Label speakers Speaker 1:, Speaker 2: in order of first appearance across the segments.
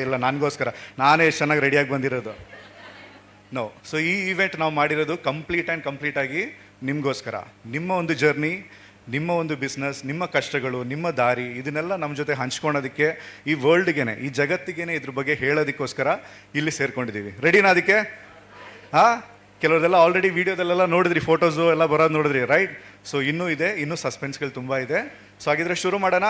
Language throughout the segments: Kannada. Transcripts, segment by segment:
Speaker 1: ಇಲ್ಲ ನನಗೋಸ್ಕರ ನಾನೇ ಎಷ್ಟು ಚೆನ್ನಾಗಿ ರೆಡಿಯಾಗಿ ಬಂದಿರೋದು. ನೋ, ಸೊ ಈ ಇವೆಂಟ್ ನಾವು ಮಾಡಿರೋದು ಕಂಪ್ಲೀಟಾಗಿ ನಿಮಗೋಸ್ಕರ. ನಿಮ್ಮ ಒಂದು ಜರ್ನಿ, ನಿಮ್ಮ ಒಂದು ಬಿಸ್ನೆಸ್, ನಿಮ್ಮ ಕಷ್ಟಗಳು, ನಿಮ್ಮ ದಾರಿ, ಇದನ್ನೆಲ್ಲ ನಮ್ಮ ಜೊತೆ ಹಂಚ್ಕೊಳೋದಕ್ಕೆ, ಈ ವರ್ಲ್ಡ್ಗೆ, ಈ ಜಗತ್ತಿಗೆ ಇದ್ರ ಬಗ್ಗೆ ಹೇಳೋದಕ್ಕೋಸ್ಕರ ಇಲ್ಲಿ ಸೇರ್ಕೊಂಡಿದ್ದೀವಿ. ರೆಡಿನಾ ಅದಕ್ಕೆ? ಹಾಂ, ಕೆಲವರೆಲ್ಲ ಆಲ್ರೆಡಿ ವೀಡಿಯೋದಲ್ಲೆಲ್ಲ ನೋಡಿದ್ರಿ, ಫೋಟೋಸು ಎಲ್ಲ ಬರೋದು ನೋಡಿದ್ರಿ, ರೈಟ್? ಸೊ ಇನ್ನೂ ಇದೆ, ಇನ್ನೂ ಸಸ್ಪೆನ್ಸ್ಗಳು ತುಂಬ ಇದೆ. ಸೊ ಹಾಗಿದ್ರೆ ಶುರು ಮಾಡೋಣ.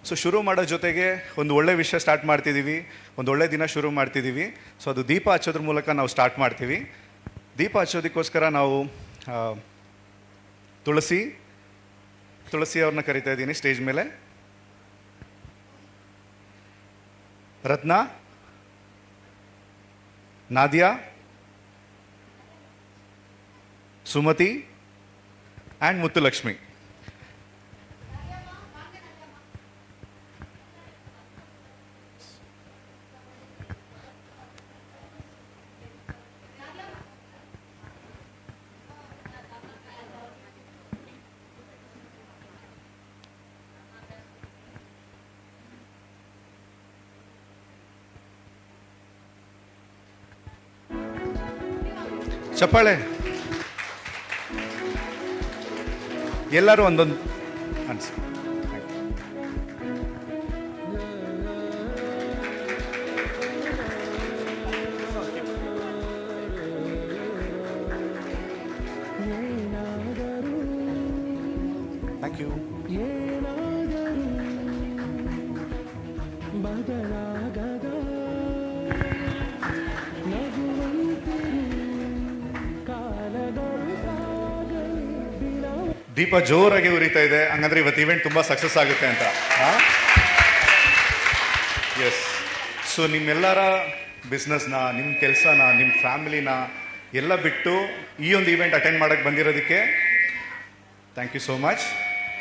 Speaker 1: ಸೊ ಶುರು ಮಾಡೋ ಜೊತೆಗೆ ಒಂದು ಒಳ್ಳೆ ವಿಷಯ ಸ್ಟಾರ್ಟ್ ಮಾಡ್ತಿದ್ದೀವಿ, ಒಂದು ಒಳ್ಳೆ ದಿನ ಶುರು ಮಾಡ್ತಿದ್ದೀವಿ. ಸೊ ಅದು ದೀಪ ಹಚ್ಚೋದ್ರ ಮೂಲಕ ನಾವು ಸ್ಟಾರ್ಟ್ ಮಾಡ್ತೀವಿ. ದೀಪ ಹಚ್ಚೋದಕ್ಕೋಸ್ಕರ ನಾವು ತುಳಸಿ ಅವ್ರನ್ನ ಕರಿತಾ ಇದ್ದೀನಿ ಸ್ಟೇಜ್ ಮೇಲೆ. ರತ್ನ, ನಾದಿಯಾ, ಸುಮತಿ ಆ್ಯಂಡ್ ಮುತ್ತುಲಕ್ಷ್ಮಿ. ಚಪ್ಪಾಳೆ. ಎಲ್ಲರೂ ಒಂದೊಂದು ಅನ್ಸಿ. Thank you. ದೀಪ ಜೋರಾಗಿ ಉರಿತಾ ಇದೆ, ಹಂಗಂದ್ರೆ ಇವತ್ತು ಇವೆಂಟ್ ತುಂಬ ಸಕ್ಸಸ್ ಆಗುತ್ತೆ ಅಂತ. ಎಸ್. ಸೊ ನಿಮ್ಮೆಲ್ಲರ ಬಿಸ್ನೆಸ್ನ, ನಿಮ್ಮ ಕೆಲಸನ, ನಿಮ್ಮ ಫ್ಯಾಮಿಲಿನ ಎಲ್ಲ ಬಿಟ್ಟು ಈ ಒಂದು ಇವೆಂಟ್ ಅಟೆಂಡ್ ಮಾಡೋಕ್ಕೆ ಬಂದಿರೋದಕ್ಕೆ thank you so much.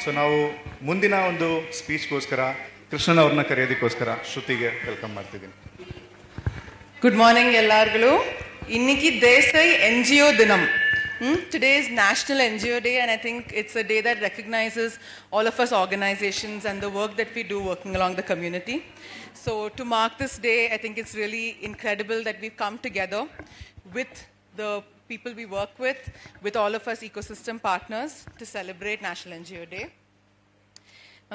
Speaker 1: So ನಾವು ಮುಂದಿನ ಒಂದು ಸ್ಪೀಚ್ಗೋಸ್ಕರ ಕೃಷ್ಣನ್ ಅವ್ರನ್ನ ಕರೆಯೋದಕ್ಕೋಸ್ಕರ ಶ್ರುತಿಗೆ ವೆಲ್ಕಮ್ ಮಾಡ್ತಿದ್ದೀನಿ.
Speaker 2: ಗುಡ್ ಮಾರ್ನಿಂಗ್ ಎಲ್ಲಾರ್ಗಳು. ಇನ್ನಿಕ್ಕಿ ದೇಸೈ NGO ದಿನಂ. Today is National NGO Day, and I think it's a day that recognizes all of us organizations and the work that we do working along the community. So to mark this day, I think it's really incredible that we've come together with the people we work with all of us ecosystem partners to celebrate National NGO Day.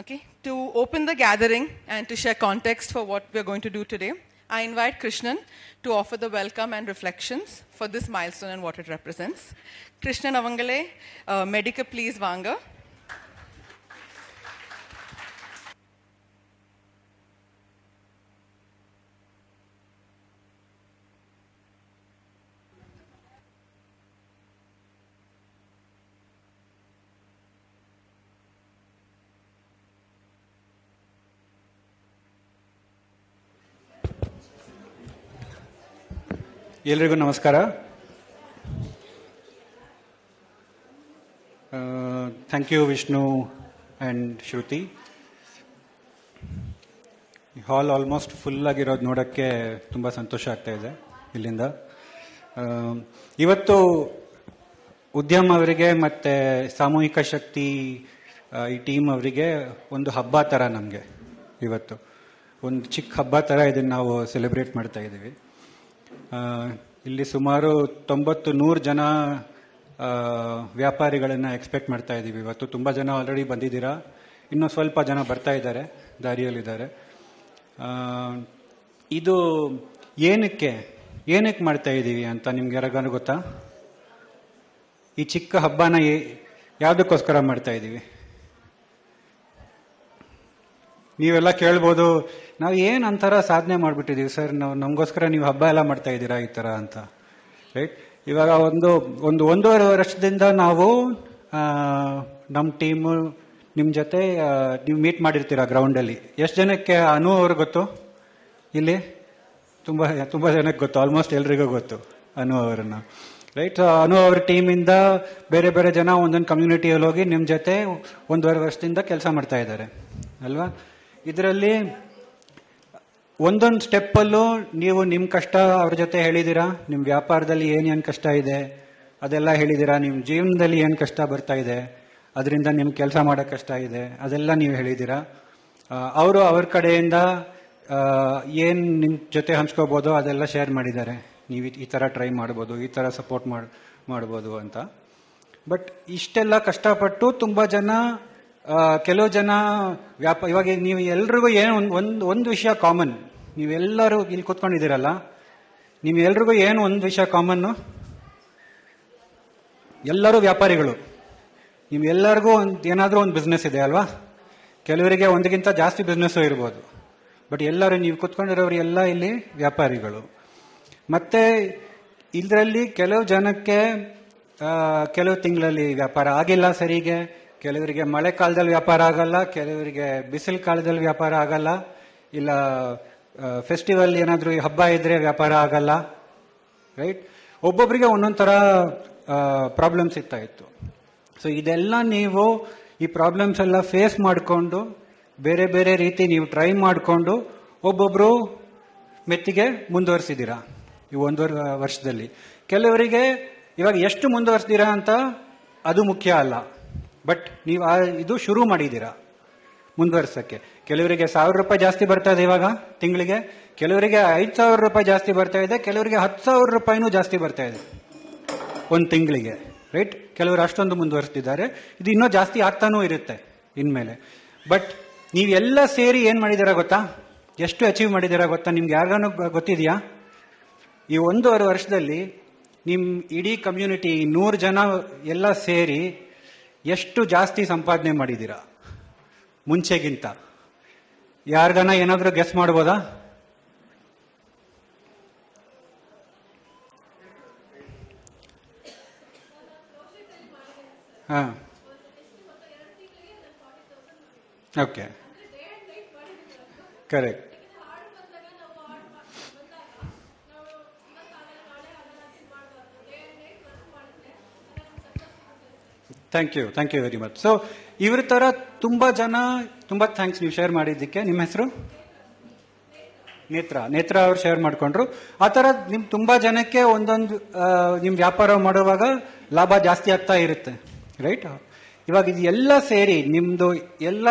Speaker 2: Okay, to open the gathering and to share context for what we're going to do today, I invite Krishnan to offer the welcome and reflections for this milestone and what it represents. Krishnan Avangale, Medica, please Vanga.
Speaker 3: ಎಲ್ರಿಗೂ ನಮಸ್ಕಾರ. Thank you Vishnu and Shruti. Hall almost full ಆಗಿರೋದು ನೋಡೋಕ್ಕೆ ತುಂಬ ಸಂತೋಷ ಆಗ್ತಾ ಇದೆ ಇಲ್ಲಿಂದ. ಇವತ್ತು ಉದ್ಯಮ ಅವರಿಗೆ ಮತ್ತು ಸಾಮೂಹಿಕ ಶಕ್ತಿ ಈ ಟೀಮ್ ಅವರಿಗೆ ಒಂದು ಹಬ್ಬ ಥರ. ನಮಗೆ ಇವತ್ತು ಒಂದು ಚಿಕ್ಕ ಹಬ್ಬ ಥರ ಇದನ್ನು ನಾವು ಸೆಲೆಬ್ರೇಟ್ ಮಾಡ್ತಾ ಇದ್ದೀವಿ. ಇಲ್ಲಿ ಸುಮಾರು 90-100 ಜನ ವ್ಯಾಪಾರಿಗಳನ್ನು ಎಕ್ಸ್ಪೆಕ್ಟ್ ಮಾಡ್ತಾ ಇದ್ದೀವಿ ಇವತ್ತು. ತುಂಬ ಜನ ಆಲ್ರೆಡಿ ಬಂದಿದ್ದೀರಾ, ಇನ್ನೂ ಸ್ವಲ್ಪ ಜನ ಬರ್ತಾ ಇದ್ದಾರೆ, ದಾರಿಯಲ್ಲಿದ್ದಾರೆ. ಇದು ಏನಕ್ಕೆ ಮಾಡ್ತಾ ಇದ್ದೀವಿ ಅಂತ ನಿಮ್ಗೆ ಯಾರಿಗಾರು ಗೊತ್ತಾ? ಈ ಚಿಕ್ಕ ಹಬ್ಬನ ಯಾವುದಕ್ಕೋಸ್ಕರ ಮಾಡ್ತಾ ಇದ್ದೀವಿ? ನೀವೆಲ್ಲ ಕೇಳ್ಬೋದು, ನಾವು ಏನು ಅಂತರ ಸಾಧನೆ ಮಾಡಿಬಿಟ್ಟಿದ್ದೀವಿ ಸರ್, ನಮಗೋಸ್ಕರ ನೀವು ಹಬ್ಬ ಎಲ್ಲ ಮಾಡ್ತಾ ಇದ್ದೀರಾ ಈ ಥರ ಅಂತ, ರೈಟ್? ಇವಾಗ ಒಂದೂವರೆ ವರ್ಷದಿಂದ ನಾವು ನಮ್ಮ ಟೀಮು ನಿಮ್ಮ ಜೊತೆ ನೀವು ಮೀಟ್ ಮಾಡಿರ್ತೀರ ಗ್ರೌಂಡಲ್ಲಿ. ಎಷ್ಟು ಜನಕ್ಕೆ ಅನು ಅವ್ರಿಗೆ ಗೊತ್ತು? ಇಲ್ಲಿ ತುಂಬ ಜನಕ್ಕೆ ಗೊತ್ತು, ಆಲ್ಮೋಸ್ಟ್ ಎಲ್ರಿಗೂ ಗೊತ್ತು ಅನು ಅವರನ್ನು, ರೈಟ್? ಅನು ಅವ್ರ ಟೀಮಿಂದ ಬೇರೆ ಬೇರೆ ಜನ ಒಂದೊಂದು ಕಮ್ಯುನಿಟಿಯಲ್ಲಿ ಹೋಗಿ ನಿಮ್ಮ ಜೊತೆ 1.5 ವರ್ಷದಿಂದ ಕೆಲಸ ಮಾಡ್ತಾ ಇದ್ದಾರೆ ಅಲ್ವಾ? ಇದರಲ್ಲಿ ಒಂದೊಂದು ಸ್ಟೆಪ್ಪಲ್ಲೂ ನೀವು ನಿಮ್ಮ ಕಷ್ಟ ಅವ್ರ ಜೊತೆ ಹೇಳಿದ್ದೀರಾ. ನಿಮ್ಮ ವ್ಯಾಪಾರದಲ್ಲಿ ಏನೇನು ಕಷ್ಟ ಇದೆ ಅದೆಲ್ಲ ಹೇಳಿದ್ದೀರಾ. ನಿಮ್ಮ ಜೀವನದಲ್ಲಿ ಏನು ಕಷ್ಟ ಬರ್ತಾ ಇದೆ, ಅದರಿಂದ ನಿಮ್ಗೆ ಕೆಲಸ ಮಾಡೋಕ್ಕೆ ಕಷ್ಟ ಇದೆ, ಅದೆಲ್ಲ ನೀವು ಹೇಳಿದ್ದೀರಾ. ಅವರು ಅವ್ರ ಕಡೆಯಿಂದ ಏನು ನಿಮ್ಮ ಜೊತೆ ಹಂಚ್ಕೋಬೋದೋ ಅದೆಲ್ಲ ಶೇರ್ ಮಾಡಿದ್ದಾರೆ. ನೀವು ಈ ಥರ ಟ್ರೈ ಮಾಡ್ಬೋದು, ಈ ಥರ ಸಪೋರ್ಟ್ ಮಾಡ್ಬೋದು ಅಂತ. ಬಟ್ ಇಷ್ಟೆಲ್ಲ ಕಷ್ಟಪಟ್ಟು ತುಂಬ ಜನ, ಕೆಲವು ಜನ ಇವಾಗ ನೀವು ಎಲ್ರಿಗೂ ಏನು ಒಂದು ವಿಷಯ ಕಾಮನ್, ನೀವೆಲ್ಲರೂ ಇಲ್ಲಿ ಕೂತ್ಕೊಂಡಿದ್ದೀರಲ್ಲ, ನಿಮ್ಮೆಲ್ರಿಗೂ ಏನು ಒಂದು ವಿಷಯ ಕಾಮನ್ನು, ಎಲ್ಲರೂ ವ್ಯಾಪಾರಿಗಳು. ನಿಮ್ಗೆಲ್ಲರಿಗೂ ಏನಾದರೂ ಒಂದು ಬಿಸ್ನೆಸ್ ಇದೆ ಅಲ್ವಾ? ಕೆಲವರಿಗೆ ಒಂದಕ್ಕಿಂತ ಜಾಸ್ತಿ ಬಿಸ್ನೆಸ್ಸು ಇರ್ಬೋದು. ಬಟ್ ಎಲ್ಲರೂ ನೀವು ಕೂತ್ಕೊಂಡಿರೋರು ಎಲ್ಲ ಇಲ್ಲಿ ವ್ಯಾಪಾರಿಗಳು. ಮತ್ತು ಇದರಲ್ಲಿ ಕೆಲವು ಜನಕ್ಕೆ ಕೆಲವು ತಿಂಗಳಲ್ಲಿ ವ್ಯಾಪಾರ ಆಗಿಲ್ಲ ಸರಿಗೆ, ಕೆಲವರಿಗೆ ಮಳೆ ಕಾಲದಲ್ಲಿ ವ್ಯಾಪಾರ ಆಗಲ್ಲ, ಕೆಲವರಿಗೆ ಬಿಸಿಲು ಕಾಲದಲ್ಲಿ ವ್ಯಾಪಾರ ಆಗಲ್ಲ, ಇಲ್ಲ ಫೆಸ್ಟಿವಲ್ ಏನಾದರೂ ಹಬ್ಬ ಇದ್ದರೆ ವ್ಯಾಪಾರ ಆಗಲ್ಲ, ರೈಟ್? ಒಬ್ಬೊಬ್ಬರಿಗೆ ಒಂದೊಂದು ಥರ ಪ್ರಾಬ್ಲಮ್ಸ್ ಇತ್ತು. ಸೊ ಇದೆಲ್ಲ ನೀವು ಈ ಪ್ರಾಬ್ಲಮ್ಸ್ ಎಲ್ಲ ಫೇಸ್ ಮಾಡಿಕೊಂಡು ಬೇರೆ ಬೇರೆ ರೀತಿ ನೀವು ಟ್ರೈ ಮಾಡಿಕೊಂಡು ಒಬ್ಬೊಬ್ಬರು ಮೆತ್ತಿಗೆ ಮುಂದುವರಿಸಿದ್ದೀರಾ ಈ 1.5 ವರ್ಷದಲ್ಲಿ. ಕೆಲವರಿಗೆ ಇವಾಗ ಎಷ್ಟು ಮುಂದುವರಿಸಿದ್ದೀರಾ ಅಂತ ಅದು ಮುಖ್ಯ ಅಲ್ಲ, ಬಟ್ ನೀವು ಇದು ಶುರು ಮಾಡಿದ್ದೀರಾ ಮುಂದುವರ್ಸೋಕ್ಕೆ. ಕೆಲವರಿಗೆ 1,000 ರೂಪಾಯಿ ಜಾಸ್ತಿ ಬರ್ತಾ ಇದೆ ಇವಾಗ ತಿಂಗಳಿಗೆ, ಕೆಲವರಿಗೆ 5,000 ರೂಪಾಯಿ ಜಾಸ್ತಿ ಬರ್ತಾ ಇದೆ, ಕೆಲವರಿಗೆ 10,000 ರೂಪಾಯಿನೂ ಜಾಸ್ತಿ ಬರ್ತಾ ಇದೆ ಒಂದು ತಿಂಗಳಿಗೆ, ರೈಟ್? ಕೆಲವರು ಅಷ್ಟೊಂದು ಮುಂದುವರಿಸ್ತಿದ್ದಾರೆ. ಇದು ಇನ್ನೂ ಜಾಸ್ತಿ ಆಗ್ತಾನೂ ಇರುತ್ತೆ ಇನ್ಮೇಲೆ. ಬಟ್ ನೀವೆಲ್ಲ ಸೇರಿ ಏನು ಮಾಡಿದ್ದೀರಾ ಗೊತ್ತಾ? ಎಷ್ಟು ಅಚೀವ್ ಮಾಡಿದ್ದೀರಾ ಗೊತ್ತಾ? ನಿಮ್ಗೆ ಯಾರಿಗಾನು ಗೊತ್ತಿದೆಯಾ? ಈ 1.5 ವರ್ಷದಲ್ಲಿ ನಿಮ್ಮ ಇಡೀ ಕಮ್ಯುನಿಟಿ 100 ಜನ ಎಲ್ಲ ಸೇರಿ ಎಷ್ಟು ಜಾಸ್ತಿ ಸಂಪಾದನೆ ಮಾಡಿದ್ದೀರಾ ಮುಂಚೆಗಿಂತ? ಯಾರಿಗಾನ ಏನಾದರೂ ಗೆಸ್ ಮಾಡ್ಬೋದಾ? ಹಾಂ, okay, correct. Thank you very much. So ಇವ್ರ ಥರ ತುಂಬ ಜನ, ತುಂಬ ಥ್ಯಾಂಕ್ಸ್ ನೀವು ಶೇರ್ ಮಾಡಿದ್ದಕ್ಕೆ. ನಿಮ್ಮ ಹೆಸರು? ನೇತ್ರ ಅವ್ರು ಶೇರ್ ಮಾಡಿಕೊಂಡ್ರು. ಆ ಥರ ನಿಮ್ಮ ತುಂಬ ಜನಕ್ಕೆ ಒಂದೊಂದು ನಿಮ್ಮ ವ್ಯಾಪಾರ ಮಾಡುವಾಗ ಲಾಭ ಜಾಸ್ತಿ ಆಗ್ತಾ ಇರುತ್ತೆ, ರೈಟ್? ಇವಾಗ ಇದು ಎಲ್ಲ ಸೇರಿ ನಿಮ್ಮದು ಎಲ್ಲ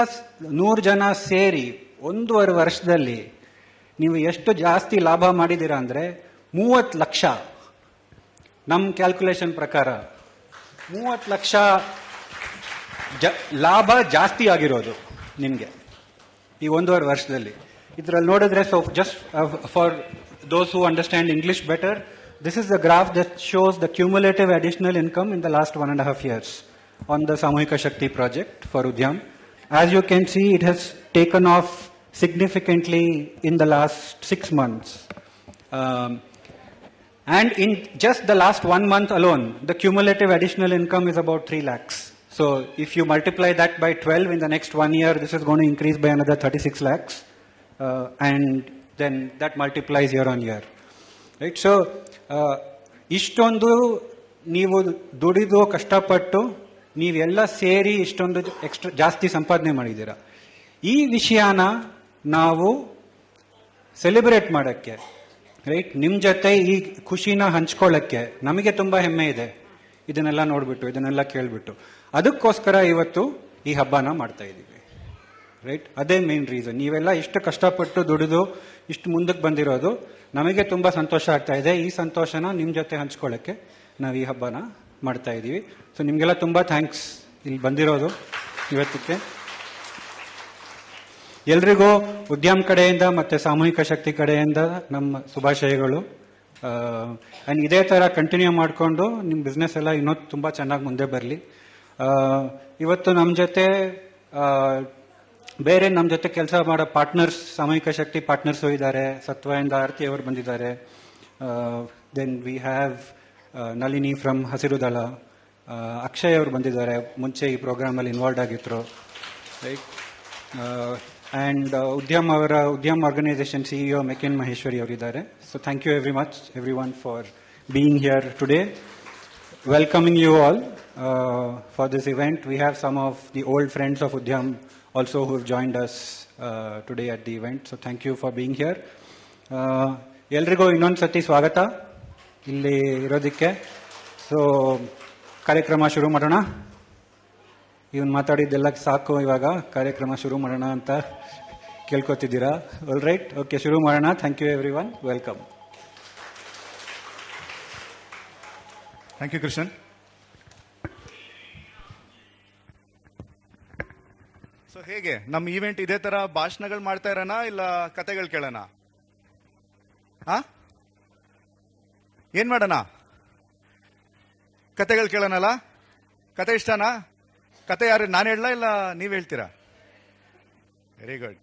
Speaker 3: 100 ಜನ ಸೇರಿ 1.5 ವರ್ಷದಲ್ಲಿ ನೀವು ಎಷ್ಟು ಜಾಸ್ತಿ ಲಾಭ ಮಾಡಿದ್ದೀರಾ ಅಂದರೆ 30 ಲಕ್ಷ. ನಮ್ಮ ಕ್ಯಾಲ್ಕುಲೇಷನ್ ಪ್ರಕಾರ 30 ಲಕ್ಷ ಲಾಭ ಜಾಸ್ತಿ ಆಗಿರೋದು ನಿಮಗೆ ಈ 1.5 ವರ್ಷದಲ್ಲಿ. ಇದರಲ್ಲಿ ನೋಡಿದ್ರೆ, so just for those who understand English better, this is the graph that shows the cumulative additional income in the last 1.5 years on the Samahika Shakti project for Udyam. As you can see, it has taken off significantly in the last 6 months. And in just the last 1 month alone, the cumulative additional income is about 3 lakhs. So if you multiply that by 12 in the next 1 year, this is going to increase by another 36 lakhs. And then that multiplies year on year. Right? So, ishtondu ನೀವು ದುಡಿದು ಕಷ್ಟಪಟ್ಟು ನೀವೆಲ್ಲ ಸೇರಿ ಇಷ್ಟೊಂದು ಎಕ್ಸ್ಟ್ರಾ ಜಾಸ್ತಿ ಸಂಪಾದನೆ ಮಾಡಿದ್ದೀರಾ. ಈ ವಿಷಯನ ನಾವು ಸೆಲೆಬ್ರೇಟ್ ಮಾಡೋಕ್ಕೆ, ರೈಟ್, ನಿಮ್ಮ ಜೊತೆ ಈ ಖುಷಿನ ಹಂಚ್ಕೊಳ್ಳೋಕ್ಕೆ ನಮಗೆ ತುಂಬ ಹೆಮ್ಮೆ ಇದೆ. ಇದನ್ನೆಲ್ಲ ನೋಡಿಬಿಟ್ಟು, ಇದನ್ನೆಲ್ಲ ಕೇಳಿಬಿಟ್ಟು, ಅದಕ್ಕೋಸ್ಕರ ಇವತ್ತು ಈ ಹಬ್ಬನ ಮಾಡ್ತಾ ಇದ್ದೀವಿ, ರೈಟ್? ಅದೇ ಮೇನ್ ರೀಸನ್. ನೀವೆಲ್ಲ ಇಷ್ಟು ಕಷ್ಟಪಟ್ಟು ದುಡಿದು ಇಷ್ಟು ಮುಂದಕ್ಕೆ ಬಂದಿರೋದು ನಮಗೆ ತುಂಬ ಸಂತೋಷ ಆಗ್ತಾ ಇದೆ. ಈ ಸಂತೋಷನ ನಿಮ್ಮ ಜೊತೆ ಹಂಚ್ಕೊಳ್ಳೋಕ್ಕೆ ನಾವು ಈ ಹಬ್ಬನ ಮಾಡ್ತಾ ಇದ್ದೀವಿ. ಸೊ ನಿಮಗೆಲ್ಲ ತುಂಬ ಥ್ಯಾಂಕ್ಸ್ ಇಲ್ಲಿ ಬಂದಿರೋದು ಇವತ್ತಕ್ಕೆ. ಎಲ್ರಿಗೂ ಉದ್ಯಮ್ ಕಡೆಯಿಂದ ಮತ್ತು ಸಾಮೂಹಿಕ ಶಕ್ತಿ ಕಡೆಯಿಂದ ನಮ್ಮ ಶುಭಾಶಯಗಳು. ಆ್ಯಂಡ್ ಇದೇ ಥರ ಕಂಟಿನ್ಯೂ ಮಾಡಿಕೊಂಡು ನಿಮ್ಮ ಬಿಸ್ನೆಸ್ ಎಲ್ಲ ಇನ್ನೂ ತುಂಬ ಚೆನ್ನಾಗಿ ಮುಂದೆ ಬರಲಿ. ಇವತ್ತು ನಮ್ಮ ಜೊತೆ ಬೇರೆ ನಮ್ಮ ಜೊತೆ ಕೆಲಸ ಮಾಡೋ ಪಾರ್ಟ್ನರ್ಸ್, ಸಾಮೂಹಿಕ ಶಕ್ತಿ ಪಾರ್ಟ್ನರ್ಸು ಇದ್ದಾರೆ. ಸತ್ವಯಿಂದ ಆರತಿ ಅವರು ಬಂದಿದ್ದಾರೆ. Then we have Nalini from Hasiru Dala, Akshay ಅವರು ಬಂದಿದ್ದಾರೆ, ಮುಂಚೆ ಈ ಪ್ರೋಗ್ರಾಮಲ್ಲಿ ಇನ್ವಾಲ್ವ್ ಆಗಿದ್ರು, right? And Udyam organisation CEO Mekin Maheshwari ಅವರಿದ್ದಾರೆ. So thank you everyone for being here today. Welcoming you all for this event. We have some of the old friends of Udyam also who have joined us today at the event. So thank you for being here. ಎಲ್ರಿಗೂ ಇನ್ನೊಂದು ಸತಿ ಸ್ವಾಗತ ಇಲ್ಲಿ ಇರೋದಕ್ಕೆ. ಸೊ ಕಾರ್ಯಕ್ರಮ ಶುರು ಮಾಡೋಣ. ಇವನು ಮಾತಾಡಿದ್ದೆಲ್ಲ ಸಾಕು, ಇವಾಗ ಕಾರ್ಯಕ್ರಮ ಶುರು ಮಾಡೋಣ ಅಂತ ಕೇಳ್ಕೊತಿದ್ದೀರಾ? ಆಲ್ ರೈಟ್, ಓಕೆ, ಶುರು ಮಾಡೋಣ. Thank you everyone, welcome.
Speaker 1: Thank you Krishnan. So ಹೇಗೆ ನಮ್ಮ ಈವೆಂಟ್ ಇದೇ ತರ ಭಾಷಣಗಳು ಮಾಡ್ತಾ ಇರೋಣ ಇಲ್ಲ ಕತೆಗಳು ಕೇಳೋಣ? ಏನ್ ಮಾಡೋಣ? ಕತೆಗಳು ಕೇಳೋಣಲ್ಲ? ಕತೆ ಇಷ್ಟನಾ? ಕತೆ ಯಾರು, ನಾನು ಹೇಳಲ್ಲ ಇಲ್ಲ ನೀವು ಹೇಳ್ತೀರಾ? Very good.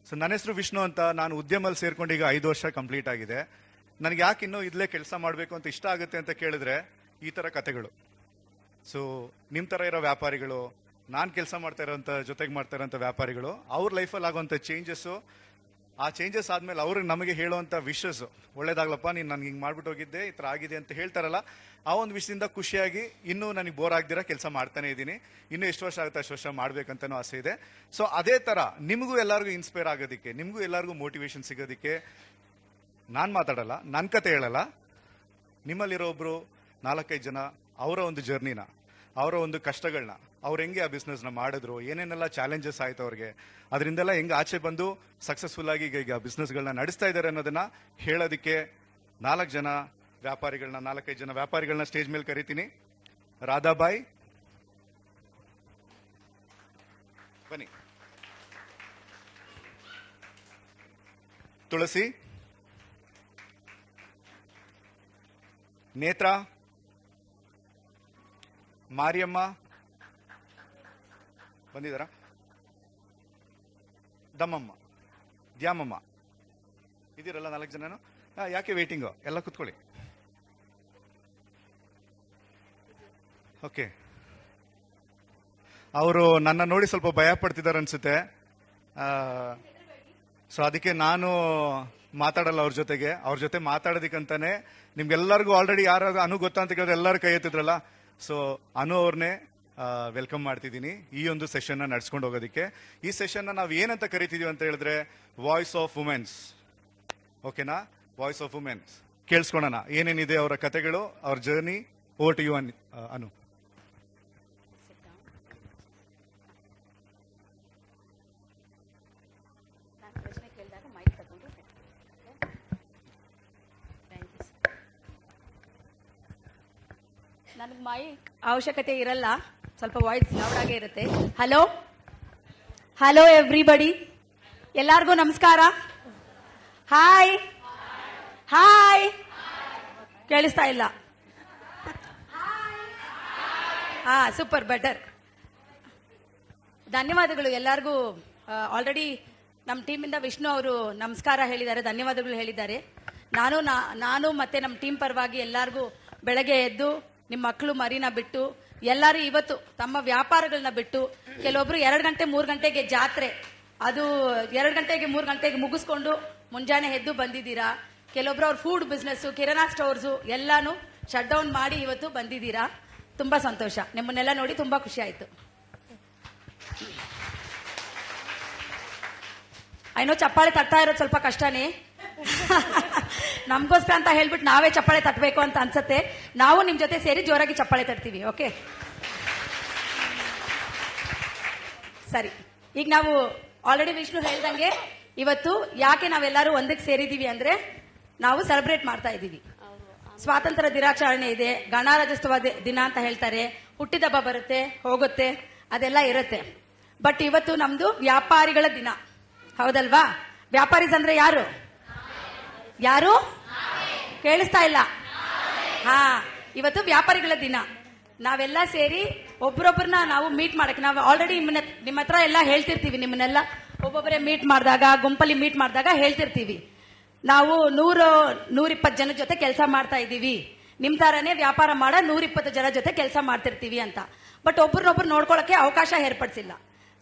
Speaker 1: ಸೊ ನನ್ನ ಹೆಸರು ವಿಷ್ಣು ಅಂತ. ನಾನು ಉದ್ಯಮಲ್ಲಿ ಸೇರ್ಕೊಂಡು ಈಗ 5 ವರ್ಷ ಕಂಪ್ಲೀಟ್ ಆಗಿದೆ. ನನಗೆ ಯಾಕೆ ಇನ್ನೂ ಇಲ್ಲೇ ಕೆಲಸ ಮಾಡಬೇಕು ಅಂತ ಇಷ್ಟ ಆಗುತ್ತೆ ಅಂತ ಕೇಳಿದ್ರೆ ಈ ಥರ ಕತೆಗಳು. ಸೊ ನಿಮ್ಮ ಥರ ಇರೋ ವ್ಯಾಪಾರಿಗಳು, ನಾನು ಕೆಲಸ ಮಾಡ್ತಾ ಇರೋಂಥ ಜೊತೆಗೆ ಮಾಡ್ತಾ ಇರೋಂಥ ವ್ಯಾಪಾರಿಗಳು, ಅವ್ರ ಲೈಫಲ್ಲಿ ಆಗೋಂಥ ಚೇಂಜಸ್ಸು, ಆ ಚೇಂಜಸ್ ಆದಮೇಲೆ ಅವ್ರಿಗೆ ನಮಗೆ ಹೇಳೋವಂಥ ವಿಶಸ್ಸು, ಒಳ್ಳೇದಾಗ್ಲಪ್ಪ ನೀನು ನನಗೆ ಹಿಂಗೆ ಮಾಡ್ಬಿಟ್ಟು ಹೋಗಿದ್ದೆ, ಈ ಥರ ಆಗಿದೆ ಅಂತ ಹೇಳ್ತಾರಲ್ಲ, ಆ ಒಂದು ವಿಷಯದಿಂದ ಖುಷಿಯಾಗಿ ಇನ್ನೂ ನನಗೆ ಬೋರ್ ಆಗ್ದಿರ ಕೆಲಸ ಮಾಡ್ತಾನೆ ಇದ್ದೀನಿ. ಇನ್ನೂ ಎಷ್ಟು ವರ್ಷ ಆಗುತ್ತೆ ಅಷ್ಟು ವರ್ಷ ಮಾಡ್ಬೇಕಂತನೂ ಆಸೆ ಇದೆ. ಸೊ ಅದೇ ಥರ ನಿಮಗೂ ಎಲ್ಲರಿಗೂ ಇನ್ಸ್ಪೈರ್ ಆಗೋದಕ್ಕೆ, ನಿಮಗೂ ಎಲ್ಲರಿಗೂ ಮೋಟಿವೇಶನ್ ಸಿಗೋದಕ್ಕೆ ನಾನು ಮಾತಾಡಲ್ಲ, ನನ್ನ ಕತೆ ಹೇಳಲ್ಲ. ನಿಮ್ಮಲ್ಲಿರೋ ಒಬ್ಬರು 4-5 ಜನ ಅವರ ಒಂದು ಜರ್ನಿನ, ಅವರ ಒಂದು ಕಷ್ಟಗಳನ್ನ, ಅವ್ರು ಹೆಂಗೆ ಆ ಬಿಸ್ನೆಸ್ನ ಮಾಡಿದ್ರು, ಏನೇನೆಲ್ಲ ಚಾಲೆಂಜಸ್ ಆಯ್ತು ಅವ್ರಿಗೆ, ಅದರಿಂದೆಲ್ಲ ಹೆಂಗೆ ಆಚೆ ಬಂದು ಸಕ್ಸಸ್ಫುಲ್ ಆಗಿ ಈಗ ಬಿಸ್ನೆಸ್ಗಳನ್ನ ನಡೆಸ್ತಾ ಇದ್ದಾರೆ ಅನ್ನೋದನ್ನ ಹೇಳೋದಕ್ಕೆ 4 ಜನ ವ್ಯಾಪಾರಿಗಳನ್ನ, 4-5 ಜನ ವ್ಯಾಪಾರಿಗಳನ್ನ ಸ್ಟೇಜ್ ಮೇಲೆ ಕರಿತೀನಿ. ರಾಧಾಬಾಯಿ ಬನ್ನಿ, ತುಳಸಿ, ನೇತ್ರ, ಮಾರಿಯಮ್ಮ ಬಂದಿದ್ದಾರಾ? ದಮ್ಮಮ್ಮ, ದ್ಯಾಮಮ್ಮ, ಇದಿರಲ್ಲ 4 ಜನನು. ಯಾಕೆ ವೇಟಿಂಗು? ಎಲ್ಲ ಕುತ್ಕೊಳ್ಳಿ. ಓಕೆ, ಅವರು ನನ್ನ ನೋಡಿ ಸ್ವಲ್ಪ ಭಯ ಪಡ್ತಿದ್ದಾರೆ ಅನ್ಸುತ್ತೆ. ಸೊ ಅದಕ್ಕೆ ನಾನು ಮಾತಾಡಲ್ಲ ಅವ್ರ ಜೊತೆಗೆ. ಅವ್ರ ಜೊತೆ ಮಾತಾಡೋದಕ್ಕಂತಾನೆ ನಿಮ್ಗೆಲ್ಲರಿಗೂ ಆಲ್ರೆಡಿ ಯಾರಾದ್ರೂ ಅನು ಗೊತ್ತಾ ಅಂತ ಕೇಳಿದ್ರೆ ಎಲ್ಲರೂ ಕೈ ಎತ್ತಿದ್ರಲ್ಲ. ಸೊ ಅನು ಅವ್ರನ್ನೇ ವೆಲ್ಕಮ್ ಮಾಡ್ತಿದ್ದೀನಿ ಈ ಒಂದು ಸೆಷನ್ನ ನಡ್ಸ್ಕೊಂಡು ಹೋಗೋದಕ್ಕೆ. ಈ ಸೆಷನ್ನ ನಾವು ಏನಂತ ಕರಿತಿದೀವಿ ಅಂತ ಹೇಳಿದ್ರೆ ವಾಯ್ಸ್ ಆಫ್ ವುಮೆನ್ಸ್. ಓಕೆನಾ? ವಾಯ್ಸ್ ಆಫ್ ವುಮೆನ್ಸ್ ಕೇಳಿಸ್ಕೊಳ್ಳೋಣ ಏನೇನಿದೆ ಅವರ ಕತೆಗಳು, ಅವ್ರ ಜರ್ನಿ. ಓವರ್ ಟು ಯು ಅನು.
Speaker 4: ನನಗೆ ಮೈಕ್ ಅವಶ್ಯಕತೆ ಇರಲ್ಲ, ಸ್ವಲ್ಪ ವಾಯ್ಸ್ ಲೌಡ್ ಆಗೇ ಇರುತ್ತೆ. ಹಲೋ ಹಲೋ ಎವ್ರಿಬಡಿ, ಎಲ್ಲರಿಗೂ ನಮಸ್ಕಾರ. ಹಾಯ್ ಹಾಯ್, ಕೇಳಿಸ್ತಾ ಇಲ್ಲ? ಹಾ, ಸೂಪರ್, ಬೆಟರ್. ಧನ್ಯವಾದಗಳು ಎಲ್ಲರಿಗೂ. ಆಲ್ರೆಡಿ ನಮ್ಮ ಟೀಮಿಂದ ವಿಷ್ಣು ಅವರು ನಮಸ್ಕಾರ ಹೇಳಿದ್ದಾರೆ, ಧನ್ಯವಾದಗಳು ಹೇಳಿದ್ದಾರೆ. ನಾನು ಮತ್ತೆ ನಮ್ಮ ಟೀಮ್ ಪರವಾಗಿ ಎಲ್ಲರಿಗೂ ಬೆಳಗ್ಗೆ ಎದ್ದು ನಿಮ್ಮ ಮಕ್ಕಳು ಮರಿನ ಬಿಟ್ಟು ಎಲ್ಲರೂ ಇವತ್ತು ತಮ್ಮ ವ್ಯಾಪಾರಗಳನ್ನ ಬಿಟ್ಟು, ಕೆಲವೊಬ್ರು 2 ಗಂಟೆ 3 ಗಂಟೆಗೆ ಜಾತ್ರೆ, ಅದು 2 ಗಂಟೆಗೆ 3 ಗಂಟೆಗೆ ಮುಗಿಸ್ಕೊಂಡು ಮುಂಜಾನೆ ಎದ್ದು ಬಂದಿದ್ದೀರಾ. ಕೆಲವೊಬ್ರು ಅವ್ರ ಫುಡ್ ಬಿಸ್ನೆಸ್ಸು, ಕಿರಾಣಾ ಸ್ಟೋರ್ಸು ಎಲ್ಲಾನು ಶಟ್ ಡೌನ್ ಮಾಡಿ ಇವತ್ತು ಬಂದಿದ್ದೀರಾ. ತುಂಬ ಸಂತೋಷ, ನಿಮ್ಮನ್ನೆಲ್ಲ ನೋಡಿ ತುಂಬ ಖುಷಿ ಆಯಿತು. ಐನೋ ಚಪ್ಪಾಳೆ ತಟ್ತಾ ಇರೋದು ಸ್ವಲ್ಪ ಕಷ್ಟನೇ, ನಮಗೋಸ್ಕರ ಅಂತ ಹೇಳ್ಬಿಟ್ಟು ನಾವೇ ಚಪ್ಪಾಳೆ ತಟ್ಟಬೇಕು ಅಂತ ಅನ್ಸುತ್ತೆ. ನಾವು ನಿಮ್ಮ ಜೊತೆ ಸೇರಿ ಜೋರಾಗಿ ಚಪ್ಪಾಳೆ ತಟ್ತೀವಿ. ಓಕೆ, ಸರಿ. ಈಗ ನಾವು ಆಲ್ರೆಡಿ ವಿಷ್ಣು ಹೇಳ್ದಂಗೆ ಇವತ್ತು ಯಾಕೆ ನಾವೆಲ್ಲರೂ ಒಂದಕ್ಕೆ ಸೇರಿದ್ದೀವಿ ಅಂದ್ರೆ, ನಾವು ಸೆಲೆಬ್ರೇಟ್ ಮಾಡ್ತಾ ಇದ್ದೀವಿ. ಸ್ವಾತಂತ್ರ್ಯ ದಿನಾಚರಣೆ ಇದೆ, ಗಣರಾಜ್ಯೋತ್ಸವ ದಿನ ಅಂತ ಹೇಳ್ತಾರೆ, ಹುಟ್ಟಿದಬ್ಬ ಬರುತ್ತೆ ಹೋಗುತ್ತೆ, ಅದೆಲ್ಲ ಇರುತ್ತೆ. ಬಟ್ ಇವತ್ತು ನಮ್ದು ವ್ಯಾಪಾರಿಗಳ ದಿನ, ಹೌದಲ್ವಾ? ವ್ಯಾಪಾರೀಸ್ ಅಂದ್ರೆ ಯಾರು? ಯಾರು ಕೇಳಿಸ್ತಾ ಇಲ್ಲ? ಹಾ, ಇವತ್ತು ವ್ಯಾಪಾರಿಗಳ ದಿನ. ನಾವೆಲ್ಲ ಸೇರಿ ಒಬ್ರೊಬ್ಬರನ್ನ ನಾವು ಮೀಟ್ ಮಾಡಕ್ಕೆ, ನಾವು ಆಲ್ರೆಡಿ ನಿಮ್ಮ ಹತ್ರ ಎಲ್ಲ ಹೇಳ್ತಿರ್ತೀವಿ, ನಿಮ್ಮನ್ನೆಲ್ಲ ಒಬ್ಬೊಬ್ಬರೇ ಮೀಟ್ ಮಾಡಿದಾಗ, ಗುಂಪಲ್ಲಿ ಮೀಟ್ ಮಾಡಿದಾಗ ಹೇಳ್ತಿರ್ತೀವಿ, ನಾವು 100-120 ಜನ ಜೊತೆ ಕೆಲಸ ಮಾಡ್ತಾ ಇದ್ದೀವಿ, ನಿಮ್ ತರನೇ ವ್ಯಾಪಾರ ಮಾಡೋ 120 ಜನ ಜೊತೆ ಕೆಲಸ ಮಾಡ್ತಿರ್ತೀವಿ ಅಂತ. ಬಟ್ ಒಬ್ರನ್ನೊಬ್ರು ನೋಡ್ಕೊಳಕ್ಕೆ ಅವಕಾಶ ಏರ್ಪಡಿಸಿಲ್ಲ.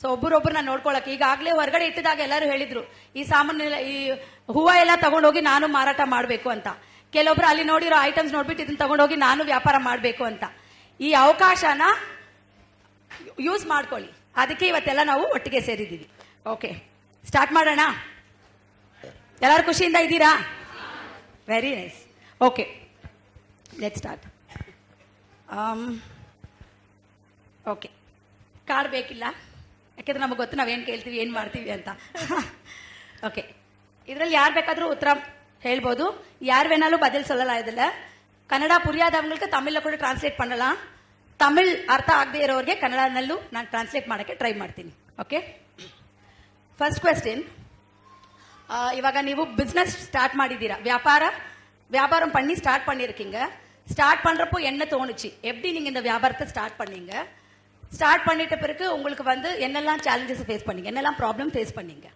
Speaker 4: ಸೊ ಒಬ್ಬರೊಬ್ಬರನ್ನ ನೋಡ್ಕೊಳಕ್ಕೆ ಈಗಾಗಲೇ ಹೊರಗಡೆ ಇಟ್ಟಿದಾಗ ಎಲ್ಲರೂ ಹೇಳಿದ್ರು, ಈ ಸಾಮಾನೆಲ್ಲ, ಈ ಹೂವು ಎಲ್ಲ ತಗೊಂಡೋಗಿ ನಾನು ಮಾರಾಟ ಮಾಡಬೇಕು ಅಂತ. ಕೆಲವೊಬ್ರು ಅಲ್ಲಿ ನೋಡಿರೋ ಐಟಮ್ಸ್ ನೋಡ್ಬಿಟ್ಟು ಇದನ್ನ ತಗೊಂಡೋಗಿ ನಾನು ವ್ಯಾಪಾರ ಮಾಡಬೇಕು ಅಂತ. ಈ ಅವಕಾಶನ ಯೂಸ್ ಮಾಡ್ಕೊಳ್ಳಿ, ಅದಕ್ಕೆ ಇವತ್ತೆಲ್ಲ ನಾವು ಒಟ್ಟಿಗೆ ಸೇರಿದ್ದೀವಿ. ಓಕೆ, ಸ್ಟಾರ್ಟ್ ಮಾಡೋಣ. ಎಲ್ಲರೂ ಖುಷಿಯಿಂದ ಇದ್ದೀರಾ? Very nice. Okay, let start. Okay, card ಬೇಕಿಲ್ಲ? ಯಾಕೆಂದ್ರೆ ನಮಗೆ ಗೊತ್ತು ನಾವೇನು ಕೇಳ್ತೀವಿ ಏನು ಮಾಡ್ತೀವಿ ಅಂತ. ಓಕೆ, ಇದರಲ್ಲಿ ಯಾರು ಬೇಕಾದರೂ ಉತ್ತರ ಹೇಳ್ಬೋದು. யார் வேணாலும் பதில் சொல்லலாம். இதில் கன்னடா புரியாதவங்களுக்கு தமிழில் ಕೂಡ ಟ್ರಾನ್ಸ್ಲೇಟ್ பண்ணலாம். ತಮಿಳ್ ಅರ್ಥ ಆಗದೆ ಇರೋರಿಗೆ ಕನ್ನಡನಲ್ಲೂ ನಾನು ಟ್ರಾನ್ಸ್ಲೇಟ್ ಮಾಡೋಕ್ಕೆ ಟ್ರೈ ಮಾಡ್ತೀನಿ. Okay, first question. ಇವಾಗ ನೀವು ಬಿಸ್ನೆಸ್ ಸ್ಟಾರ್ಟ್ ಮಾಡಿದ್ದೀರಾ, வியாபாரம் பண்ணி ஸ்டார்ட் பண்ணியிருக்கீங்க. ஸ்டார்ட் பண்ணுறப்போ என்ன தோணுச்சு? எப்படி நீங்கள் இந்த வியாபாரத்தை ஸ்டார்ட் பண்ணீங்க? ஸ்டார்ட் பண்ணிட்ட பிறகு உங்களுக்கு வந்து என்னெல்லாம் சேலஞ்சஸ் ஃபேஸ் பண்ணீங்க, என்னெல்லாம் ப்ராப்ளம் ஃபேஸ் பண்ணீங்க?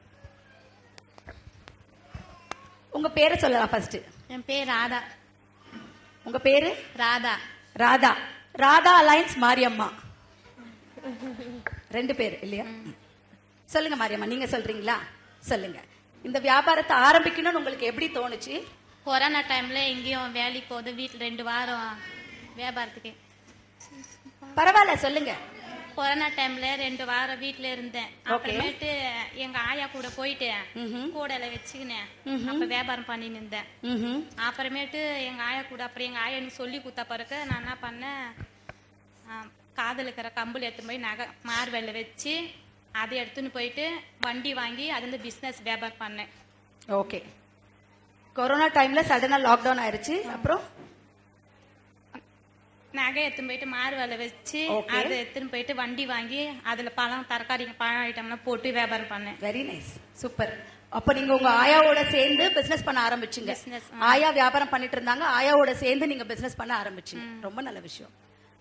Speaker 4: உங்க பேரை சொல்லலாம் ஃபர்ஸ்ட்.
Speaker 5: என் பேர் ராதா.
Speaker 4: உங்க பேரு?
Speaker 5: ராதா.
Speaker 4: ராதா. ராதா அலைன்ஸ் மாரியம்மா, 2 பேர் இல்லையா? சொல்லுங்க மாரியம்மா, நீங்க சொல்றீங்களா? சொல்லுங்க. இந்த வியாபாரத்தை ஆரம்பிக்கணும்னு உங்களுக்கு எப்படி தோணுச்சு?
Speaker 5: கொரோனா டைம்ல எங்கேயும் வேலைக்கு போகுது, வீட்டில் 2 வாரம் வியாபாரத்துக்கு.
Speaker 4: பரவாயில்ல, சொல்லுங்க.
Speaker 5: கொரோனா டைம்ல 2 வாரம் வீட்டுல இருந்தேன். அப்புறமேட்டு எங்க ஆயா கூட போயிட்டு கூடையில வச்சுக்கினேன். அப்ப வியாபாரம் பண்ணின்னு இருந்தேன். அப்புறமேட்டு எங்க ஆயா கூட அப்புறம் எங்க ஆயா எனக்கு சொல்லி கொடுத்த பிறகு நான் என்ன பண்ணேன், காதில் இருக்கிற கம்பல் எடுத்துன்னு போய் நகை மார்வெல்ல வச்சு அதை எடுத்துன்னு போயிட்டு வண்டி வாங்கி அது பிஸ்னஸ் வியாபாரம் பண்ணேன்.
Speaker 4: ஓகே, கொரோனா டைம்ல சடனா லாக்டவுன் ஆயிருச்சு. அப்புறம்
Speaker 5: நகை எடுத்துன்னு போயிட்டு மார்வெல்ல வச்சு அதை எடுத்துன்னு போயிட்டு வண்டி வாங்கி அதுல பழம் தரக்காரிங்க பழம் ஐட்டம்லாம் போட்டு வியாபாரம் பண்ணேன்.
Speaker 4: Very nice, super. அப்ப நீங்க உங்க ஆயாவோட சேர்ந்து பிசினஸ் பண்ண ஆரம்பிச்சீங்க. ஆயா வியாபாரம் பண்ணிட்டு இருந்தாங்க, ஆயாவோட சேர்ந்து நீங்க பிசினஸ் பண்ண ஆரம்பிச்சீங்க. ரொம்ப நல்ல விஷயம்,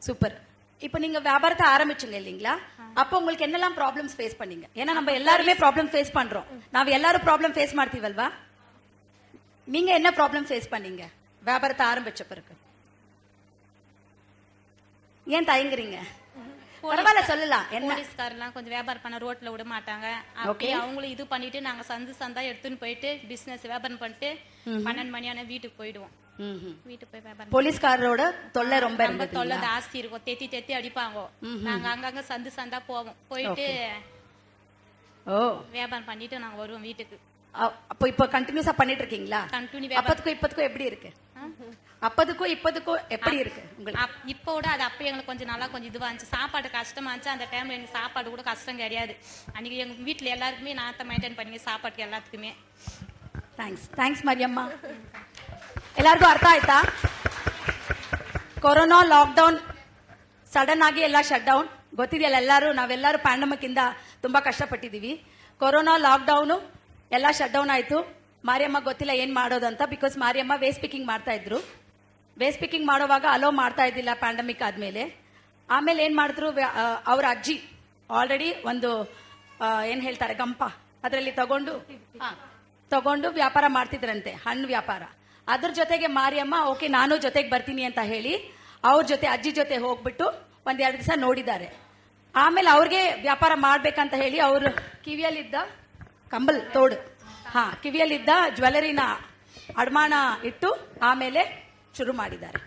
Speaker 4: சூப்பர். இப்ப நீங்க வியாபாரத்தை ஆரம்பிச்சுங்க இல்லீங்களா? அப்ப உங்களுக்கு என்னெல்லாம் ப்ராப்ளம்ஸ் ஃபேஸ் பண்ணீங்க? ஏன்னா நம்ம எல்லாருமே ப்ராப்ளம் ஃபேஸ் பண்றோம். நாವ್ எல்லாரும் ப்ராப்ளம் ஃபேஸ் ಮಾಡ್ತೀವಲ್ವಾ? நீங்க என்ன ப்ராப்ளம் ஃபேஸ் பண்ணீங்க வியாபாரத்தை ஆரம்பிச்ச பிறகு? ஏன் தயங்குறீங்க? பரவாயில்ல, சொல்லலாம்.
Speaker 5: போலீஸ்காரெல்லாம் கொஞ்சம் வியாபாரம் பண்ண ரோட்ல விட மாட்டாங்க. அப்படியே அவங்களும் இது பண்ணிட்டு நாங்க சந்தா எடுத்துன்னு போயிட்டு பிசினஸ் வியாபாரம் பண்ணிட்டு 12 மணியான வீட்டுக்கு போயிடுவோம். வீட்டுக்கு போய் வியாபாரம்.
Speaker 4: போலீஸ்காரரோட தொல்லை ரொம்ப
Speaker 5: தொல்லை ஜாஸ்தி இருக்கும். தெத்தி அடிப்பாங்க. நாங்க அங்கங்க சந்தா போவோம். போயிட்டு வியாபாரம் பண்ணிட்டு நாங்க வருவோம் வீட்டுக்கு.
Speaker 4: அப்போ இப்ப கண்டினியூஸா பண்ணிட்டு இருக்கீங்களா? அப்பதுக்கும் இப்பதுக்கும் எப்படி இருக்கு? அப்பதுக்கும் இப்பதுக்கும் எப்படி இருக்கு உங்களுக்கு?
Speaker 5: இப்போ விட அது அப்ப எங்களுக்கு கொஞ்சம் நல்லா கொஞ்சம் இதுவா இருந்துச்சு. சாப்பாடு கஷ்டமா இருந்துச்சு. அந்த டைம்ல எங்களுக்கு சாப்பாடு கூட கஷ்டம் கிடையாது. அன்னைக்கு எங்க வீட்டுல எல்லாருக்குமே நான் தான் மெயின்டைன் பண்ணி சாப்பாட்டுக்கு எல்லாத்துக்குமே.
Speaker 4: ಥ್ಯಾಂಕ್ಸ್ ಮರಿಯಮ್ಮ. ಎಲ್ಲರಿಗೂ ಅರ್ಥ ಆಯ್ತಾ? ಕೊರೋನಾ ಲಾಕ್ಡೌನ್ ಸಡನ್ ಆಗಿ ಎಲ್ಲ ಶಟ್ ಡೌನ್ ಗೊತ್ತಿದೆಯಲ್ಲ. ನಾವೆಲ್ಲರೂ ಪ್ಯಾಂಡಮಿಕ್ ಇಂದ ತುಂಬಾ ಕಷ್ಟಪಟ್ಟಿದೀವಿ. ಕೊರೋನಾ ಲಾಕ್ಡೌನು ಎಲ್ಲ ಶಟ್ ಡೌನ್ ಆಯ್ತು. ಮಾರಿಯಮ್ಮ ಗೊತ್ತಿಲ್ಲ ಏನ್ ಮಾಡೋದಂತ. ಬಿಕಾಸ್ ಮಾರಿಯಮ್ಮ ವೇಸ್ಟ್ ಪಿಕಿಂಗ್ ಮಾಡ್ತಾ ಇದ್ರು. ವೇಸ್ಟ್ ಪಿಕಿಂಗ್ ಮಾಡುವಾಗ ಅಲೋ ಮಾಡ್ತಾ ಇದ್ದಿಲ್ಲ ಪ್ಯಾಂಡಮಿಕ್ ಆದ್ಮೇಲೆ. ಆಮೇಲೆ ಏನ್ ಮಾಡಿದ್ರು, ಅವ್ರ ಅಜ್ಜಿ ಆಲ್ರೆಡಿ ಒಂದು ಏನ್ ಹೇಳ್ತಾರೆ ಗಂಪ ಅದರಲ್ಲಿ ತಗೊಂಡು ವ್ಯಾಪಾರ ಮಾಡ್ತಿದ್ರಂತೆ, ಹಣ್ಣು ವ್ಯಾಪಾರ. ಅದ್ರ ಜೊತೆಗೆ ಮಾರಿಯಮ್ಮ ಓಕೆ ನಾನು ಜೊತೆಗೆ ಬರ್ತೀನಿ ಅಂತ ಹೇಳಿ ಅವ್ರ ಜೊತೆ ಅಜ್ಜಿ ಜೊತೆ ಹೋಗ್ಬಿಟ್ಟು 1-2 ದಿವಸ ನೋಡಿದ್ದಾರೆ. ಆಮೇಲೆ ಅವ್ರಿಗೆ ವ್ಯಾಪಾರ ಮಾಡ್ಬೇಕಂತ ಹೇಳಿ ಅವ್ರ ಕಿವಿಯಲ್ಲಿದ್ದ ಕಂಬಲ್ ತೋಡು ಕಿವಿಯಲ್ಲಿದ್ದ ಜ್ಯುವೆಲರಿನ ಅಡಮಾನ ಇಟ್ಟು ಆಮೇಲೆ ಶುರು ಮಾಡಿದ್ದಾರೆ.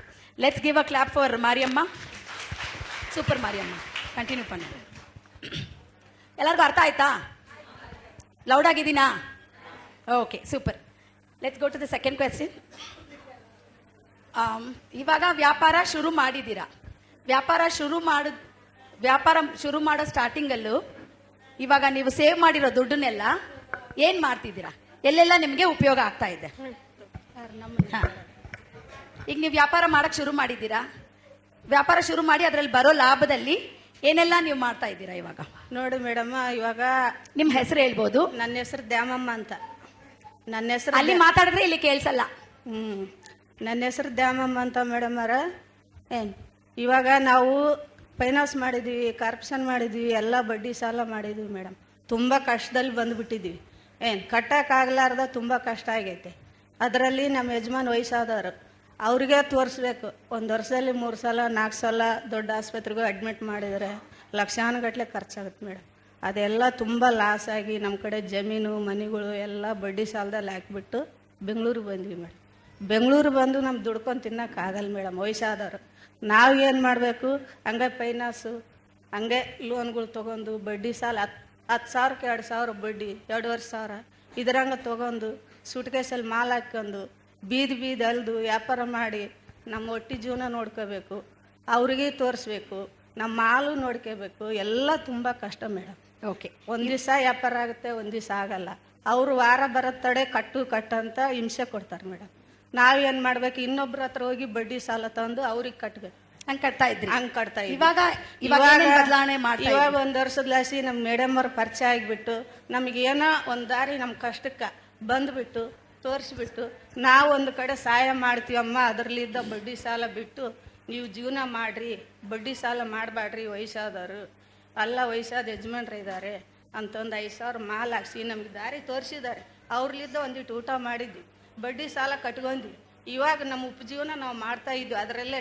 Speaker 4: Let's give a clap for Mariyamma. Super Mariyamma, continue பண்ணு. ಎಲ್ಲರಿಗೂ ಅರ್ಥ ಆಯ್ತಾ? ಲೌಡ್ ಆಗಿದ್ದೀನಾ? Okay, super. Let's go to the second question. ಇವಾಗ ವ್ಯಾಪಾರ ಶುರು ಮಾಡಿದ್ದೀರಾ. ವ್ಯಾಪಾರ ಶುರು ಮಾಡೋ ಸ್ಟಾರ್ಟಿಂಗಲ್ಲೂ ಇವಾಗ ನೀವು ಸೇವ್ ಮಾಡಿರೋ ದುಡ್ಡನ್ನೆಲ್ಲ ಏನ್ ಮಾಡ್ತಿದ್ದೀರಾ? ಎಲ್ಲೆಲ್ಲ ನಿಮಗೆ ಉಪಯೋಗ ಆಗ್ತಾ ಇದೆ? ಈಗ ನೀವು ವ್ಯಾಪಾರ ಮಾಡಕ್ ಶುರು ಮಾಡಿದ್ದೀರಾ. ವ್ಯಾಪಾರ ಶುರು ಮಾಡಿ ಅದರಲ್ಲಿ ಬರೋ ಲಾಭದಲ್ಲಿ ಏನೆಲ್ಲ ನೀವು ಮಾಡ್ತಾ ಇದ್ದೀರಾ ಇವಾಗ?
Speaker 6: ನೋಡಿ ಮೇಡಮ್, ಇವಾಗ
Speaker 4: ನಿಮ್ಮ ಹೆಸರು ಹೇಳ್ಬೋದು?
Speaker 6: ನನ್ನ ಹೆಸರು ದ್ಯಾಮಮ್ಮ ಅಂತ. ನನ್ನ ಹೆಸರು
Speaker 4: ಅಲ್ಲಿ ಮಾತಾಡಿದ್ರೆ ಇಲ್ಲಿ ಕೇಳಿಸಲ್ಲ.
Speaker 6: ನನ್ನ ಹೆಸರು ದ್ಯಾಮಮ್ಮ ಅಂತ ಮೇಡಮ್ ಅವರ. ಇವಾಗ ನಾವು ಫೈನಾನ್ಸ್ ಮಾಡಿದ್ವಿ, ಕಾರ್ಪೊರೇಷನ್ ಮಾಡಿದ್ವಿ, ಎಲ್ಲ ಬಡ್ಡಿ ಸಾಲ ಮಾಡಿದ್ವಿ ಮೇಡಮ್. ತುಂಬ ಕಷ್ಟದಲ್ಲಿ ಬಂದುಬಿಟ್ಟಿದ್ವಿ. ಕಟ್ಟಕ್ಕಾಗಲಾರ್ದ ತುಂಬ ಕಷ್ಟ ಆಗೈತೆ. ಅದರಲ್ಲಿ ನಮ್ಮ ಯಜಮಾನ್ ವಯಸ್ಸಾದವರು, ಅವ್ರಿಗೆ ತೋರಿಸ್ಬೇಕು. 1 ವರ್ಷದಲ್ಲಿ 3 ಸಲ 4 ಸಲ ದೊಡ್ಡ ಆಸ್ಪತ್ರೆಗೂ ಅಡ್ಮಿಟ್ ಮಾಡಿದರೆ ಲಕ್ಷಾನುಗಟ್ಟಲೆ ಖರ್ಚಾಗುತ್ತೆ ಮೇಡಮ್. ಅದೆಲ್ಲ ತುಂಬ ಲಾಸ್ ಆಗಿ ನಮ್ಮ ಕಡೆ ಜಮೀನು ಮನೆಗಳು ಎಲ್ಲ ಬಡ್ಡಿ ಸಾಲದಲ್ಲಿ ಹಾಕಿಬಿಟ್ಟು ಬೆಂಗಳೂರಿಗೆ ಬಂದ್ವಿ ಮೇಡಮ್. ಬೆಂಗಳೂರು ಬಂದು ನಮ್ಮ ದುಡ್ಕೊಂಡು ತಿನ್ನೋಕ್ಕಾಗಲ್ಲ ಮೇಡಮ್, ವಯಸ್ಸಾದವರು. ನಾವು ಏನು ಮಾಡಬೇಕು, ಹಂಗೆ ಫೈನಾನ್ಸು ಹಂಗೆ ಲೋನ್ಗಳು ತೊಗೊಂಡು ಬಡ್ಡಿ ಸಾಲ 10,000ಕ್ಕೆ 2,000 ಬಡ್ಡಿ, 2,500 ಸಾವಿರ ಇದರಂಗೆ ತೊಗೊಂಡು ಸೂಟ್ಕೇಸಲ್ಲಿ ಮಾಲ್ ಹಾಕ್ಕೊಂಡು ಬೀದಿ ಅಲ್ದು ವ್ಯಾಪಾರ ಮಾಡಿ ನಮ್ಮ ಒಟ್ಟಿ ಜೀವನ ನೋಡ್ಕೋಬೇಕು. ಅವ್ರಿಗೆ ತೋರಿಸ್ಬೇಕು. ನಮ್ಮ ಮಾಲು ನೋಡ್ಕೋಬೇಕು, ಎಲ್ಲ ತುಂಬ ಕಷ್ಟ ಮೇಡಮ್.
Speaker 4: ಓಕೆ.
Speaker 6: ಒಂದು ದಿವಸ ವ್ಯಾಪಾರ ಆಗುತ್ತೆ, ಒಂದು ದಿವಸ ಆಗಲ್ಲ. ಅವರು ವಾರ ಬರತ್ತಡೆ ಕಟ್ಟು ಅಂತ ಹಿಂಸೆ ಕೊಡ್ತಾರೆ ಮೇಡಮ್. ನಾವೇನು ಮಾಡ್ಬೇಕು, ಇನ್ನೊಬ್ರ ಹತ್ರ ಹೋಗಿ ಬಡ್ಡಿ ಸಾಲ ತಂದು ಅವ್ರಿಗೆ ಕಟ್ಟಬೇಕು.
Speaker 4: ಹಂಗೆ ಕಟ್ತಾ ಇದ್ರಿ?
Speaker 6: ಹಂಗೆ ಕಟ್ತಾ ಇದ್ವಿ.
Speaker 4: ಇವಾಗ ಏನೇನ್ ಬದಲಾವಣೆ ಮಾಡ್ತಾ ಇದ್ರಿ?
Speaker 6: ಇವಾಗ ಒಂದು ವರ್ಷದ್ಲಾಸಿ ನಮ್ಮ ಮೇಡಮ್ ಅವ್ರ ಪರಿಚಯ ಆಗಿಬಿಟ್ಟು ನಮಗೇನೋ ಒಂದು ದಾರಿ ನಮ್ಮ ಕಷ್ಟಕ್ಕೆ ಬಂದುಬಿಟ್ಟು ತೋರಿಸ್ಬಿಟ್ಟು ನಾವು ಒಂದು ಕಡೆ ಸಹಾಯ ಮಾಡ್ತೀವಮ್ಮ, ಅದರಲ್ಲಿದ್ದ ಬಡ್ಡಿ ಸಾಲ ಬಿಟ್ಟು ನೀವು ಜೀವನ ಮಾಡಿರಿ, ಬಡ್ಡಿ ಸಾಲ ಮಾಡಬೇಡ್ರಿ, ವಯಸ್ಸಾದವರು ಎಲ್ಲ ವಯಸ್ಸಾದ ಯಜಮಾನ್ರು ಇದ್ದಾರೆ ಅಂತಂದು 5,000 ಮಾಲ್ ಹಾಕ್ಸಿ ನಮಗೆ ದಾರಿ ತೋರಿಸಿದ್ದಾರೆ. ಅವ್ರಲ್ಲಿದ್ದ ಒಂದಿಟ್ಟು ಊಟ ಮಾಡಿದ್ವಿ, ಬಡ್ಡಿ ಸಾಲ ಕಟ್ಕೊಂಡ್ವಿ. ಇವಾಗ ನಮ್ಮ ಉಪಜೀವನ ನಾವು ಮಾಡ್ತಾ ಇದ್ವಿ, ಅದರಲ್ಲೇ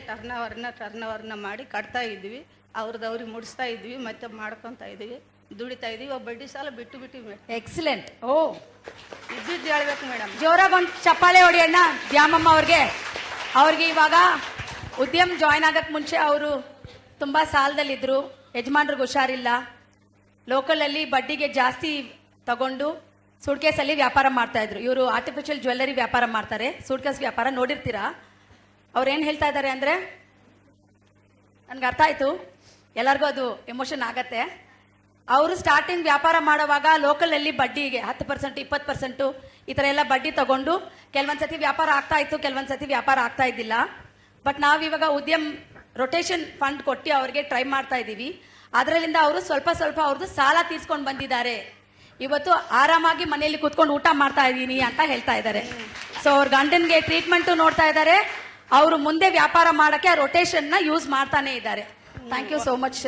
Speaker 6: ಟರ್ನವರ್ನ ಮಾಡಿ ಕಟ್ತಾ ಇದ್ವಿ, ಅವ್ರಿಗೆ ಮುಡಿಸ್ತಾ ಇದ್ವಿ, ಮತ್ತೆ ಮಾಡ್ಕೊತಾ ಇದ್ವಿ, ದುಡಿತಾ ಇದ್ವಿ. ಇವಾಗ ಬಡ್ಡಿ ಸಾಲ ಬಿಟ್ಟಿವಿ ಮೇಡಮ್.
Speaker 4: ಎಕ್ಸಲೆಂಟ್. ಓ,
Speaker 6: ಇದ್ದಿದ್ದು ಹೇಳ್ಬೇಕು ಮೇಡಮ್.
Speaker 4: ಜೋರಾಗಿ ಒಂದು ಚಪ್ಪಾಳೆ ಹೊಡಿ ಅಣ್ಣ ದ್ಯಾಮಮ್ಮ ಅವ್ರಿಗೆ ಇವಾಗ ಉದ್ಯಮ ಜಾಯ್ನ್ ಆಗಕ್ಕೆ ಮುಂಚೆ ಅವರು ತುಂಬ ಸಾಲದಲ್ಲಿದ್ದರು, ಯಜಮಾನ್ರಿಗೆ ಹುಷಾರಿಲ್ಲ, ಲೋಕಲಲ್ಲಿ ಬಡ್ಡಿಗೆ ಜಾಸ್ತಿ ತಗೊಂಡು ಸೂಟ್ಕೇಸಲ್ಲಿ ವ್ಯಾಪಾರ ಮಾಡ್ತಾ ಇದ್ರು. ಇವರು ಆರ್ಟಿಫಿಷಿಯಲ್ ಜ್ಯುವೆಲ್ಲರಿ ವ್ಯಾಪಾರ ಮಾಡ್ತಾರೆ, ಸೂಟ್ಕೇಸ್ ವ್ಯಾಪಾರ ನೋಡಿರ್ತೀರಾ. ಅವ್ರು ಏನು ಹೇಳ್ತಾ ಇದ್ದಾರೆ ಅಂದರೆ, ನನಗೆ ಅರ್ಥ ಆಯಿತು, ಎಲ್ಲರಿಗೂ ಅದು ಎಮೋಷನ್ ಆಗತ್ತೆ. ಅವರು ಸ್ಟಾರ್ಟಿಂಗ್ ವ್ಯಾಪಾರ ಮಾಡುವಾಗ ಲೋಕಲಲ್ಲಿ ಬಡ್ಡಿಗೆ 10%, 20% ಈ ಥರ ಎಲ್ಲ ಬಡ್ಡಿ ತಗೊಂಡು ಕೆಲವೊಂದು ಸತಿ ವ್ಯಾಪಾರ ಆಗ್ತಾ ಇತ್ತು, ಕೆಲವೊಂದು ಸತಿ ವ್ಯಾಪಾರ ಆಗ್ತಾ ಇದ್ದಿಲ್ಲ. ಬಟ್ ನಾವಿವಾಗ ಉದ್ಯಮ್ ರೊಟೇಷನ್ ಫಂಡ್ ಕೊಟ್ಟು ಅವ್ರಿಗೆ ಟ್ರೈ ಮಾಡ್ತಾ ಇದ್ದೀವಿ. ಅದರಲ್ಲಿಂದ ಅವರು ಸ್ವಲ್ಪ ಅವ್ರದ್ದು ಸಾಲ ತೀರ್ಸ್ಕೊಂಡು ಬಂದಿದ್ದಾರೆ. ಇವತ್ತು ಆರಾಮಾಗಿ ಮನೆಯಲ್ಲಿ ಕೂತ್ಕೊಂಡು ಊಟ ಮಾಡ್ತಾ ಇದ್ದೀನಿ ಅಂತ ಹೇಳ್ತಾ ಇದ್ದಾರೆ. ಸೊ ಅವ್ರ ಗಂಡನ್ಗೆ ಟ್ರೀಟ್ಮೆಂಟು ನೋಡ್ತಾ ಇದ್ದಾರೆ. ಅವರು ಮುಂದೆ ವ್ಯಾಪಾರ ಮಾಡಕ್ಕೆ ಆ ರೊಟೇಷನ್ನ ಯೂಸ್ ಮಾಡ್ತಾನೆ ಇದ್ದಾರೆ. Thank you so much.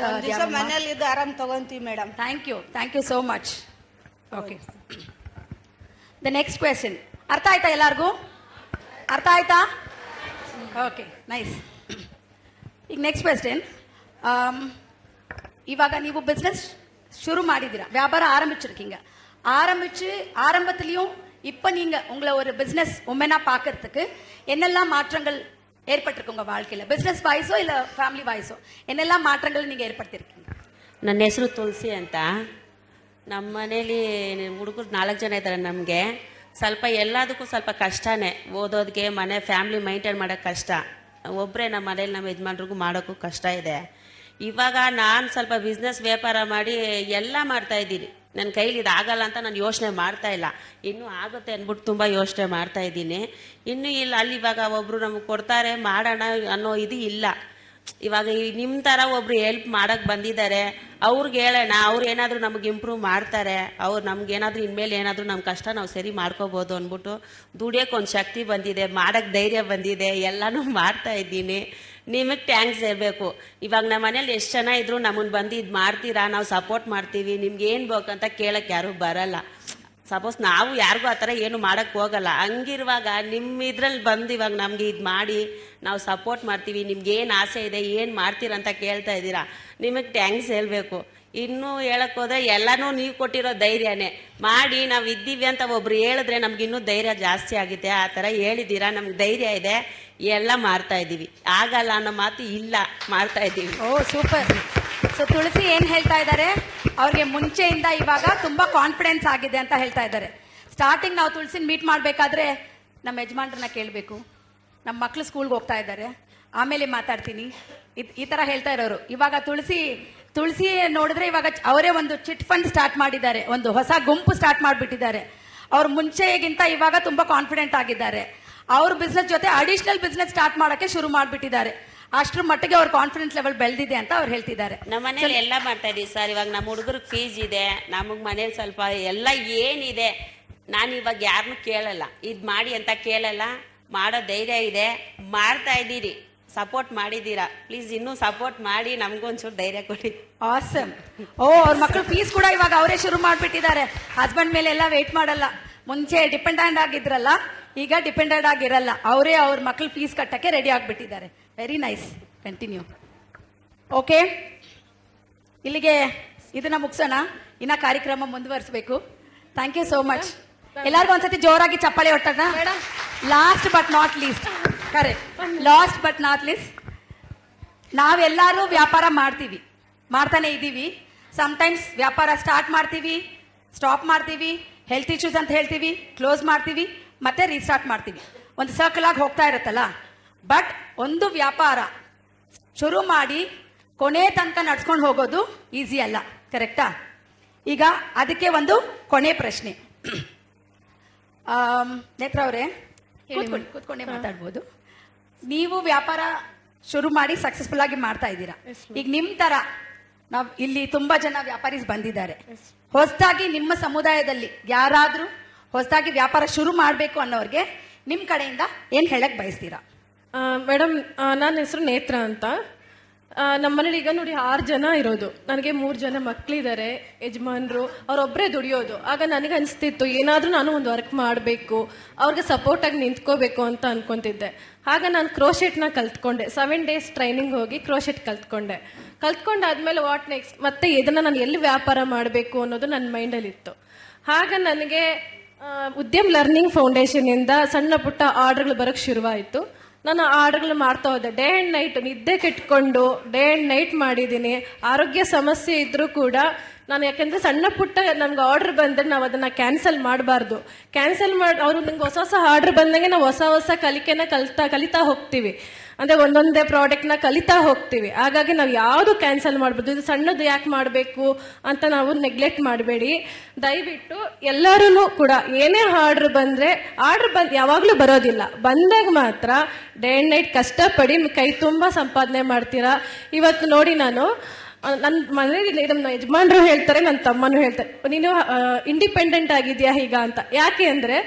Speaker 6: ಮನೇಲಿ ಇದು ಆರಾಮ್ ತಗೊಂತೀವಿ madam.
Speaker 4: Thank you so much. Okay, the next question ಅರ್ಥ ಆಯ್ತಾ ಎಲ್ಲರಿಗೂ? ಅರ್ಥ ಆಯ್ತಾ? Okay, nice. ಈಗ ನೆಕ್ಸ್ಟ್ ಕ್ವೆಶ್ಚನ್, இவாக ನೀವು பிஸ்னஸ் ಶುರು ಮಾಡಿದ್ದೀರಾ, ವ್ಯಾಪಾರ ஆரம்பிச்சிருக்கீங்க. ஆரம்பத்திலையும் இப்போ நீங்கள் உங்களை ஒரு பிஸ்னஸ் உமனா பார்க்கறதுக்கு என்னெல்லாம் மாற்றங்கள் ஏற்பட்டிருக்கு உங்கள் வாழ்க்கையில்? பிஸ்னஸ் வாய்ஸோ இல்லை ಫ್ಯಾಮಿಲಿ ವಾಯ್ಸೋ ಏನೆಲ್ಲ ಮಾற்றಗಳು ನೀವು ಏರ್ಪಡ್ತಿರ್ಕೀங்க?
Speaker 7: ನನ್ನ ಹೆಸರು ತುಳಸಿ ಅಂತ. ನಮ್ಮ ಮನೇಲಿ ಹುಡುಗರು 4 ಜನ ಇದ್ದಾರೆ. ನಮಗೆ ಸ್ವಲ್ಪ ಎಲ್ಲದಕ್ಕೂ ಸ್ವಲ್ಪ ಕಷ್ಟನೇ, ಓದೋದಕ್ಕೆ, ಮನೆ ಫ್ಯಾಮಿಲಿ ಮೈಂಟೈನ್ ಮಾಡೋಕ್ಕೆ ಕಷ್ಟ. ಒಬ್ಬರೇ ನಮ್ಮ ಮನೇಲಿ ನಮ್ಮ ಯಜಮಾನ್ರಿಗೂ ಮಾಡೋಕ್ಕೂ ಕಷ್ಟ ಇದೆ. ಇವಾಗ ನಾನು ಸ್ವಲ್ಪ ಬಿಸ್ನೆಸ್ ವ್ಯಾಪಾರ ಮಾಡಿ ಎಲ್ಲ ಮಾಡ್ತಾ ಇದ್ದೀನಿ. ನನ್ನ ಕೈಲಿ ಇದಾಗಲ್ಲ ಅಂತ ನಾನು ಯೋಚನೆ ಮಾಡ್ತಾ ಇಲ್ಲ, ಇನ್ನೂ ಆಗುತ್ತೆ ಅಂದ್ಬಿಟ್ಟು ತುಂಬ ಯೋಚನೆ ಮಾಡ್ತಾ ಇದ್ದೀನಿ. ಇನ್ನೂ ಇಲ್ಲ, ಅಲ್ಲಿ ಇವಾಗ ಒಬ್ಬರು ನಮಗೆ ಕೊಡ್ತಾರೆ ಮಾಡೋಣ ಅನ್ನೋ ಇದು ಇಲ್ಲ. ಇವಾಗ ನಿಮ್ಮ ಥರ ಒಬ್ರು ಹೆಲ್ಪ್ ಮಾಡೋಕ್ಕೆ ಬಂದಿದ್ದಾರೆ, ಅವ್ರಿಗೆ ಹೇಳೋಣ, ಅವ್ರು ಏನಾದರೂ ನಮಗೆ ಇಂಪ್ರೂವ್ ಮಾಡ್ತಾರೆ, ಅವ್ರು ನಮ್ಗೇನಾದರೂ ಇನ್ಮೇಲೆ ಏನಾದರೂ ನಮ್ಮ ಕಷ್ಟ ನಾವು ಸರಿ ಮಾಡ್ಕೋಬೋದು ಅಂದ್ಬಿಟ್ಟು ದುಡಿಯೋಕೆ ಒಂದು ಶಕ್ತಿ ಬಂದಿದೆ, ಮಾಡೋಕ್ಕೆ ಧೈರ್ಯ ಬಂದಿದೆ, ಎಲ್ಲನೂ ಮಾಡ್ತಾ ಇದ್ದೀನಿ. ನಿಮಗೆ ಥ್ಯಾಂಕ್ಸ್ ಹೇಳಬೇಕು. ಇವಾಗ ನಮ್ಮ ಮನೇಲಿ ಎಷ್ಟು ಜನ ಇದ್ರು ನಮ್ಮನ್ನು ಬಂದು ಇದು ಮಾಡ್ತೀರಾ, ನಾವು ಸಪೋರ್ಟ್ ಮಾಡ್ತೀವಿ, ನಿಮ್ಗೆ ಏನು ಬೇಕಂತ ಕೇಳೋಕ್ಕೆ ಯಾರೂ ಬರಲ್ಲ. ಸಪೋಸ್ ನಾವು ಯಾರಿಗೂ ಆ ಥರ ಏನು ಮಾಡೋಕ್ಕೆ ಹೋಗಲ್ಲ. ಹಂಗಿರುವಾಗ ನಿಮ್ಮ ಇದ್ರಲ್ಲಿ ಬಂದು ಇವಾಗ ನಮಗೆ ಇದು ಮಾಡಿ ನಾವು ಸಪೋರ್ಟ್ ಮಾಡ್ತೀವಿ, ನಿಮ್ಗೆ ಏನು ಆಸೆ ಇದೆ, ಏನು ಮಾಡ್ತೀರಂತ ಕೇಳ್ತಾ ಇದ್ದೀರಾ, ನಿಮಗೆ ಥ್ಯಾಂಕ್ಸ್ ಹೇಳಬೇಕು. ಇನ್ನೂ ಹೇಳಕ್ಕೆ ಹೋದ್ರೆ ಎಲ್ಲನೂ ನೀವು ಕೊಟ್ಟಿರೋ ಧೈರ್ಯನೇ. ಮಾಡಿ ನಾವು ಇದ್ದೀವಿ ಅಂತ ಒಬ್ರು ಹೇಳಿದ್ರೆ ನಮ್ಗೆ ಇನ್ನೂ ಧೈರ್ಯ ಜಾಸ್ತಿ ಆಗುತ್ತೆ. ಆ ಥರ ಹೇಳಿದ್ದೀರಾ, ನಮ್ಗೆ ಧೈರ್ಯ ಇದೆ, ಎಲ್ಲ ಮಾಡ್ತಾ ಇದ್ದೀವಿ. ಆಗಲ್ಲ ಅನ್ನೋ ಮಾತು ಇಲ್ಲ, ಮಾಡ್ತಾ ಇದ್ದೀವಿ.
Speaker 4: ಓ ಸೂಪರ್. ಸೊ ತುಳಸಿ ಏನು ಹೇಳ್ತಾ ಇದ್ದಾರೆ, ಅವ್ರಿಗೆ ಮುಂಚೆಯಿಂದ ಇವಾಗ ತುಂಬ ಕಾನ್ಫಿಡೆನ್ಸ್ ಆಗಿದೆ ಅಂತ ಹೇಳ್ತಾ ಇದ್ದಾರೆ. ಸ್ಟಾರ್ಟಿಂಗ್ ನಾವು ತುಳಸಿನ ಮೀಟ್ ಮಾಡಬೇಕಾದ್ರೆ ನಮ್ಮ ಯಜಮಾನ್ರನ್ನ ಕೇಳಬೇಕು, ನಮ್ಮ ಮಕ್ಕಳು ಸ್ಕೂಲ್ಗೆ ಹೋಗ್ತಾ ಇದ್ದಾರೆ, ಆಮೇಲೆ ಮಾತಾಡ್ತೀನಿ, ಈ ಥರ ಹೇಳ್ತಾ ಇರೋರು. ಇವಾಗ ತುಳಸಿ ನೋಡಿದ್ರೆ ಇವಾಗ ಅವರೇ ಒಂದು ಚಿಟ್ ಫಂಡ್ ಸ್ಟಾರ್ಟ್ ಮಾಡಿದ್ದಾರೆ, ಒಂದು ಹೊಸ ಗುಂಪು ಸ್ಟಾರ್ಟ್ ಮಾಡಿಬಿಟ್ಟಿದ್ದಾರೆ. ಅವ್ರು ಮುಂಚೆಗಿಂತ ಇವಾಗ ತುಂಬ ಕಾನ್ಫಿಡೆಂಟ್ ಆಗಿದ್ದಾರೆ. ಅವ್ರ ಬಿಸ್ನೆಸ್ ಜೊತೆ ಅಡಿಷನಲ್ ಬಿಸ್ನೆಸ್ ಸ್ಟಾರ್ಟ್ ಮಾಡೋಕ್ಕೆ ಶುರು ಮಾಡಿಬಿಟ್ಟಿದ್ದಾರೆ. ಅಷ್ಟರ ಮಟ್ಟಿಗೆ ಅವ್ರ ಕಾನ್ಫಿಡೆನ್ಸ್ ಲೆವೆಲ್ ಬೆಳೆದಿದೆ ಅಂತ ಅವ್ರು ಹೇಳ್ತಿದ್ದಾರೆ.
Speaker 7: ನಮ್ಮ ಮನೇಲಿ ಎಲ್ಲ ಮಾಡ್ತಾ ಇದೀವಿ ಸರ್. ಇವಾಗ ನಮ್ಮ ಹುಡುಗರಿಗೆ ಫೀಸ್ ಇದೆ, ನಮಗೆ ಮನೇಲಿ ಸ್ವಲ್ಪ ಎಲ್ಲ ಏನಿದೆ. ನಾನು ಇವಾಗ ಯಾರನ್ನೂ ಕೇಳಲ್ಲ, ಇದು ಮಾಡಿ ಅಂತ ಕೇಳಲ್ಲ, ಮಾಡೋ ಧೈರ್ಯ ಇದೆ, ಮಾಡ್ತಾ ಇದ್ದೀರಿ. ಸಪೋರ್ಟ್ ಮಾಡಿದ್ದೀರಾ, ಪ್ಲೀಸ್ ಇನ್ನೂ ಸಪೋರ್ಟ್ ಮಾಡಿ ನಮಗೊಂಚೂರು ಧೈರ್ಯ ಕೊಡಿ.
Speaker 4: ಆಸಮ್. ಓ ಅವ್ರ ಮಕ್ಕಳು ಫೀಸ್ ಕೂಡ ಇವಾಗ ಅವರೇ ಶುರು ಮಾಡಿಬಿಟ್ಟಿದ್ದಾರೆ. ಹಸ್ಬೆಂಡ್ ಮೇಲೆ ಎಲ್ಲ ವೇಟ್ ಮಾಡಲ್ಲ. ಮುಂಚೆ ಡಿಪೆಂಡೆಂಟ್ ಆಗಿದ್ರಲ್ಲ, ಈಗ ಡಿಪೆಂಡೆಂಟ್ ಆಗಿರಲ್ಲ, ಅವರೇ ಅವ್ರ ಮಕ್ಕಳು ಫೀಸ್ ಕಟ್ಟಕ್ಕೆ ರೆಡಿ ಆಗಿಬಿಟ್ಟಿದ್ದಾರೆ. Very nice, continue. ಓಕೆ, ಇಲ್ಲಿಗೆ ಇದನ್ನ ಮುಗಿಸೋಣ, ಇನ್ನ ಕಾರ್ಯಕ್ರಮ ಮುಂದುವರಿಸಬೇಕು. Thank you so much. ಎಲ್ಲರಿಗೂ ಒಂದ್ಸತಿ ಜೋರಾಗಿ ಚಪ್ಪಾಳೆ ಹೊಟ್ಟದ. Last but not least, correct, last but not least, ನಾವೆಲ್ಲರೂ ವ್ಯಾಪಾರ ಮಾಡ್ತಾನೆ ಇದ್ದೀವಿ. ಸಮ್ಟೈಮ್ಸ್ ವ್ಯಾಪಾರ ಸ್ಟಾರ್ಟ್ ಮಾಡ್ತೀವಿ, ಸ್ಟಾಪ್ ಮಾಡ್ತೀವಿ, ಹೆಲ್ತ್ ಇಶ್ಯೂಸ್ ಅಂತ ಹೇಳ್ತೀವಿ, ಕ್ಲೋಸ್ ಮಾಡ್ತೀವಿ, ಮತ್ತೆ ರೀಸ್ಟಾರ್ಟ್ ಮಾಡ್ತೀವಿ. ಒಂದು ಸರ್ಕಲ್ ಆಗಿ ಹೋಗ್ತಾ ಇರುತ್ತಲ್ಲ. ಬಟ್ ಒಂದು ವ್ಯಾಪಾರ ಶುರು ಮಾಡಿ ಕೊನೆ ತನಕ ನಡ್ಸ್ಕೊಂಡು ಹೋಗೋದು ಈಸಿ ಅಲ್ಲ, ಕರೆಕ್ಟಾ? ಈಗ ಅದಕ್ಕೆ ಒಂದು ಕೊನೆ ಪ್ರಶ್ನೆ. ನೇತ್ರ ಅವರೇ, ಕೂತ್ಕೊಂಡೇ ಮಾತಾಡ್ಬೋದು. ನೀವು ವ್ಯಾಪಾರ ಶುರು ಮಾಡಿ ಸಕ್ಸಸ್ಫುಲ್ ಆಗಿ ಮಾಡ್ತಾ ಇದ್ದೀರಾ. ಈಗ ನಿಮ್ ತರ ನಾವ್ ಇಲ್ಲಿ ತುಂಬಾ ಜನ ವ್ಯಾಪಾರೀಸ್ ಬಂದಿದ್ದಾರೆ. ಹೊಸದಾಗಿ ನಿಮ್ಮ ಸಮುದಾಯದಲ್ಲಿ ಯಾರಾದ್ರೂ ಹೊಸದಾಗಿ ವ್ಯಾಪಾರ ಶುರು ಮಾಡಬೇಕು ಅನ್ನೋರ್ಗೆ ನಿಮ್ ಕಡೆಯಿಂದ ಏನ್ ಹೇಳಕ್ ಬಯಸ್ತೀರಾ?
Speaker 8: ಮೇಡಮ್, ನನ್ನ ಹೆಸರು ನೇತ್ರ ಅಂತ. ನಮ್ಮ ಮನೇಲಿ ಈಗ ನೋಡಿ 6 ಜನ ಇರೋದು. ನನಗೆ 3 ಜನ ಮಕ್ಕಳಿದ್ದಾರೆ, ಯಜಮಾನ್ರು, ಅವರೊಬ್ಬರೇ ದುಡಿಯೋದು. ಆಗ ನನಗೆ ಅನಿಸ್ತಿತ್ತು ಏನಾದರೂ ನಾನು ಒಂದು ವರ್ಕ್ ಮಾಡಬೇಕು, ಅವ್ರಿಗೆ ಸಪೋರ್ಟಾಗಿ ನಿಂತ್ಕೋಬೇಕು ಅಂತ ಅನ್ಕೊತಿದ್ದೆ. ಆಗ ನಾನು ಕ್ರೋಶೆಟ್ನ ಕಲ್ತ್ಕೊಂಡೆ. 7 days ಟ್ರೈನಿಂಗ್ ಹೋಗಿ ಕ್ರೋಶೆಟ್ ಕಲ್ತ್ಕೊಂಡಾದ್ಮೇಲೆ ವಾಟ್ ನೆಕ್ಸ್ಟ್, ಮತ್ತೆ ಇದನ್ನು ನಾನು ಎಲ್ಲಿ ವ್ಯಾಪಾರ ಮಾಡಬೇಕು ಅನ್ನೋದು ನನ್ನ ಮೈಂಡಲ್ಲಿತ್ತು. ಆಗ ನನಗೆ ಉದ್ಯಮ್ ಲರ್ನಿಂಗ್ ಫೌಂಡೇಶನಿಂದ ಸಣ್ಣ ಪುಟ್ಟ ಆರ್ಡರ್ಗಳು ಬರೋಕ್ಕೆ ಶುರುವಾಯಿತು. ನಾನು ಆರ್ಡರ್ಗಳು ಮಾಡ್ತಾ ಹೋದೆ. ಡೇ ಆ್ಯಂಡ್ ನೈಟ್ ನಿದ್ದೆ ಕೆಟ್ಕೊಂಡು ಡೇ ಆ್ಯಂಡ್ ನೈಟ್ ಮಾಡಿದ್ದೀನಿ. ಆರೋಗ್ಯ ಸಮಸ್ಯೆ ಇದ್ದರೂ ಕೂಡ ನಾನು, ಯಾಕೆಂದರೆ ಸಣ್ಣ ಪುಟ್ಟ ನಮ್ಗೆ ಆರ್ಡರ್ ಬಂದರೆ ನಾವು ಅದನ್ನು ಕ್ಯಾನ್ಸಲ್ ಮಾಡಬಾರ್ದು. ಕ್ಯಾನ್ಸಲ್ ಮಾಡಿ ಅವರು ನಂಗೆ ಹೊಸ ಆರ್ಡರ್ ಬಂದಂಗೆ ನಾವು ಹೊಸ ಕಲಿಕೆನ ಕಲಿತಾ ಹೋಗ್ತೀವಿ. ಅಂದರೆ ಒಂದೊಂದೇ ಪ್ರಾಡಕ್ಟ್ನ ಕಲಿತಾ ಹೋಗ್ತೀವಿ. ಹಾಗಾಗಿ ನಾವು ಯಾವುದು ಕ್ಯಾನ್ಸಲ್ ಮಾಡ್ಬೋದು, ಇದು ಸಣ್ಣದು ಯಾಕೆ ಮಾಡಬೇಕು ಅಂತ ನಾವು ನೆಗ್ಲೆಕ್ಟ್ ಮಾಡಬೇಡಿ. ದಯವಿಟ್ಟು ಎಲ್ಲರೂ ಕೂಡ ಏನೇ ಆರ್ಡ್ರ್ ಬಂದರೆ ಯಾವಾಗಲೂ ಬರೋದಿಲ್ಲ, ಬಂದಾಗ ಮಾತ್ರ ಡೇ ಆ್ಯಂಡ್ ನೈಟ್ ಕಷ್ಟಪಡಿ ಕೈ ತುಂಬ ಸಂಪಾದನೆ ಮಾಡ್ತೀರಾ. ಇವತ್ತು ನೋಡಿ, ನಾನು ನನ್ನ ಮನೇಲಿ ನಮ್ಮ ಯಜಮಾನ್ರು ಹೇಳ್ತಾರೆ, ನನ್ನ ತಮ್ಮನೂ ಹೇಳ್ತಾರೆ, ನೀನು ಇಂಡಿಪೆಂಡೆಂಟ್ ಆಗಿದೆಯಾ ಈಗ ಅಂತ. ಯಾಕೆ ಅಂದರೆ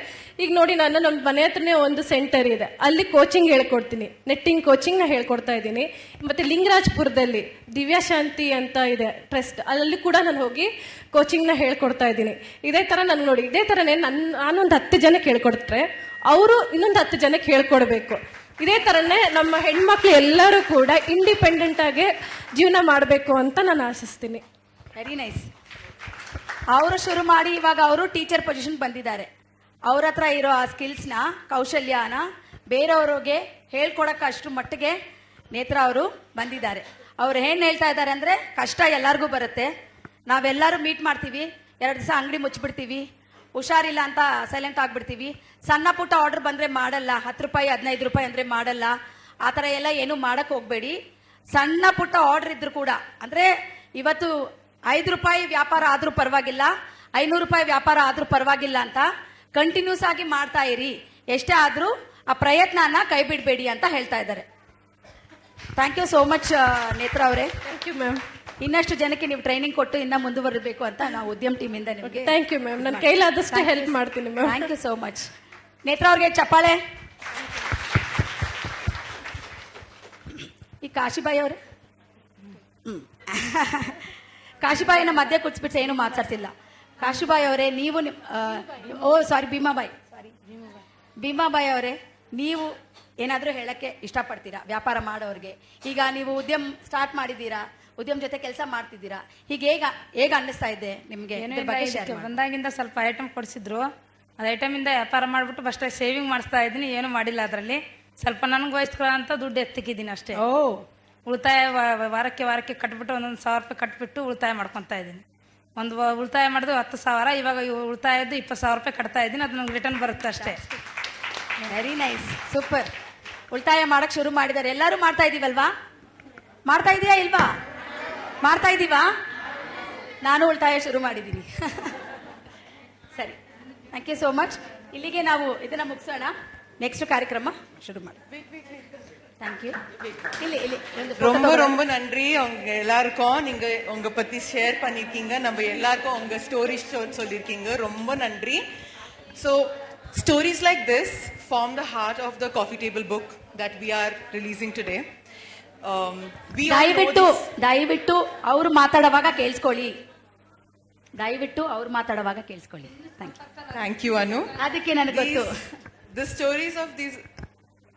Speaker 8: ಈಗ ನೋಡಿ, ನಮ್ಮ ಮನೆ ಹತ್ರನೇ ಒಂದು ಸೆಂಟರ್ ಇದೆ, ಅಲ್ಲಿ ಕೋಚಿಂಗ್ ಹೇಳ್ಕೊಡ್ತೀನಿ, ನೆಟ್ಟಿಂಗ್ ಕೋಚಿಂಗ್ನ ಹೇಳ್ಕೊಡ್ತಾ ಇದ್ದೀನಿ. ಮತ್ತು ಲಿಂಗರಾಜ್ಪುರದಲ್ಲಿ ದಿವ್ಯಾಶಾಂತಿ ಅಂತ ಇದೆ ಟ್ರಸ್ಟ್, ಅಲ್ಲಿ ಕೂಡ ನಾನು ಹೋಗಿ ಕೋಚಿಂಗ್ನ ಹೇಳ್ಕೊಡ್ತಾ ಇದ್ದೀನಿ. ಇದೇ ಥರ ನನಗೆ ನೋಡಿ, ಇದೇ ಥರನೇ ನಾನೊಂದು 10 ಜನಕ್ಕೆ ಹೇಳ್ಕೊಡ್ತಾರೆ, ಅವರು ಇನ್ನೊಂದು 10 ಜನಕ್ಕೆ ಹೇಳ್ಕೊಡ್ಬೇಕು. ಇದೇ ಥರನೇ ನಮ್ಮ ಹೆಣ್ಮಕ್ಳು ಎಲ್ಲರೂ ಕೂಡ ಇಂಡಿಪೆಂಡೆಂಟ್ ಆಗಿ ಜೀವನ ಮಾಡಬೇಕು ಅಂತ ನಾನು ಆಶಿಸ್ತೀನಿ.
Speaker 4: Very nice. ಅವರು ಶುರು ಮಾಡಿ ಇವಾಗ ಅವರು ಟೀಚರ್ ಪೊಸಿಷನ್ ಬಂದಿದ್ದಾರೆ. ಅವ್ರ ಹತ್ರ ಇರೋ ಆ ಸ್ಕಿಲ್ಸ್ನ, ಕೌಶಲ್ಯನ ಬೇರೆಯವ್ರಿಗೆ ಹೇಳ್ಕೊಡಕ್ಕೆ ಅಷ್ಟು ಮಟ್ಟಿಗೆ ನೇತ್ರ ಅವರು ಬಂದಿದ್ದಾರೆ. ಅವ್ರು ಏನು ಹೇಳ್ತಾ ಇದ್ದಾರೆ ಅಂದರೆ, ಕಷ್ಟ ಎಲ್ಲರಿಗೂ ಬರುತ್ತೆ, ನಾವೆಲ್ಲರೂ ಮೀಟ್ ಮಾಡ್ತೀವಿ, 2 ದಿವಸ ಅಂಗಡಿ ಮುಚ್ಚಿಬಿಡ್ತೀವಿ, ಹುಷಾರಿಲ್ಲ ಅಂತ ಸೈಲೆಂಟ್ ಆಗಿಬಿಡ್ತೀವಿ, ಸಣ್ಣ ಪುಟ್ಟ ಆರ್ಡರ್ ಬಂದರೆ ಮಾಡಲ್ಲ, 10 ರೂಪಾಯಿ 15 ರೂಪಾಯಿ ಅಂದರೆ ಮಾಡಲ್ಲ, ಆ ಥರ ಎಲ್ಲ ಏನೂ ಮಾಡೋಕ್ಕೆ ಹೋಗಬೇಡಿ. ಸಣ್ಣ ಪುಟ್ಟ ಆರ್ಡರ್ ಇದ್ದರೂ ಕೂಡ, ಅಂದರೆ ಇವತ್ತು 5 ರೂಪಾಯಿ ವ್ಯಾಪಾರ ಆದರೂ ಪರವಾಗಿಲ್ಲ, 500 ರೂಪಾಯಿ ವ್ಯಾಪಾರ ಆದರೂ ಪರವಾಗಿಲ್ಲ ಅಂತ ಕಂಟಿನ್ಯೂಸ್ ಆಗಿ ಮಾಡ್ತಾ ಇರಿ. ಎಷ್ಟೇ ಆದರೂ ಆ ಪ್ರಯತ್ನನ ಕೈ ಬಿಡಬೇಡಿ ಅಂತ ಹೇಳ್ತಾ ಇದ್ದಾರೆ. Thank you so much Netra ಅವರೇ.
Speaker 8: Thank you ma'am.
Speaker 4: ಇನ್ನಷ್ಟು ಜನಕ್ಕೆ ನೀವು ಟ್ರೈನಿಂಗ್ ಕೊಟ್ಟು ಇನ್ನೂ ಮುಂದುವರಬೇಕು ಅಂತ ನಾವು ಉದ್ಯಮ್ ಟೀಮಿಂದ ನಿಮಗೆ
Speaker 8: ಥ್ಯಾಂಕ್ ಯು ಮ್ಯಾಮ್. ನನ್ನ ಕೈಲಾದಷ್ಟು ಹೆಲ್ಪ್ ಮಾಡ್ತೀನಿ ma'am.
Speaker 4: Thank you so much. Netra ಅವ್ರಿಗೆ ಚಪ್ಪಾಳೆ. ಈ ಕಾಶಿಬಾಯಿ ಅವರೇ, ಕಾಶಿಬಾಯಿನ ಮಧ್ಯೆ ಕೂತ್ಬಿಟ್ಟು ಏನು ಮಾತಾಡ್ತಿಲ್ಲ. ಕಾಶಿಬಾಯಿ ಅವರೇ, ನೀವು ಭೀಮಾಬಾಯಿ ಅವರೇ, ನೀವು ಏನಾದರೂ ಹೇಳಕ್ಕೆ ಇಷ್ಟಪಡ್ತೀರಾ ವ್ಯಾಪಾರ ಮಾಡೋರಿಗೆ? ಈಗ ನೀವು ಉದ್ಯಮ ಸ್ಟಾರ್ಟ್ ಮಾಡಿದ್ದೀರಾ, ಉದ್ಯಮ ಜೊತೆ ಕೆಲಸ ಮಾಡ್ತಿದ್ದೀರಾ, ಹೀಗೆ ಹೇಗೆ ಅನ್ನಿಸ್ತಾ ಇದೆ ನಿಮಗೆ?
Speaker 9: ಬಂದಾಗಿಂದ ಸ್ವಲ್ಪ ಐಟಮ್ ಕೊಡಿಸಿದ್ರು, ಅದು ಐಟಮಿಂದ ವ್ಯಾಪಾರ ಮಾಡಿಬಿಟ್ಟು ಫಸ್ಟ್ ಸೇವಿಂಗ್ ಮಾಡಿಸ್ತಾ ಇದ್ದೀನಿ. ಏನು ಮಾಡಿಲ್ಲ ಅದರಲ್ಲಿ. ಸ್ವಲ್ಪ ನನಗೆ ವಹಿಸ್ಕೊಳ್ಳೋಂಥ ದುಡ್ಡು ಎತ್ತಿಕ್ಕಿದ್ದೀನಿ ಅಷ್ಟೇ. ಉಳಿತಾಯ ವಾರಕ್ಕೆ ಕಟ್ಬಿಟ್ಟು 1,000 ರೂಪಾಯಿ ಕಟ್ಬಿಟ್ಟು ಉಳಿತಾಯ ಮಾಡ್ಕೊತಾ ಇದ್ದೀನಿ. ಒಂದು ಉಳಿತಾಯ ಮಾಡಿದ್ರೆ 10,000, ಇವಾಗ ಉಳಿತಾಯದ್ದು 20,000 ರೂಪಾಯಿ ಕಟ್ತಾ ಇದ್ದೀನಿ. ಅದು ನಂಗೆ ರಿಟರ್ನ್ ಬರುತ್ತೆ ಅಷ್ಟೇ.
Speaker 4: Very nice, super. ಉಳಿತಾಯ ಮಾಡಕ್ ಶುರು ಮಾಡಿದ್ದಾರೆ. ಎಲ್ಲರೂ ಮಾಡ್ತಾ ಇದೀವಲ್ವಾ? ಮಾಡ್ತಾ ಇದೀಯಾ ಇಲ್ವಾ? ಮಾಡ್ತಾ ಇದೀವಾ? ನಾನು ಉಳಿತಾಯ ಶುರು ಮಾಡಿದ್ದೀನಿ. ಸರಿ, ಥ್ಯಾಂಕ್ ಯು ಸೋ ಮಚ್. ಇಲ್ಲಿಗೆ ನಾವು ಇದನ್ನ ಮುಗಿಸೋಣ. ನೆಕ್ಸ್ಟ್ ಕಾರ್ಯಕ್ರಮ ಶುರು ಮಾಡಿ. Thank you. இல்லை
Speaker 2: ரொம்ப ரொம்ப நன்றி உங்க எல்லாருக்கும். நீங்க உங்க பத்தி ஷேர் பண்ணிருக்கீங்க, நம்ம எல்லாருக்கும் உங்க ஸ்டோரி சொல்லிருக்கீங்க. ரொம்ப நன்றி. So stories like this form the heart of the coffee table book that we are releasing today.
Speaker 4: ದಯವಿಟ್ಟು ಅವ್ರು ಮಾತಾಡುವಾಗ ಕೇಳಿಸ್ಕೊಳ್ಳಿ.
Speaker 2: ಥ್ಯಾಂಕ್ ಯು ಅನು.
Speaker 4: ಅದಕ್ಕೆ ನನಗೆ ಗೊತ್ತು.
Speaker 2: The stories of these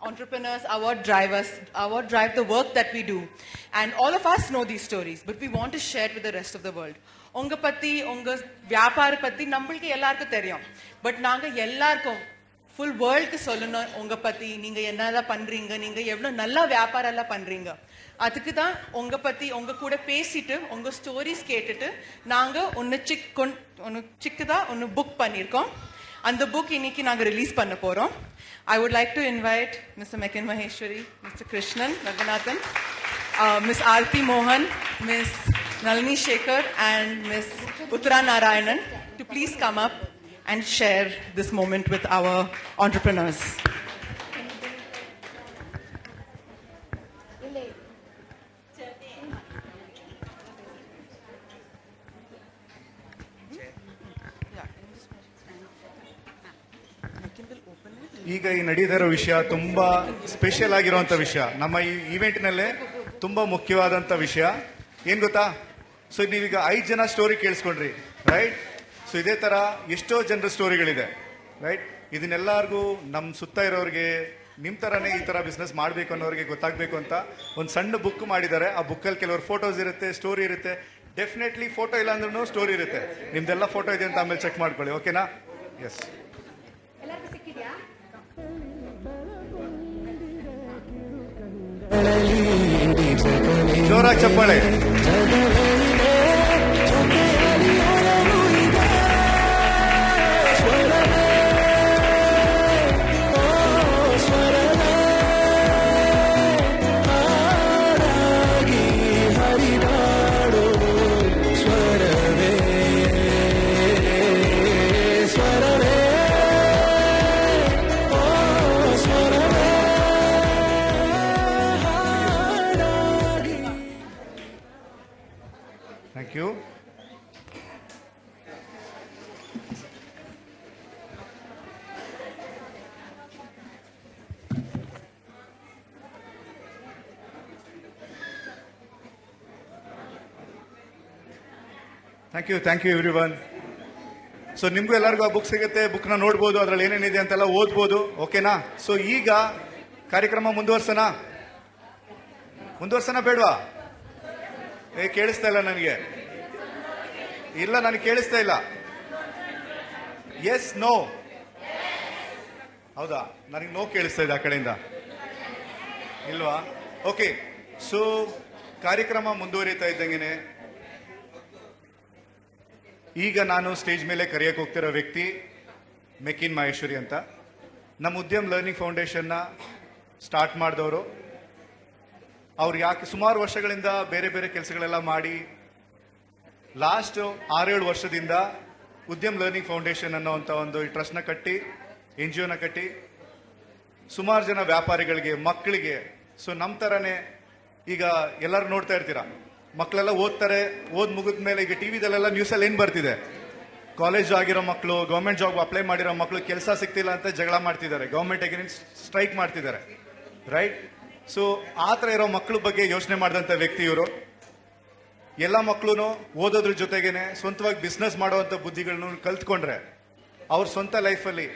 Speaker 2: entrepreneurs are what drive the work that we do, and all of us know these stories, but we want to share it with the rest of the world. உங்க பத்தி, உங்க வியாபார பத்தி நம்மளுக்கு எல்லாருக்கும் தெரியும், பட் நாங்க எல்லாருக்கும் ஃபுல் வேர்ல்டுக்கு சொல்லணும் உங்க பத்தி. நீங்க என்னெல்லாம் பண்றீங்க, நீங்க எவ்வளவு நல்லா வியாபாரம் எல்லாம் பண்றீங்க. அதுக்கு தான் உங்க பத்தி உங்க கூட பேசிட்டு உங்க ஸ்டோரிஸ் கேட்டுட்டு நாங்க ஒன்னு சிக்கதா ஒன்னு புக் பண்ணிருக்கோம். அந்த புக் இன்னைக்கு நாங்க ரிலீஸ் பண்ண போறோம். I would like to invite Mr. Mekin Maheshwari, Mr. Krishnan Raghunathan, Miss Aarti Mohan, Miss Nalini Shekhar, and Miss Uttara Narayanan to please come up and share this moment with our entrepreneurs.
Speaker 1: ಈಗ ಈ ನಡೀತಾ ಇರೋ ವಿಷಯ ತುಂಬಾ ಸ್ಪೆಷಲ್ ಆಗಿರುವಂತ ವಿಷಯ. ನಮ್ಮ ಈ ಈವೆಂಟ್ನಲ್ಲೇ ತುಂಬಾ ಮುಖ್ಯವಾದಂತ ವಿಷಯ ಏನ್ ಗೊತ್ತಾ? ಸೊ ನೀವೀಗ 5 ಜನ ಸ್ಟೋರಿ ಕೇಳಿಸ್ಕೊಂಡ್ರಿ, ರೈಟ್? ಸೊ ಇದೇ ತರ ಎಷ್ಟೋ ಜನರ ಸ್ಟೋರಿಗಳಿದೆ, ರೈಟ್? ಇದನ್ನೆಲ್ಲರಿಗೂ ನಮ್ಮ ಸುತ್ತ ಇರೋರಿಗೆ ನಿಮ್ ತರನೇ ಈ ತರ ಬಿಸ್ನೆಸ್ ಮಾಡ್ಬೇಕು ಅನ್ನೋರಿಗೆ ಗೊತ್ತಾಗ್ಬೇಕು ಅಂತ ಒಂದು ಸಣ್ಣ ಬುಕ್ ಮಾಡಿದ್ದಾರೆ. ಆ ಬುಕ್ಕಲ್ಲಿ ಕೆಲವರು ಫೋಟೋಸ್ ಇರುತ್ತೆ, ಸ್ಟೋರಿ ಇರುತ್ತೆ. ಡೆಫಿನೆಟ್ಲಿ ಫೋಟೋ ಇಲ್ಲ ಅಂದ್ರೂ ಸ್ಟೋರಿ ಇರುತ್ತೆ. ನಿಮ್ದೆಲ್ಲ ಫೋಟೋ ಇದೆ ಅಂತ ಆಮೇಲೆ ಚೆಕ್ ಮಾಡ್ಕೊಳ್ಳಿ, ಓಕೆನಾ? ಎಸ್. ಜೋರಾಗಿ ಚಪ್ಪಾಳೆ. Thank you. Thank you everyone. So ನಿಮ್ಗೂ ಎಲ್ಲರಿಗೂ ಆ ಬುಕ್ ಸಿಗುತ್ತೆ, ಬುಕ್ನ ನೋಡ್ಬೋದು, ಅದ್ರಲ್ಲಿ ಏನೇನಿದೆ ಅಂತೆಲ್ಲ ಓದ್ಬೋದು, ಓಕೆನಾ? ಸೊ ಈಗ ಕಾರ್ಯಕ್ರಮ ಮುಂದುವರ್ಸೋಣ ಬೇಡವಾ? ಕೇಳಿಸ್ತಾ ಇಲ್ಲ ನನಗೆ. ಇಲ್ಲ, ನನಗೆ ಕೇಳಿಸ್ತಾ ಇಲ್ಲ. Yes, no? ಹೌದಾ? ನನಗೆ ನೋ ಕೇಳಿಸ್ತಾ ಇದೆ ಆ ಕಡೆಯಿಂದ, ಇಲ್ವಾ? ಓಕೆ. ಸೊ ಕಾರ್ಯಕ್ರಮ ಮುಂದುವರಿತಾ ಇದ್ದಂಗೆನೆ ಈಗ ನಾನು ಸ್ಟೇಜ್ ಮೇಲೆ ಕರೆಯಕ್ಕೆ ಹೋಗ್ತಿರೋ ವ್ಯಕ್ತಿ ಮೆಕಿನ್ ಮಹೇಶ್ವರಿ ಅಂತ. ನಮ್ಮ ಉದ್ಯಮ್ ಲರ್ನಿಂಗ್ ಫೌಂಡೇಶನ್ನ ಸ್ಟಾರ್ಟ್ ಮಾಡಿದವರು. ಅವ್ರು ಯಾಕೆ ಸುಮಾರು ವರ್ಷಗಳಿಂದ ಬೇರೆ ಬೇರೆ ಕೆಲಸಗಳೆಲ್ಲ ಮಾಡಿ ಲಾಸ್ಟ್ 6-7 ವರ್ಷದಿಂದ ಉದ್ಯಮ್ ಲರ್ನಿಂಗ್ ಫೌಂಡೇಶನ್ ಅನ್ನೋಂಥ ಒಂದು ಟ್ರಸ್ಟ್ನ ಕಟ್ಟಿ, NGOನ ಕಟ್ಟಿ ಸುಮಾರು ಜನ ವ್ಯಾಪಾರಿಗಳಿಗೆ, ಮಕ್ಕಳಿಗೆ, ಸೊ ನಮ್ಮ ಥರನೇ ಈಗ ಎಲ್ಲರೂ ನೋಡ್ತಾ ಇರ್ತೀರಾ, ಮಕ್ಕಳೆಲ್ಲ ಓದ್ತಾರೆ, ಓದ್ ಮುಗಿದ ಮೇಲೆ ಈಗ ಟಿವಿದಲ್ಲೆಲ್ಲ ನ್ಯೂಸಲ್ಲಿ ಏನು ಬರ್ತಿದೆ? ಕಾಲೇಜ್ ಆಗಿರೋ ಮಕ್ಕಳು, ಗೌರ್ಮೆಂಟ್ ಜಾಬ್ ಅಪ್ಲೈ ಮಾಡಿರೋ ಮಕ್ಕಳು ಕೆಲಸ ಸಿಗ್ತಿಲ್ಲ ಅಂತ ಜಗಳ ಮಾಡ್ತಿದ್ದಾರೆ, ಗೌರ್ಮೆಂಟ್ ಅಗೇನ್ಸ್ಟ್ ಸ್ಟ್ರೈಕ್ ಮಾಡ್ತಿದ್ದಾರೆ, ರೈಟ್? ಸೊ ಆ ಥರ ಇರೋ ಮಕ್ಕಳ ಬಗ್ಗೆ ಯೋಚನೆ ಮಾಡಿದಂಥ ವ್ಯಕ್ತಿ ಇವರು. ಎಲ್ಲ ಮಕ್ಕಳು ಓದೋದ್ರ ಜೊತೆಗೇನೆ ಸ್ವಂತವಾಗಿ ಬಿಸ್ನೆಸ್ ಮಾಡುವಂಥ ಬುದ್ಧಿಗಳನ್ನು ಕಲ್ತ್ಕೊಂಡ್ರೆ ಅವ್ರ ಸ್ವಂತ ಲೈಫಲ್ಲಿ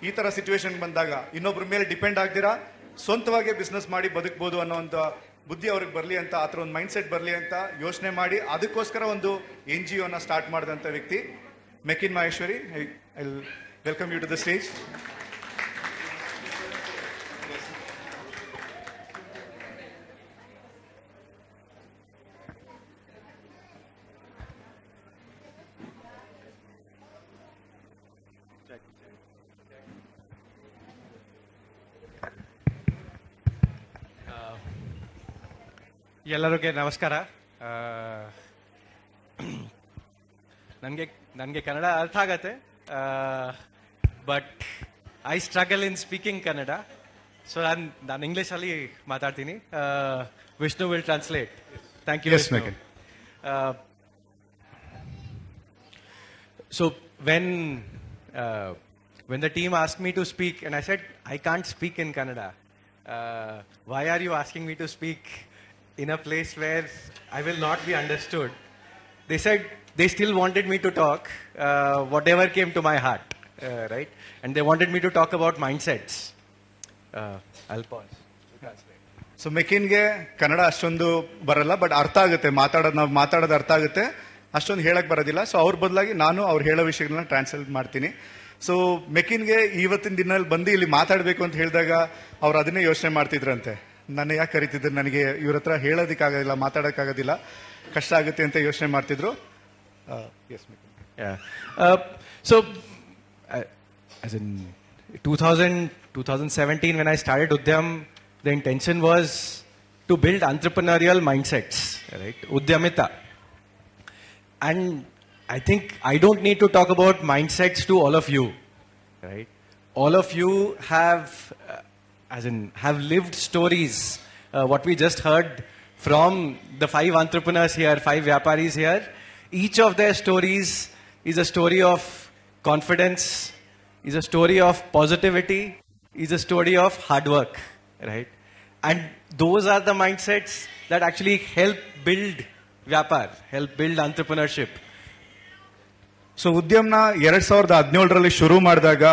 Speaker 1: ಈ ಥರ ಸಿಚುವೇಶನ್ ಬಂದಾಗ ಇನ್ನೊಬ್ರ ಮೇಲೆ ಡಿಪೆಂಡ್ ಆಗ್ದಿರಾ ಸ್ವಂತವಾಗಿ ಬಿಸ್ನೆಸ್ ಮಾಡಿ ಬದುಕ್ಬೋದು ಅನ್ನೋಂಥ ಬುದ್ಧಿ ಅವ್ರಿಗೆ ಬರಲಿ ಅಂತ, ಆ ಥರ ಒಂದು ಮೈಂಡ್ ಸೆಟ್ ಬರಲಿ ಅಂತ ಯೋಚನೆ ಮಾಡಿ ಅದಕ್ಕೋಸ್ಕರ ಒಂದು NGOನ ಸ್ಟಾರ್ಟ್ ಮಾಡಿದಂಥ ವ್ಯಕ್ತಿ Mekin Maheshwari. I welcome you to the stage.
Speaker 10: ಎಲ್ಲರಿಗೆ ನಮಸ್ಕಾರ. ನನಗೆ ಕನ್ನಡ ಅರ್ಥ ಆಗತ್ತೆ, but I struggle in speaking Kannada. So ನಾನು ಇಂಗ್ಲೀಷಲ್ಲಿ ಮಾತಾಡ್ತೀನಿ. Vishnu will translate. Thank you. So when the team asked me to speak and I said I can't speak in Kannada, why are you asking me to speak in a place where I will not be understood? They said they still wanted me to talk whatever came to my heart, right? And they wanted me to talk about mindsets. I'll pause.
Speaker 1: So ಮೆಕಿನ್ಗೆ ಕನ್ನಡ ಅಷ್ಟೊಂದು ಬರಲ್ಲ, ಬಟ್ ಅರ್ಥ ಆಗುತ್ತೆ, ನಾವು ಮಾತಾಡೋದು ಅರ್ಥ ಆಗುತ್ತೆ, ಅಷ್ಟೊಂದು ಹೇಳಕ್ ಬರೋದಿಲ್ಲ. ಸೊ ಅವ್ರ ಬದಲಾಗಿ ನಾನು ಅವ್ರು ಹೇಳೋ ವಿಷಯಗಳನ್ನ ಟ್ರಾನ್ಸ್ಲೇಟ್ ಮಾಡ್ತೀನಿ. ಸೊ ಮೆಕಿನ್ಗೆ ಇವತ್ತಿನ ದಿನಲ್ಲಿ ಬಂದು ಇಲ್ಲಿ ಮಾತಾಡಬೇಕು ಅಂತ ಹೇಳಿದಾಗ ಅವ್ರು ಅದನ್ನೇ ಯೋಚನೆ ಮಾಡ್ತಿದ್ರಂತೆ, ನನ್ನ ಯಾಕೆ ಕರಿತಿದ್ರು, ನನಗೆ ಇವ್ರ ಹತ್ರ ಹೇಳೋದಕ್ಕಾಗೋದಿಲ್ಲ, ಮಾತಾಡೋಕ್ಕಾಗೋದಿಲ್ಲ, ಕಷ್ಟ ಆಗುತ್ತೆ ಅಂತ ಯೋಚನೆ ಮಾಡ್ತಿದ್ರು.
Speaker 10: So as in 2017 when I started Udyam, the intention was to build entrepreneurial mindsets, right? Udyamita. And I think I don't need to talk about mindsets to all of you, right? All of you have lived stories. What we just heard from the 5 entrepreneurs here, 5 Vyaparis here, each of their stories is a story of confidence, is a story of positivity, is a story of hard work, right? And those are the mindsets that actually help build Vyapar, help build entrepreneurship.
Speaker 1: So ಉದ್ಯಮನ 2017ರಲ್ಲಿ ಶುರು ಮಾಡಿದಾಗ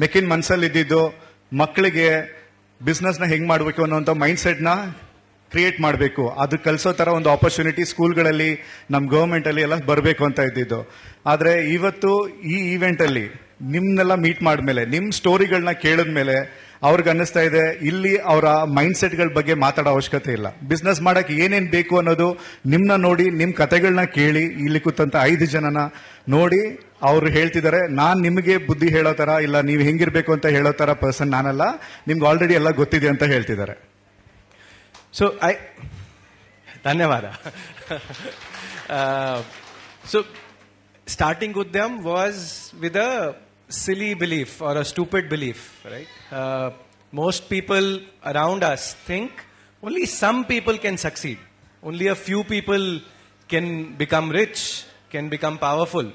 Speaker 1: ಮೆಕಿನ್ ಮನಸ್ಸಲ್ಲಿ ಇದ್ದಿದ್ದು ಮಕ್ಕಳಿಗೆ ಬಿಸ್ನೆಸ್ನ ಹೆಂಗ್ ಮಾಡಬೇಕು ಅನ್ನೋಂಥ ಮೈಂಡ್ ಸೆಟ್ನ ಕ್ರಿಯೇಟ್ ಮಾಡಬೇಕು, ಅದು ಕಲಿಸೋ ಥರ ಒಂದು ಆಪರ್ಚುನಿಟಿ ಸ್ಕೂಲ್ಗಳಲ್ಲಿ ನಮ್ಮ ಗೌರ್ಮೆಂಟಲ್ಲಿ ಎಲ್ಲ ಬರಬೇಕು ಅಂತ ಇದ್ದಿದ್ದು. ಆದರೆ ಇವತ್ತು ಈ ಈವೆಂಟಲ್ಲಿ ನಿಮ್ಮನ್ನೆಲ್ಲ ಮೀಟ್ ಮಾಡಿದ್ಮೇಲೆ, ನಿಮ್ಮ ಸ್ಟೋರಿಗಳನ್ನ ಕೇಳಿದ್ಮೇಲೆ ಅವ್ರಿಗೆ ಅನ್ನಿಸ್ತಾ ಇದೆ ಇಲ್ಲಿ ಅವರ ಮೈಂಡ್ ಸೆಟ್ಗಳ ಬಗ್ಗೆ ಮಾತಾಡೋ ಅವಶ್ಯಕತೆ ಇಲ್ಲ. ಬಿಸ್ನೆಸ್ ಮಾಡಕ್ಕೆ ಏನೇನು ಬೇಕು ಅನ್ನೋದು ನಿಮ್ಮನ್ನ ನೋಡಿ, ನಿಮ್ಮ ಕತೆಗಳನ್ನ ಕೇಳಿ, ಇಲ್ಲಿ ಕೂತಂತ 5 ಜನನ ನೋಡಿ ಅವ್ರು ಹೇಳ್ತಿದ್ದಾರೆ, ನಾನು ನಿಮಗೆ ಬುದ್ಧಿ ಹೇಳೋ ಥರ ಇಲ್ಲ, ನೀವು ಹೆಂಗಿರ್ಬೇಕು ಅಂತ ಹೇಳೋ ಥರ ಪರ್ಸನ್ ನಾನಲ್ಲ, ನಿಮ್ಗೆ ಆಲ್ರೆಡಿ ಎಲ್ಲ ಗೊತ್ತಿದೆ ಅಂತ ಹೇಳ್ತಿದ್ದಾರೆ.
Speaker 10: So Dhanyavada. So starting Udyam was with a silly belief or a stupid belief, right? Most people around us think only some people can succeed. Only a few people can become rich, can become powerful.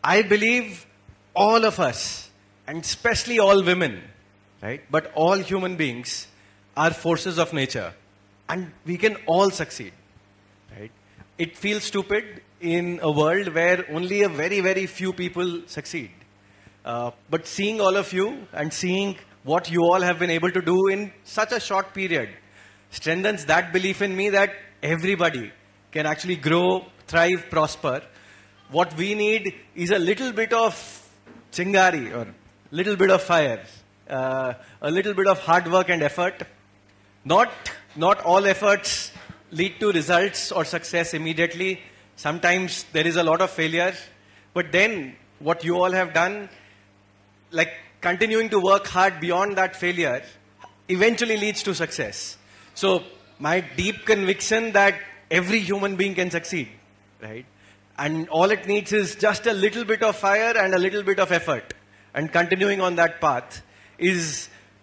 Speaker 10: I believe all of us, and especially all women, right? But all human beings are forces of nature, and we can all succeed, right? It feels stupid in a world where only a very, very few people succeed. But seeing all of you and seeing what you all have been able to do in such a short period strengthens that belief in me that everybody can actually grow, thrive, prosper. What we need is a little bit of chingari or little bit of fire, a little bit of hard work and effort. Not all efforts lead to results or success immediately. Sometimes there is a lot of failure. But then what you all have done, like continuing to work hard beyond that failure, eventually leads to success. So my deep conviction that every human being can succeed, right? And all it needs is just a little bit of fire and a little bit of effort. And continuing on that path is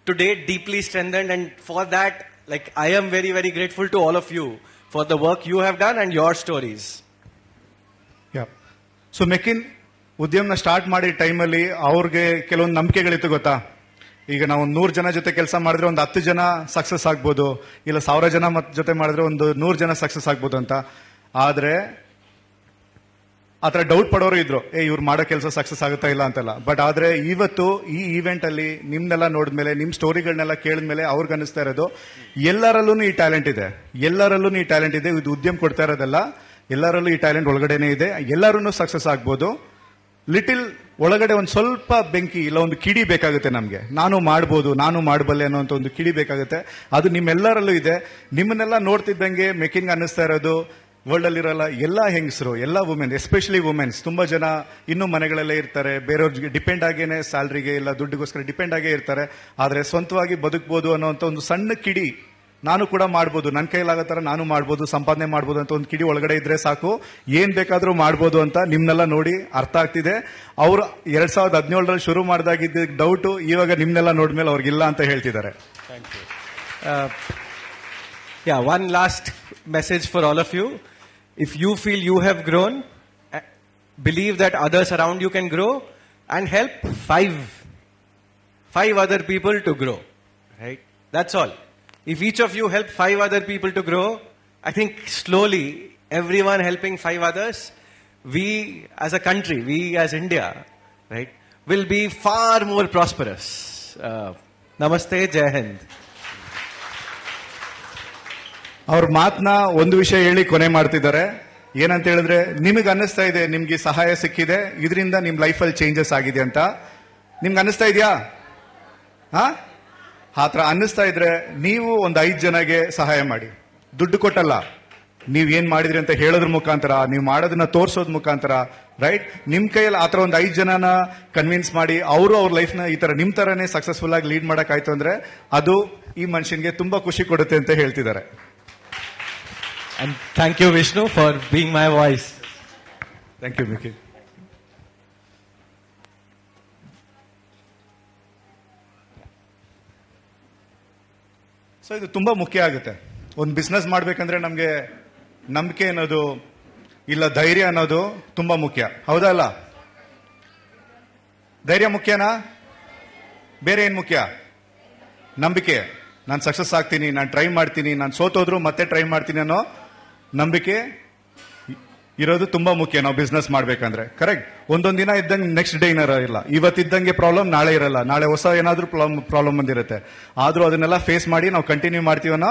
Speaker 10: today deeply strengthened. And for that, like, I am very, very grateful to all of you for the work you have done and your stories.
Speaker 1: Yeah. So Mekin ಉದ್ಯಮನ ಸ್ಟಾರ್ಟ್ ಮಾಡಿದ ಟೈಮಲ್ಲಿ ಅವ್ರಿಗೆ ಕೆಲವೊಂದು ನಂಬಿಕೆಗಳಿತ್ತು ಗೊತ್ತಾ. ಈಗ ನಾವು 100 ಜನ ಜೊತೆ ಕೆಲಸ ಮಾಡಿದ್ರೆ ಒಂದು 10 ಜನ ಸಕ್ಸಸ್ ಆಗ್ಬೋದು, ಇಲ್ಲ 1000 ಜನ ಜೊತೆ ಮಾಡಿದ್ರೆ ಒಂದು 100 ಜನ ಸಕ್ಸಸ್ ಆಗ್ಬೋದು ಅಂತ. ಆದರೆ ಆ ಥರ ಡೌಟ್ ಪಡೋರು ಇದ್ರು, ಇವ್ರು ಮಾಡೋ ಕೆಲಸ ಸಕ್ಸಸ್ ಆಗುತ್ತಾ ಇಲ್ಲ ಅಂತೆಲ್ಲ. ಬಟ್ ಆದರೆ ಇವತ್ತು ಈ ಈವೆಂಟ್ ಅಲ್ಲಿ ನಿಮ್ನೆಲ್ಲ ನೋಡಿದ್ಮೇಲೆ, ನಿಮ್ಮ ಸ್ಟೋರಿಗಳನ್ನೆಲ್ಲ ಕೇಳಿದ್ಮೇಲೆ ಅವ್ರಿಗೆ ಅನ್ನಿಸ್ತಾ ಇರೋದು ಎಲ್ಲರಲ್ಲೂ ಈ ಟ್ಯಾಲೆಂಟ್ ಇದೆ, ಎಲ್ಲರಲ್ಲೂ ಈ ಟ್ಯಾಲೆಂಟ್ ಇದೆ. ಇದು ಉದ್ಯಮ ಕೊಡ್ತಾ ಇರೋದಲ್ಲ, ಎಲ್ಲರಲ್ಲೂ ಈ ಟ್ಯಾಲೆಂಟ್ ಒಳಗಡೆನೆ ಇದೆ, ಎಲ್ಲರೂ ಸಕ್ಸಸ್ ಆಗ್ಬೋದು. ಲಿಟಿಲ್ ಒಳಗಡೆ ಒಂದು ಸ್ವಲ್ಪ ಬೆಂಕಿ ಇಲ್ಲ ಒಂದು ಕಿಡಿ ಬೇಕಾಗುತ್ತೆ ನಮಗೆ, ನಾನು ಮಾಡ್ಬೋದು, ನಾನು ಮಾಡಬಲ್ಲೆ ಅನ್ನೋಂಥ ಒಂದು ಕಿಡಿ ಬೇಕಾಗುತ್ತೆ. ಅದು ನಿಮ್ಮೆಲ್ಲರಲ್ಲೂ ಇದೆ. ನಿಮ್ಮನ್ನೆಲ್ಲ ನೋಡ್ತಿದ್ದಂಗೆ ಮೆಕಿನ್ಗೆ ಅನ್ನಿಸ್ತಾ ಇರೋದು ವರ್ಲ್ಡ್ ಅಲ್ಲಿರಲ್ಲ ಎಲ್ಲ ಹೆಂಗಸರು, ಎಲ್ಲ ವುಮೆನ್, ಎಸ್ಪೆಷಲಿ ವುಮೆನ್ಸ್ ತುಂಬಾ ಜನ ಇನ್ನೂ ಮನೆಗಳಲ್ಲೇ ಇರ್ತಾರೆ, ಬೇರೆಯವ್ರಿಗೆ ಡಿಪೆಂಡ್ ಆಗೇನೆ ಸ್ಯಾಲ್ರಿಗೆ ಇಲ್ಲ ದುಡ್ಡಿಗೋಸ್ಕರ ಡಿಪೆಂಡ್ ಆಗೇ ಇರ್ತಾರೆ. ಆದರೆ ಸ್ವಂತವಾಗಿ ಬದುಕಬಹುದು ಅನ್ನೋಂಥ ಒಂದು ಸಣ್ಣ ಕಿಡಿ, ನಾನು ಕೂಡ ಮಾಡ್ಬೋದು, ನನ್ನ ಕೈಲಾಗೋ ಥರ ನಾನು ಮಾಡ್ಬೋದು, ಸಂಪಾದನೆ ಮಾಡ್ಬೋದು ಅಂತ ಒಂದು ಕಿಡಿ ಒಳಗಡೆ ಇದ್ರೆ ಸಾಕು, ಏನ್ ಬೇಕಾದ್ರೂ ಮಾಡ್ಬೋದು ಅಂತ ನಿಮ್ನೆಲ್ಲ ನೋಡಿ ಅರ್ಥ ಆಗ್ತಿದೆ. ಅವರು 2017ರಲ್ಲಿ ಶುರು ಮಾಡಿದಾಗಿದ್ದ ಡೌಟು ಇವಾಗ ನಿಮ್ನೆಲ್ಲ ನೋಡಿದ್ಮೇಲೆ ಅವ್ರಿಗಿಲ್ಲ ಅಂತ ಹೇಳ್ತಿದ್ದಾರೆ.
Speaker 10: Thank you. Yeah, one last message for all of you. If you feel you have grown, believe that others around you can grow and help five other people to grow, right? That's all. If each of you help 5 other people to grow, I think slowly everyone helping 5 others, we as a country, we as India, right, will be far more prosperous. Namaste, Jai Hind.
Speaker 1: ಅವ್ರ ಮಾತನ್ನ ಒಂದು ವಿಷಯ ಹೇಳಿ ಕೊನೆ ಮಾಡ್ತಿದ್ದಾರೆ. ಏನಂತ ಹೇಳಿದ್ರೆ, ನಿಮಗೆ ಅನ್ನಿಸ್ತಾ ಇದೆ ನಿಮ್ಗೆ ಸಹಾಯ ಸಿಕ್ಕಿದೆ, ಇದರಿಂದ ನಿಮ್ ಲೈಫಲ್ಲಿ ಚೇಂಜಸ್ ಆಗಿದೆ ಅಂತ ನಿಮ್ಗೆ ಅನ್ನಿಸ್ತಾ ಇದೆಯಾ? ಆ ಥರ ಅನ್ನಿಸ್ತಾ ಇದ್ರೆ ನೀವು ಒಂದು 5 ಜನಗೆ ಸಹಾಯ ಮಾಡಿ. ದುಡ್ಡು ಕೊಟ್ಟಲ್ಲ, ನೀವ್ ಏನ್ ಮಾಡಿದ್ರಿ ಅಂತ ಹೇಳೋದ್ರ ಮುಖಾಂತರ, ನೀವು ಮಾಡೋದನ್ನ ತೋರ್ಸೋದ್ ಮುಖಾಂತರ, ರೈಟ್? ನಿಮ್ ಕೈಯಲ್ಲಿ ಆ ಥರ ಒಂದು 5 ಜನನ ಕನ್ವಿನ್ಸ್ ಮಾಡಿ ಅವರು ಅವ್ರ ಲೈಫ್ನ ಈ ತರ ನಿಮ್ ತರನೇ ಸಕ್ಸಸ್ಫುಲ್ ಆಗಿ ಲೀಡ್ ಮಾಡಕ್ಕಾಯ್ತು ಅಂದ್ರೆ ಅದು ಈ ಮನುಷ್ಯನ್ಗೆ ತುಂಬಾ ಖುಷಿ ಕೊಡುತ್ತೆ ಅಂತ ಹೇಳ್ತಿದ್ದಾರೆ.
Speaker 10: And thank you, Vishnu, for being my voice.
Speaker 1: Thank you Miki. So ಇದು ತುಂಬ ಮುಖ್ಯ ಆಗುತ್ತೆ. ಒಂದು ಬಿಸ್ನೆಸ್ ಮಾಡಬೇಕಂದ್ರೆ ನಮಗೆ ನಂಬಿಕೆ ಅನ್ನೋದು ಇಲ್ಲ ಧೈರ್ಯ ಅನ್ನೋದು ತುಂಬ ಮುಖ್ಯ, ಹೌದಲ್ಲ? ಧೈರ್ಯ ಮುಖ್ಯನಾ? ಬೇರೆ ಏನು ಮುಖ್ಯ? ನಂಬಿಕೆ. ನಾನು ಸಕ್ಸಸ್ ಆಗ್ತೀನಿ, ನಾನು ಟ್ರೈ ಮಾಡ್ತೀನಿ, ನಾನು ಸೋತೋದ್ರು ಮತ್ತೆ ಟ್ರೈ ಮಾಡ್ತೀನಿ ಅನ್ನೋ ನಂಬಿಕೆ ಇರೋದು ತುಂಬಾ ಮುಖ್ಯ ನಾವು ಬಿಸ್ನೆಸ್ ಮಾಡ್ಬೇಕಂದ್ರೆ. ಕರೆಕ್ಟ್. ಒಂದೊಂದು ದಿನ ಇದ್ದಂಗೆ ನೆಕ್ಸ್ಟ್ ಡೇ ಇರಲ್ಲ, ಇವತ್ತಿದ್ದಂಗೆ ಪ್ರಾಬ್ಲಮ್ ನಾಳೆ ಇರಲ್ಲ, ನಾಳೆ ಹೊಸ ಏನಾದ್ರೂ ಪ್ರಾಬ್ಲಮ್ ಬಂದಿರುತ್ತೆ. ಆದ್ರೂ ಅದನ್ನೆಲ್ಲ ಫೇಸ್ ಮಾಡಿ ನಾವು ಕಂಟಿನ್ಯೂ ಮಾಡ್ತೀವಿ ಅನ್ನೋ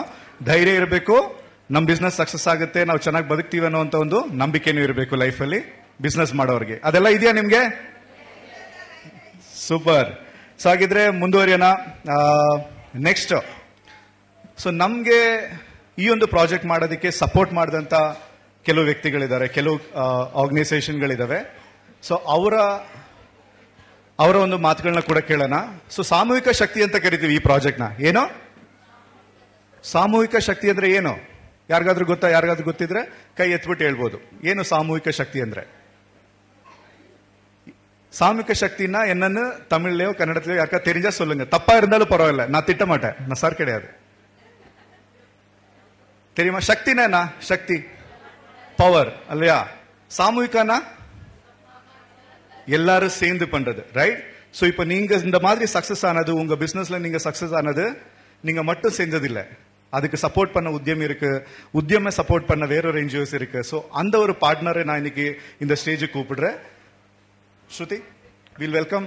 Speaker 1: ಧೈರ್ಯ ಇರಬೇಕು. ನಮ್ಮ ಬಿಸ್ನೆಸ್ ಸಕ್ಸಸ್ ಆಗುತ್ತೆ, ನಾವು ಚೆನ್ನಾಗಿ ಬದುಕ್ತೀವಿ ಅನ್ನೋ ಒಂದು ನಂಬಿಕೆನೂ ಇರಬೇಕು ಲೈಫಲ್ಲಿ ಬಿಸ್ನೆಸ್ ಮಾಡೋರಿಗೆ. ಅದೆಲ್ಲ ಇದೆಯಾ ನಿಮ್ಗೆ? ಸೂಪರ್. ಸೊ ಹಾಗಿದ್ರೆ ಮುಂದುವರಿಯೋಣ. ನೆಕ್ಸ್ಟ್, ಸೊ ನಮ್ಗೆ ಈ ಒಂದು ಪ್ರಾಜೆಕ್ಟ್ ಮಾಡೋದಕ್ಕೆ ಸಪೋರ್ಟ್ ಮಾಡಿದಂತ ಕೆಲವು ವ್ಯಕ್ತಿಗಳಿದ್ದಾರೆ, ಕೆಲವು ಆರ್ಗನೈಸೇಷನ್ಗಳಿದಾವೆ. ಸೊ ಅವರ ಒಂದು ಮಾತುಗಳನ್ನ ಕೂಡ ಕೇಳೋಣ. ಸೊ ಸಾಮೂಹಿಕ ಶಕ್ತಿ ಅಂತ ಕರಿತೀವಿ ಈ ಪ್ರಾಜೆಕ್ಟ್ನ. ಏನೋ ಸಾಮೂಹಿಕ ಶಕ್ತಿ ಅಂದ್ರೆ ಏನು? ಯಾರಿಗಾದ್ರೂ ಗೊತ್ತಾ? ಯಾರಿಗಾದ್ರೂ ಗೊತ್ತಿದ್ರೆ ಕೈ ಎತ್ಬಿಟ್ಟು ಹೇಳ್ಬೋದು. ಏನು ಸಾಮೂಹಿಕ ಶಕ್ತಿ ಅಂದ್ರೆ? சாமூகிக சக்தினா என்னன்னு தமிழ்லயோ கன்னடத்திலயோ யாருக்கா தெரிஞ்சா சொல்லுங்க. தப்பா இருந்தாலும் பரவாயில்ல, நான் திட்ட மாட்டேன், நான் சார் கிடையாது. தெரியுமா? சக்தினா என்ன? சக்தி, பவர் இல்லையா? சாமூகிகனா எல்லாரும் சேர்ந்து பண்றது, ரைட்? சோ இப்போ நீங்க இந்த மாதிரி சக்சஸ் ஆனது, உங்க பிசினஸ்ல நீங்க சக்சஸ் ஆனது நீங்க மட்டும் செஞ்சதில்லை, அதுக்கு சப்போர்ட் பண்ண உத்தியம் இருக்கு, உத்தியம சப்போர்ட் பண்ண வேறொரு என்ஜிஓஸ் இருக்கு. ஸோ அந்த ஒரு பார்ட்னரை நான் இன்னைக்கு இந்த ஸ்டேஜுக்கு கூப்பிடுறேன். Shruti, we'll welcome.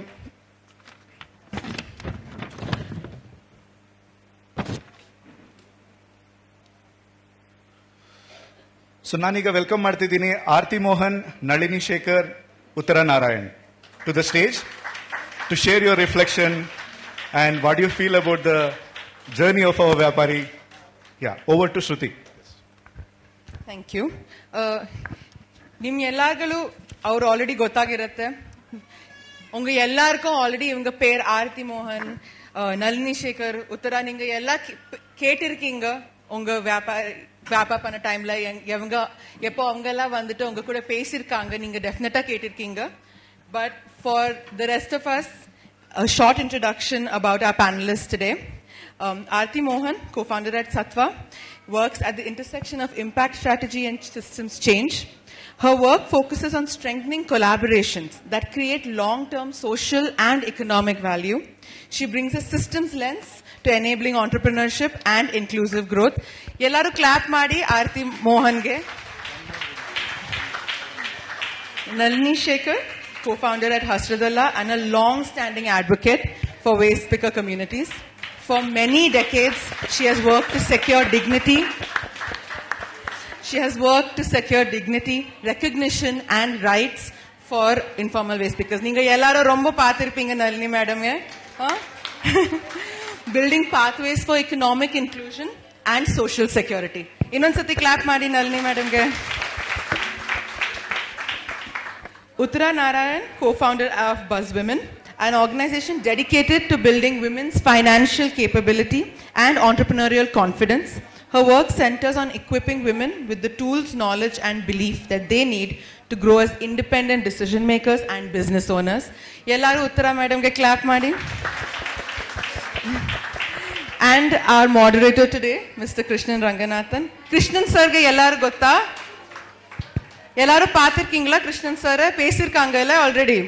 Speaker 1: So ನಾನೀಗ ವೆಲ್ಕಮ್ ಮಾಡ್ತಿದ್ದೀನಿ ಆರತಿ ಮೋಹನ್, ನಳಿನಿ ಶೇಖರ್, ಉತ್ತರ Narayan to the stage to share your reflection and what you feel about the journey of our Vyapari. Yeah, over to Shruti.
Speaker 2: Thank you. ನಿಮ್ ಎಲ್ಲಾರ್ಗಳು ಅವ್ರು ಆಲ್ರೆಡಿ ಗೊತ್ತಾಗಿರುತ್ತೆ. உங்க எல்லாருக்கும் ஆல்ரெடி இவங்க பேர் ஆர்த்தி மோகன், நளினி சேகர், உத்தரா. நீங்க எல்லாம் கேட்டிருக்கீங்க உங்க வியாபார பண்ண டைம்ல எவங்க எப்போ அவங்க எல்லாம் வந்துட்டு உங்க கூட பேசியிருக்காங்க, நீங்க டெஃபினட்டா கேட்டிருக்கீங்க. But for the rest of us, a short introduction about our panelists today. Aarti Mohan, co-founder at Sattva, works at the intersection of impact strategy and systems change. Her work focuses on strengthening collaborations that create long-term social and economic value. She brings a systems lens to enabling entrepreneurship and inclusive growth. Yellaru clap ಮಾಡಿ Aarti Mohan ge. Nalini Shekhar, co-founder at Hasradalla and a long-standing advocate for waste picker communities. For many decades, she has worked to secure dignity. She has worked to secure dignity, recognition and rights for informal waste pickers. Ninga ellaru romba paathirpinga Nalini madam ge. Building pathways for economic inclusion and social security. Innond sati clap maadi Nalini madam ge. Uttara Narayan, co-founder of Buzz Women, an organization dedicated to building women's financial capability and entrepreneurial confidence. Her work centers on equipping women with the tools, knowledge and belief that they need to grow as independent decision makers and business owners. Yellaru Uttara madam ge clap maadi. And our moderator today, Mr. Krishnan Ranganathan. Krishnan sir ge yellaru gotta? Yellaru paathirkingala Krishnan sir pesirkangala already.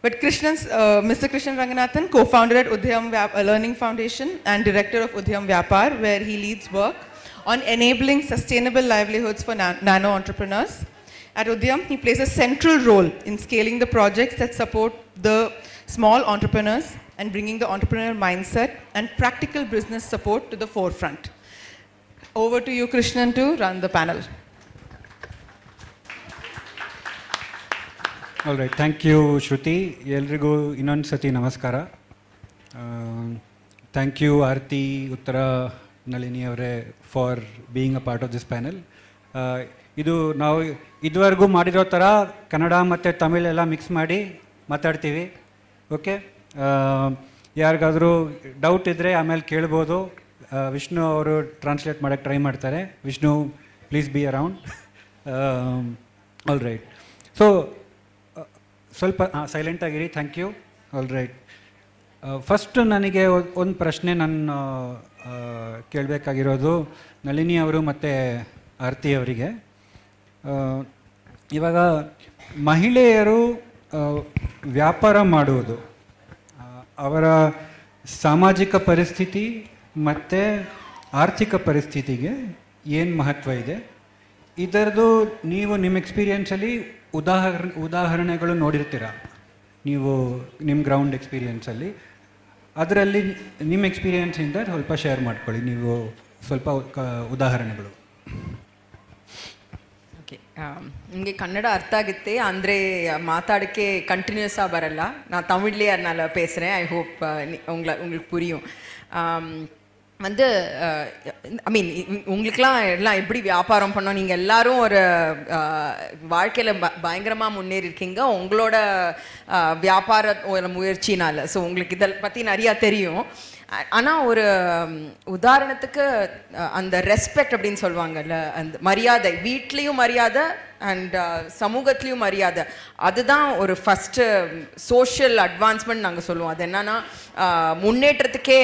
Speaker 2: But Mr. Krishnan Ranganathan, co-founder at Udhyam Learning Foundation and director of Udhyam Vyapar, where he leads work on enabling sustainable livelihoods for nano entrepreneurs. At Udhyam, he plays a central role in scaling the projects that support the small entrepreneurs and bringing the entrepreneurial mindset and practical business support to the forefront. Over to you, Krishnan, to run the panel.
Speaker 3: All right, thank you Shruti. ಎಲ್ರಿಗೂ ಇನ್ನೊಂದು ಸತಿ ನಮಸ್ಕಾರ. ಥ್ಯಾಂಕ್ ಯು ಆರತಿ, ಉತ್ತರ, ನಳಿನಿ ಅವರೇ for being a part of this panel. ಇದು ನಾವು ಇದುವರೆಗೂ ಮಾಡಿರೋ ಥರ ಕನ್ನಡ ಮತ್ತು ತಮಿಳೆಲ್ಲ ಮಿಕ್ಸ್ ಮಾಡಿ ಮಾತಾಡ್ತೀವಿ. ಓಕೆ, ಯಾರಿಗಾದರೂ ಡೌಟ್ ಇದ್ದರೆ ಆಮೇಲೆ ಕೇಳ್ಬೋದು. ವಿಷ್ಣು ಅವರು ಟ್ರಾನ್ಸ್ಲೇಟ್ ಮಾಡೋಕ್ಕೆ ಟ್ರೈ ಮಾಡ್ತಾರೆ. Vishnu please be around. All right. So ಸ್ವಲ್ಪ ಸೈಲೆಂಟಾಗಿರಿ. Thank you. All right. First ನನಗೆ ಒಂದು ಪ್ರಶ್ನೆ ನಾನು ಕೇಳಬೇಕಾಗಿರೋದು ನಳಿನಿ ಅವರು ಮತ್ತು ಆರತಿ ಅವರಿಗೆ. ಇವಾಗ ಮಹಿಳೆಯರು ವ್ಯಾಪಾರ ಮಾಡುವುದು, ಅವರ ಸಾಮಾಜಿಕ ಪರಿಸ್ಥಿತಿ ಮತ್ತು ಆರ್ಥಿಕ ಪರಿಸ್ಥಿತಿಗೆ ಏನು ಮಹತ್ವ ಇದೆ, ಇದರದ್ದು ನೀವು ನಿಮ್ಮ ಎಕ್ಸ್ಪೀರಿಯೆನ್ಸಲ್ಲಿ ಉದಾಹರಣೆಗಳು ನೋಡಿರ್ತೀರ, ನೀವು ನಿಮ್ಮ ಗ್ರೌಂಡ್ ಎಕ್ಸ್ಪೀರಿಯೆನ್ಸಲ್ಲಿ. ಅದರಲ್ಲಿ ನಿಮ್ಮ ಎಕ್ಸ್ಪೀರಿಯೆನ್ಸಿಂದ ಸ್ವಲ್ಪ ಶೇರ್ ಮಾಡ್ಕೊಳ್ಳಿ, ನೀವು ಸ್ವಲ್ಪ ಉದಾಹರಣೆಗಳು.
Speaker 11: ಓಕೆ, ನಿಮಗೆ ಕನ್ನಡ ಅರ್ಥ ಆಗುತ್ತೆ ಅಂದರೆ மாத்தாடுக்கே கண்டினியூஸாக வரல. நான் தமிழ்லேயே அதனால் பேசுகிறேன். ஐ ஹோப் உங்களுக்கு புரியும். வந்து ஐ மீன் உங்களுக்கெலாம் எல்லாம் எப்படி வியாபாரம் பண்ணோம், நீங்கள் எல்லாரும் ஒரு வாழ்க்கையில் பயங்கரமாக முன்னேறி இருக்கீங்க உங்களோட வியாபார ஒரு முயற்சினால். ஸோ உங்களுக்கு இதை பற்றி நிறையா தெரியும். ஆனால் ஒரு உதாரணத்துக்கு அந்த ரெஸ்பெக்ட் அப்படின்னு சொல்லுவாங்கல்ல, அந்த மரியாதை, வீட்லேயும் மரியாதை அண்ட் சமூகத்துலேயும் மரியாதை, அதுதான் ஒரு ஃபஸ்ட்டு சோஷியல் அட்வான்ஸ்மெண்ட் நாங்கள் சொல்லுவோம். அது என்னன்னா முன்னேற்றத்துக்கே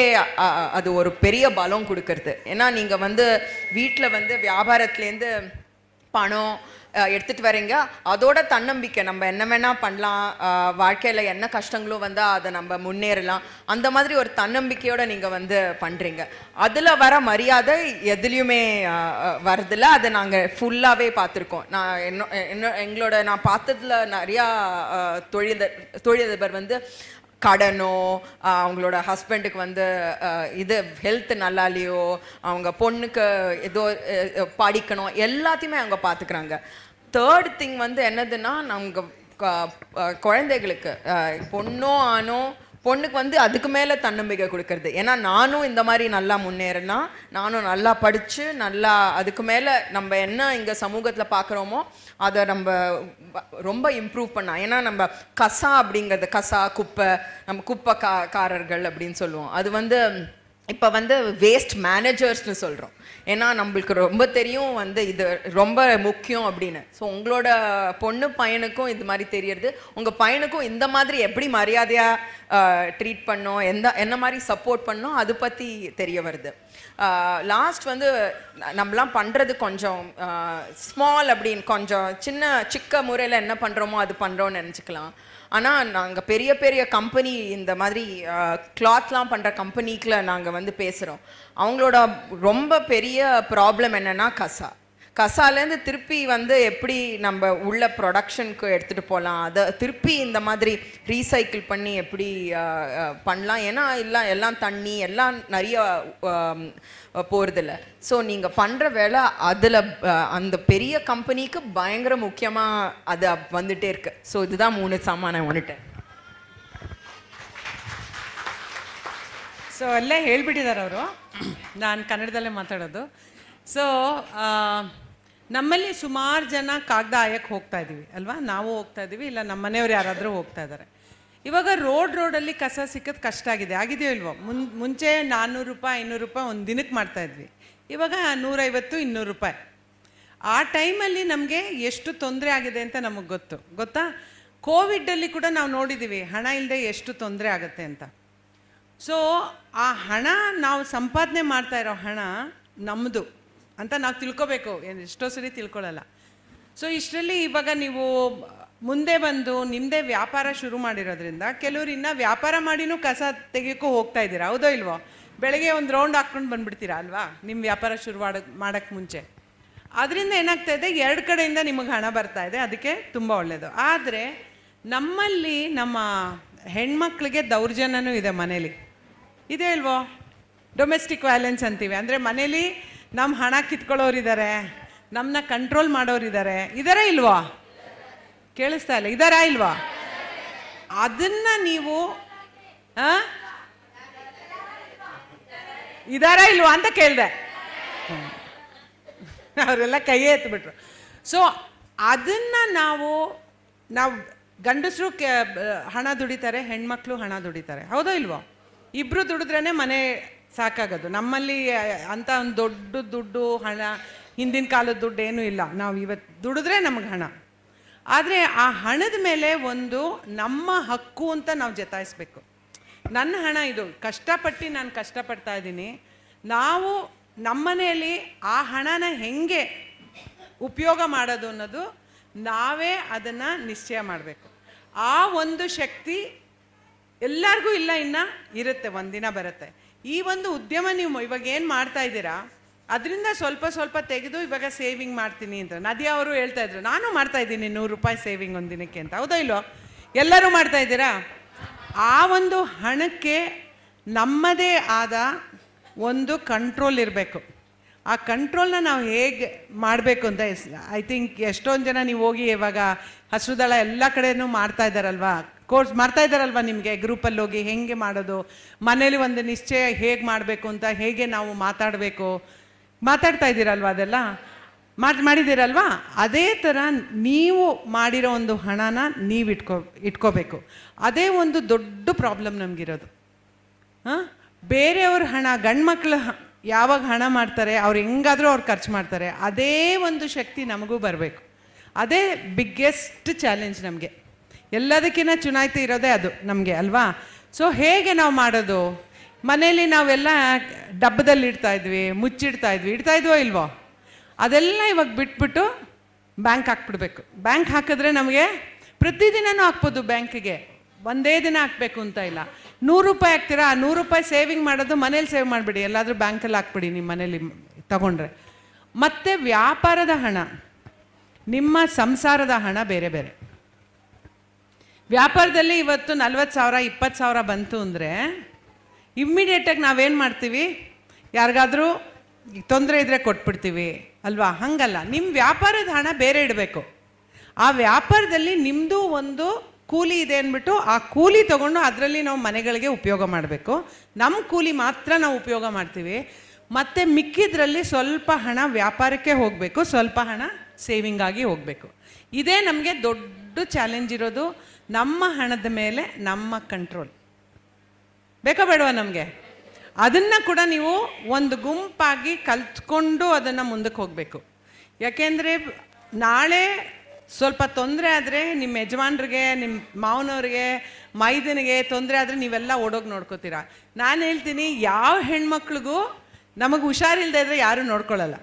Speaker 11: அது ஒரு பெரிய பலம் கொடுக்கறது. ஏன்னா நீங்கள் வந்து வீட்டில் வந்து வியாபாரத்துலேருந்து பணம் எடுத்துகிட்டு வரீங்க, அதோட தன்னம்பிக்கை, நம்ம என்ன வேணால் பண்ணலாம், வாழ்க்கையில் என்ன கஷ்டங்களோ வந்தால் அதை நம்ம முன்னேறலாம், அந்த மாதிரி ஒரு தன்னம்பிக்கையோடு நீங்கள் வந்து பண்ணுறீங்க. அதில் வர மரியாதை எதுலேயுமே வரதில்ல. அதை நாங்கள் ஃபுல்லாகவே பார்த்துருக்கோம். எங்களோட நான் பார்த்ததில் நிறையா தொழிலதிபர் வந்து கடனோ, அவங்களோட ஹஸ்பண்டுக்கு வந்து இது ஹெல்த் நல்லா இல்லையோ, அவங்க பொண்ணுக்கு ஏதோ படிக்கணும், எல்லாத்தையுமே அவங்க பார்த்துக்கிறாங்க. தேர்ட் திங் வந்து என்னதுன்னா, நம்ம குழந்தைகளுக்கு பொண்ணோ ஆனோ, பொண்ணுக்கு வந்து அதுக்கு மேலே தன்னம்பிக்கை கொடுக்கறது. ஏன்னா நானும் இந்த மாதிரி நல்லா முன்னேறினா, நானும் நல்லா படித்து நல்லா அதுக்கு மேலே நம்ம என்ன இங்கே சமூகத்தில் பார்க்குறோமோ அதை நம்ம ரொம்ப இம்ப்ரூவ் பண்ணா. ஏன்னா நம்ம கசா அப்படிங்கிறது, கசா குப்பை, நம்ம குப்பைக்காரர்கள் அப்படின்னு சொல்லுவோம். அது வந்து இப்போ வந்து வேஸ்ட் மேனேஜர்ஸ்னு சொல்கிறோம். ஏன்னா நம்மளுக்கு ரொம்ப தெரியும் வந்து இது ரொம்ப முக்கியம் அப்படின்னு. ஸோ உங்களோட பொண்ணு பையனுக்கும் இது மாதிரி தெரியறது, உங்கள் பையனுக்கும் இந்த மாதிரி எப்படி மரியாதையாக ட்ரீட் பண்ணோம், என்ன மாதிரி சப்போர்ட் பண்ணோம், அது பற்றி தெரிய வருது. லாஸ்ட் வந்து நம்மளாம் பண்ணுறது கொஞ்சம் ஸ்மால் அப்படின்னு, கொஞ்சம் சிக்க முறையில் என்ன பண்ணுறோமோ அது பண்ணுறோன்னு நினச்சிக்கலாம். ஆனால் நாங்கள் பெரிய பெரிய கம்பெனி, இந்த மாதிரி கிளாத்லாம் பண்ணுற கம்பெனிக்குள்ள நாங்கள் வந்து பேசுகிறோம். அவங்களோட ரொம்ப பெரிய ப்ராப்ளம் என்னென்னா கசாலேருந்து திருப்பி வந்து எப்படி நம்ம உள்ள ப்ரொடக்ஷனுக்கு எடுத்துகிட்டு போகலாம், அதை திருப்பி இந்த மாதிரி ரீசைக்கிள் பண்ணி எப்படி பண்ணலாம். ஏன்னா எல்லாம் தண்ணி எல்லாம் நிறைய போகிறதில்ல. ஸோ நீங்கள் பண்ணுற வேலை அதில் அந்த பெரிய கம்பெனிக்கு பயங்கர முக்கியமாக அது வந்துகிட்டே இருக்கு. ஸோ இதுதான் 3 ಸಾಮಾನು வந்துட்டேன்.
Speaker 12: ಸೊ ಅಲ್ಲೇ ಹೇಳ್ಬಿಟ್ಟಿದ್ದಾರೆ ಅವರು, ನಾನು ಕನ್ನಡದಲ್ಲೇ ಮಾತಾಡೋದು. ಸೊ ನಮ್ಮಲ್ಲಿ ಸುಮಾರು ಜನ ಕಾಗದ ಆಯಕ್ಕೆ ಹೋಗ್ತಾ ಇದ್ದೀವಿ ಅಲ್ವಾ, ನಾವು ಹೋಗ್ತಾ ಇದ್ದೀವಿ, ಇಲ್ಲ ನಮ್ಮ ಮನೆಯವ್ರು ಯಾರಾದರೂ ಹೋಗ್ತಾ ಇದ್ದಾರೆ. ಇವಾಗ ರೋಡಲ್ಲಿ ಕಸ ಸಿಕ್ಕೋದು ಕಷ್ಟ ಆಗಿದೆಯೋ ಇಲ್ವೋ? ಮುಂಚೆ 400 ರೂಪಾಯಿ 500 ರೂಪಾಯಿ ಒಂದು ದಿನಕ್ಕೆ ಮಾಡ್ತಾಯಿದ್ವಿ, ಇವಾಗ 150-200 ರೂಪಾಯಿ. ಆ ಟೈಮಲ್ಲಿ ನಮಗೆ ಎಷ್ಟು ತೊಂದರೆ ಆಗಿದೆ ಅಂತ ನಮಗೆ ಗೊತ್ತಾ? ಕೋವಿಡಲ್ಲಿ ಕೂಡ ನಾವು ನೋಡಿದ್ದೀವಿ ಹಣ ಇಲ್ಲದೆ ಎಷ್ಟು ತೊಂದರೆ ಆಗುತ್ತೆ ಅಂತ. ಸೊ ಆ ಹಣ, ನಾವು ಸಂಪಾದನೆ ಮಾಡ್ತಾ ಇರೋ ಹಣ ನಮ್ಮದು ಅಂತ ನಾವು ತಿಳ್ಕೊಬೇಕು. ಎಷ್ಟೋ ಸರಿ ತಿಳ್ಕೊಳ್ಳಲ್ಲ. ಸೊ ಇಷ್ಟರಲ್ಲಿ ಇವಾಗ ನೀವು ಮುಂದೆ ಬಂದು ನಿಮ್ಮದೇ ವ್ಯಾಪಾರ ಶುರು ಮಾಡಿರೋದ್ರಿಂದ ಕೆಲವ್ರು ಇನ್ನೂ ವ್ಯಾಪಾರ ಮಾಡಿನೂ ಕಸ ತೆಗಿಯೋಕ್ಕೂ ಹೋಗ್ತಾ ಇದ್ದೀರಾ, ಹೌದೋ ಇಲ್ವೋ? ಬೆಳಗ್ಗೆ ಒಂದು ರೌಂಡ್ ಹಾಕ್ಕೊಂಡು ಬಂದುಬಿಡ್ತೀರಾ ಅಲ್ವಾ, ನಿಮ್ಮ ವ್ಯಾಪಾರ ಶುರು ಮಾಡೋಕ್ಕೆ ಮುಂಚೆ. ಅದರಿಂದ ಏನಾಗ್ತಾ ಇದೆ, 2 ಕಡೆಯಿಂದ ನಿಮಗೆ ಹಣ ಬರ್ತಾ ಇದೆ, ಅದಕ್ಕೆ ತುಂಬ ಒಳ್ಳೆಯದು. ಆದರೆ ನಮ್ಮಲ್ಲಿ ನಮ್ಮ ಹೆಣ್ಮಕ್ಳಿಗೆ ದೌರ್ಜನ್ಯನೂ ಇದೆ ಮನೇಲಿ, ಇದೆ ಇಲ್ವೋ? ಡೊಮೆಸ್ಟಿಕ್ ವೈಲೆನ್ಸ್ ಅಂತೀವಿ. ಅಂದರೆ ಮನೇಲಿ ನಮ್ಮ ಹಣ ಕಿತ್ಕೊಳ್ಳೋರಿದ್ದಾರೆ, ನಮ್ಮನ್ನ ಕಂಟ್ರೋಲ್ ಮಾಡೋರಿದ್ದಾರೆ, ಇದಾರಾ ಇಲ್ವಾ? ಕೇಳಿಸ್ತಾ ಇಲ್ಲ, ಇದಾರಾ ಇಲ್ವಾ? ಅದನ್ನು ನೀವು ಇದಾರಾ ಇಲ್ವಾ ಅಂತ ಕೇಳಿದೆ. ಅವರೆಲ್ಲ ಕೈಯೇ ಎತ್ಬಿಟ್ರು. ಸೊ ಅದನ್ನು ನಾವು ಗಂಡಸರು ಹಣ ದುಡಿತಾರೆ, ಹೆಣ್ಮಕ್ಳು ಹಣ ದುಡಿತಾರೆ, ಹೌದೋ ಇಲ್ವೋ? ಇಬ್ಬರು ದುಡಿದ್ರೇ ಮನೆ ಸಾಕಾಗೋದು. ನಮ್ಮಲ್ಲಿ ಅಂತ ಒಂದು ದೊಡ್ಡ ದುಡ್ಡು ಹಣ ಹಿಂದಿನ ಕಾಲದ ದುಡ್ಡು ಏನೂ ಇಲ್ಲ, ನಾವು ಇವತ್ತು ದುಡಿದ್ರೆ ನಮಗೆ ಹಣ. ಆದರೆ ಆ ಹಣದ ಮೇಲೆ ಒಂದು ನಮ್ಮ ಹಕ್ಕು ಅಂತ ನಾವು ಜತಾಯಿಸ್ಬೇಕು. ನನ್ನ ಹಣ ಇದು, ಕಷ್ಟಪಟ್ಟು ನಾನು ಕಷ್ಟಪಡ್ತಾ ಇದ್ದೀನಿ, ನಾವು ನಮ್ಮನೆಯಲ್ಲಿ ಆ ಹಣನ ಹೆಂಗೆ ಉಪಯೋಗ ಮಾಡೋದು ಅನ್ನೋದು ನಾವೇ ಅದನ್ನು ನಿಶ್ಚಯ ಮಾಡಬೇಕು. ಆ ಒಂದು ಶಕ್ತಿ ಎಲ್ಲರಿಗೂ ಇಲ್ಲ, ಇನ್ನು ಇರುತ್ತೆ, ಒಂದಿನ ಬರುತ್ತೆ. ಈ ಒಂದು ಉದ್ಯಮ ನೀವು ಇವಾಗ ಏನು ಮಾಡ್ತಾ ಇದ್ದೀರಾ ಅದರಿಂದ ಸ್ವಲ್ಪ ಸ್ವಲ್ಪ ತೆಗೆದು ಇವಾಗ ಸೇವಿಂಗ್ ಮಾಡ್ತೀನಿ ಅಂತ ನದಿಯಾ ಅವರು ಹೇಳ್ತಾ ಇದ್ರು. ನಾನು ಮಾಡ್ತಾ ಇದ್ದೀನಿ 100 ರೂಪಾಯಿ ಸೇವಿಂಗ್ ಒಂದು ದಿನಕ್ಕೆ ಅಂತ. ಹೌದಾ ಇಲ್ವೋ? ಎಲ್ಲರೂ ಮಾಡ್ತಾ ಇದ್ದೀರಾ? ಆ ಒಂದು ಹಣಕ್ಕೆ ನಮ್ಮದೇ ಆದ ಒಂದು ಕಂಟ್ರೋಲ್ ಇರಬೇಕು. ಆ ಕಂಟ್ರೋಲ್ನ ನಾವು ಹೇಗೆ ಮಾಡಬೇಕು ಅಂತ ಐ ಥಿಂಕ್ ಎಷ್ಟೊಂದು ಜನ ನೀವು ಹೋಗಿ ಇವಾಗ ಹಸಿರುದಳ ಎಲ್ಲ ಕಡೆನೂ ಮಾಡ್ತಾ ಇದ್ದಾರಲ್ವಾ, ಕೋರ್ಸ್ ಮಾಡ್ತಾ ಇದ್ದಾರಲ್ವ, ನಿಮಗೆ ಗ್ರೂಪಲ್ಲಿ ಹೋಗಿ ಹೆಂಗೆ ಮಾಡೋದು, ಮನೇಲಿ ಒಂದು ನಿಶ್ಚಯ ಹೇಗೆ ಮಾಡಬೇಕು ಅಂತ, ಹೇಗೆ ನಾವು ಮಾತಾಡ್ತಾ ಇದ್ದೀರಲ್ವ, ಅದೆಲ್ಲ ಮಾಡಿದ್ದೀರಲ್ವಾ. ಅದೇ ಥರ ನೀವು ಮಾಡಿರೋ ಒಂದು ಹಣನ ನೀವು ಇಟ್ಕೋಬೇಕು. ಅದೇ ಒಂದು ದೊಡ್ಡ ಪ್ರಾಬ್ಲಮ್ ನಮಗಿರೋದು. ಬೇರೆಯವ್ರ ಹಣ, ಗಂಡು ಮಕ್ಕಳು ಯಾವಾಗ ಹಣ ಮಾಡ್ತಾರೆ, ಅವ್ರು ಹೆಂಗಾದರೂ ಅವ್ರು ಖರ್ಚು ಮಾಡ್ತಾರೆ, ಅದೇ ಒಂದು ಶಕ್ತಿ ನಮಗೂ ಬರಬೇಕು. ಅದೇ ಬಿಗ್ಗೆಸ್ಟ್ ಚಾಲೆಂಜ್ ನಮಗೆ. ಎಲ್ಲದಕ್ಕಿಂತ ಚುನಾಯಿತಿ ಇರೋದೇ ಅದು ನಮಗೆ ಅಲ್ವಾ. ಸೊ ಹೇಗೆ ನಾವು ಮಾಡೋದು? ಮನೇಲಿ ನಾವೆಲ್ಲ ಡಬ್ಬದಲ್ಲಿ ಇಡ್ತಾಯಿದ್ವಿ, ಇಡ್ತಾಯಿದ್ವೋ ಇಲ್ವೋ? ಅದೆಲ್ಲ ಇವಾಗ ಬಿಟ್ಬಿಟ್ಟು ಬ್ಯಾಂಕ್ ಹಾಕ್ಬಿಡ್ಬೇಕು. ಬ್ಯಾಂಕ್ ಹಾಕಿದ್ರೆ ನಮಗೆ ಪ್ರತಿದಿನನೂ ಹಾಕ್ಬೋದು ಬ್ಯಾಂಕಿಗೆ, ಒಂದೇ ದಿನ ಹಾಕಬೇಕು ಅಂತ ಇಲ್ಲ. 100 ರೂಪಾಯಿ ಹಾಕ್ತೀರಾ, ಆ 100 ರೂಪಾಯಿ ಸೇವಿಂಗ್ ಮಾಡೋದು ಮನೇಲಿ ಸೇವ್ ಮಾಡಿಬಿಡಿ, ಎಲ್ಲಾದರೂ ಬ್ಯಾಂಕಲ್ಲಿ ಹಾಕ್ಬಿಡಿ ನಿಮ್ಮ ಮನೇಲಿ ತಗೊಂಡ್ರೆ. ಮತ್ತು ವ್ಯಾಪಾರದ ಹಣ, ನಿಮ್ಮ ಸಂಸಾರದ ಹಣ ಬೇರೆ ಬೇರೆ. ವ್ಯಾಪಾರದಲ್ಲಿ ಇವತ್ತು 40,000 20,000 ಬಂತು ಅಂದರೆ ಇಮ್ಮಿಡಿಯೇಟಾಗಿ ನಾವೇನು ಮಾಡ್ತೀವಿ, ಯಾರಿಗಾದರೂ ತೊಂದರೆ ಇದ್ದರೆ ಕೊಟ್ಬಿಡ್ತೀವಿ ಅಲ್ವಾ? ಹಾಗಲ್ಲ, ನಿಮ್ಮ ವ್ಯಾಪಾರದ ಹಣ ಬೇರೆ ಇಡಬೇಕು. ಆ ವ್ಯಾಪಾರದಲ್ಲಿ ನಿಮ್ಮದು ಒಂದು ಕೂಲಿ ಇದೆ ಅಂದ್ಬಿಟ್ಟು ಆ ಕೂಲಿ ತೊಗೊಂಡು ಅದರಲ್ಲಿ ನಾವು ಮನೆಗಳಿಗೆ ಉಪಯೋಗ ಮಾಡಬೇಕು. ನಮ್ಮ ಕೂಲಿ ಮಾತ್ರ ನಾವು ಉಪಯೋಗ ಮಾಡ್ತೀವಿ. ಮತ್ತು ಮಿಕ್ಕಿದ್ರಲ್ಲಿ ಸ್ವಲ್ಪ ಹಣ ವ್ಯಾಪಾರಕ್ಕೆ ಹೋಗಬೇಕು, ಸ್ವಲ್ಪ ಹಣ ಸೇವಿಂಗ್ ಆಗಿ ಹೋಗಬೇಕು. ಇದೇ ನಮಗೆ ದೊಡ್ಡ ಚಾಲೆಂಜ್ ಇರೋದು. ನಮ್ಮ ಹಣದ ಮೇಲೆ ನಮ್ಮ ಕಂಟ್ರೋಲ್ ಬೇಕಾ ಬೇಡವಾ ನಮಗೆ? ಅದನ್ನು ಕೂಡ ನೀವು ಒಂದು ಗುಂಪಾಗಿ ಕಲ್ತ್ಕೊಂಡು ಅದನ್ನು ಮುಂದಕ್ಕೆ ಹೋಗಬೇಕು. ಯಾಕೆಂದರೆ ನಾಳೆ ಸ್ವಲ್ಪ ತೊಂದರೆ ಆದರೆ ನಿಮ್ಮ ಯಜಮಾನ್ರಿಗೆ, ನಿಮ್ಮ ಮಾವನವ್ರಿಗೆ, ಮೈದನಿಗೆ ತೊಂದರೆ ಆದರೆ ನೀವೆಲ್ಲ ಓಡೋಗಿ ನೋಡ್ಕೋತೀರಾ. ನಾನು ಹೇಳ್ತೀನಿ, ಯಾವ ಹೆಣ್ಮಕ್ಳಿಗೂ ನಮಗೆ ಹುಷಾರಿಲ್ಲದೆ ಇದ್ದರೆ ಯಾರೂ ನೋಡ್ಕೊಳ್ಳಲ್ಲ.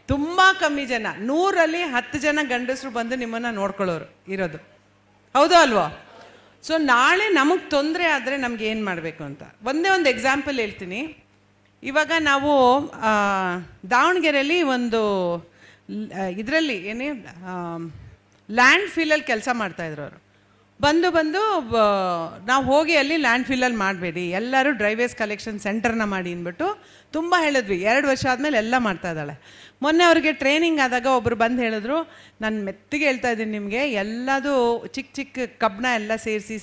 Speaker 12: ತುಂಬ ಕಮ್ಮಿ ಜನ, 100ರಲ್ಲಿ 10 ಜನ ಗಂಡಸರು ಬಂದು ನಿಮ್ಮನ್ನು ನೋಡ್ಕೊಳ್ಳೋರು ಇರೋದು. ಹೌದೋ ಅಲ್ವೋ? ಸೊ ನಾಳೆ ನಮಗೆ ತೊಂದರೆ ಆದರೆ ನಮ್ಗೆ ಏನು ಮಾಡಬೇಕು ಅಂತ ಒಂದೇ ಒಂದು ಎಕ್ಸಾಂಪಲ್ ಹೇಳ್ತೀನಿ. ಇವಾಗ ನಾವು ದಾವಣಗೆರೆಯಲ್ಲಿ ಒಂದು ಇದರಲ್ಲಿ ಏನೇ ಲ್ಯಾಂಡ್ ಫೀಲಲ್ಲಿ ಕೆಲಸ ಮಾಡ್ತಾಯಿದ್ರು. ಅವರು ಬಂದು ನಾವು ಹೋಗಿ ಅಲ್ಲಿ ಲ್ಯಾಂಡ್ ಫೀಲಲ್ಲಿ ಮಾಡಬೇಡಿ, ಎಲ್ಲರೂ ಡ್ರೈವೇಸ್ ಕಲೆಕ್ಷನ್ ಸೆಂಟರ್ನ ಮಾಡಿ ಅಂದ್ಬಿಟ್ಟು ತುಂಬ ಹೇಳಿದ್ವಿ. 2 ವರ್ಷ ಆದಮೇಲೆ ಎಲ್ಲ ಮಾಡ್ತಾ ಇದ್ದಾಳೆ. ಮೊನ್ನೆ ಅವ್ರಿಗೆ ಟ್ರೈನಿಂಗ್ ಆದಾಗ ಒಬ್ಬರು ಬಂದು ಹೇಳಿದ್ರು, ನಾನು ಮೆತ್ತಿಗೆ ಹೇಳ್ತಾ ಇದ್ದೀನಿ ನಿಮಗೆ, ಎಲ್ಲದು ಚಿಕ್ಕ ಕಬ್ಬಣ ಎಲ್ಲ ಸೇರಿಸಿ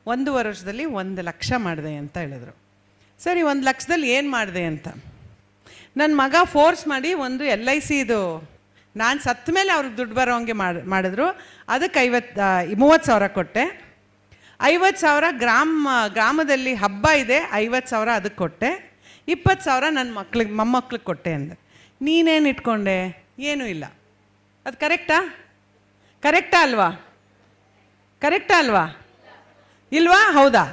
Speaker 12: 1.5 ವರ್ಷದಲ್ಲಿ 1 ಲಕ್ಷ ಮಾಡಿದೆ ಅಂತ ಹೇಳಿದ್ರು. ಸರಿ, 1 ಲಕ್ಷದಲ್ಲಿ ಏನು ಮಾಡಿದೆ ಅಂತ ನನ್ನ ಮಗ ಫೋರ್ಸ್ ಮಾಡಿ ಒಂದು LIC ಇದು ನಾನು ಸತ್ತ ಮೇಲೆ ಅವ್ರಿಗೆ ದುಡ್ಡು ಬರೋ ಹಂಗೆ ಮಾಡಿದ್ರು. ಅದಕ್ಕೆ 30,000 ಕೊಟ್ಟೆ. 50,000 ಗ್ರಾಮದಲ್ಲಿ ಹಬ್ಬ ಇದೆ, 50,000 ಅದಕ್ಕೆ ಕೊಟ್ಟೆ. 20,000 ನನ್ನ ಮೊಮ್ಮಕ್ಳಿಗೆ ಕೊಟ್ಟೆ ಅಂದೆ. ನೀನೇನು ಇಟ್ಕೊಂಡೆ? ಏನೂ ಇಲ್ಲ. ಅದು ಕರೆಕ್ಟಾ ಅಲ್ವಾ? ಇಲ್ವಾ? ಹೌದಾ?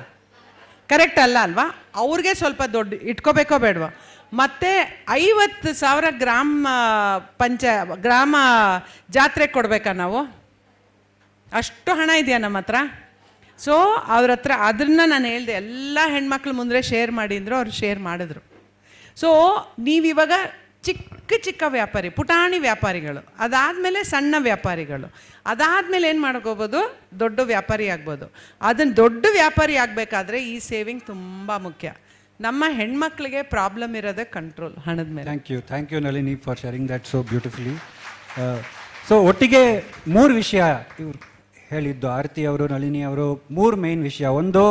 Speaker 12: ಕರೆಕ್ಟ್ ಅಲ್ಲ ಅಲ್ವಾ? ಅವ್ರಿಗೆ ಸ್ವಲ್ಪ ದೊಡ್ಡ ಇಟ್ಕೋಬೇಕೋ ಬೇಡವಾ? ಮತ್ತು 50,000 ಗ್ರಾಮ ಜಾತ್ರೆಗೆ ಕೊಡಬೇಕಾ ನಾವು? ಅಷ್ಟು ಹಣ ಇದೆಯಾ ನಮ್ಮ ಹತ್ರ? ಸೊ ಅವ್ರ ಹತ್ರ ಅದನ್ನು ನಾನು ಹೇಳಿದೆ, ಎಲ್ಲ ಹೆಣ್ಮಕ್ಳು ಮುಂದೆ ಶೇರ್ ಮಾಡಿ ಅಂದರು. ಅವ್ರು ಶೇರ್ ಮಾಡಿದ್ರು. ಸೊ ನೀವಿವಾಗ ಚಿಕ್ಕ ವ್ಯಾಪಾರಿ, ಪುಟಾಣಿ ವ್ಯಾಪಾರಿಗಳು, ಅದಾದಮೇಲೆ ಸಣ್ಣ ವ್ಯಾಪಾರಿಗಳು, ಅದಾದಮೇಲೆ ಏನು ಮಾಡ್ಕೋಬೋದು? ದೊಡ್ಡ ವ್ಯಾಪಾರಿ ಆಗ್ಬೋದು. ಅದನ್ನು ದೊಡ್ಡ ವ್ಯಾಪಾರಿ ಆಗಬೇಕಾದ್ರೆ ಈ ಸೇವಿಂಗ್ ತುಂಬ ಮುಖ್ಯ. ನಮ್ಮ ಹೆಣ್ಮಕ್ಳಿಗೆ ಪ್ರಾಬ್ಲಮ್ ಇರೋದೇ ಕಂಟ್ರೋಲ್ ಹಣದ ಮೇಲೆ.
Speaker 3: Thank you Nalini for sharing that so beautifully. So ಒಟ್ಟಿಗೆ 3 ವಿಷಯ ಇವ್ರು ಹೇಳಿದ್ದು, ಆರತಿ ಅವರು, ನಳಿನಿ ಅವರು, 3 ಮೇನ್ ವಿಷಯ. ಒಂದು,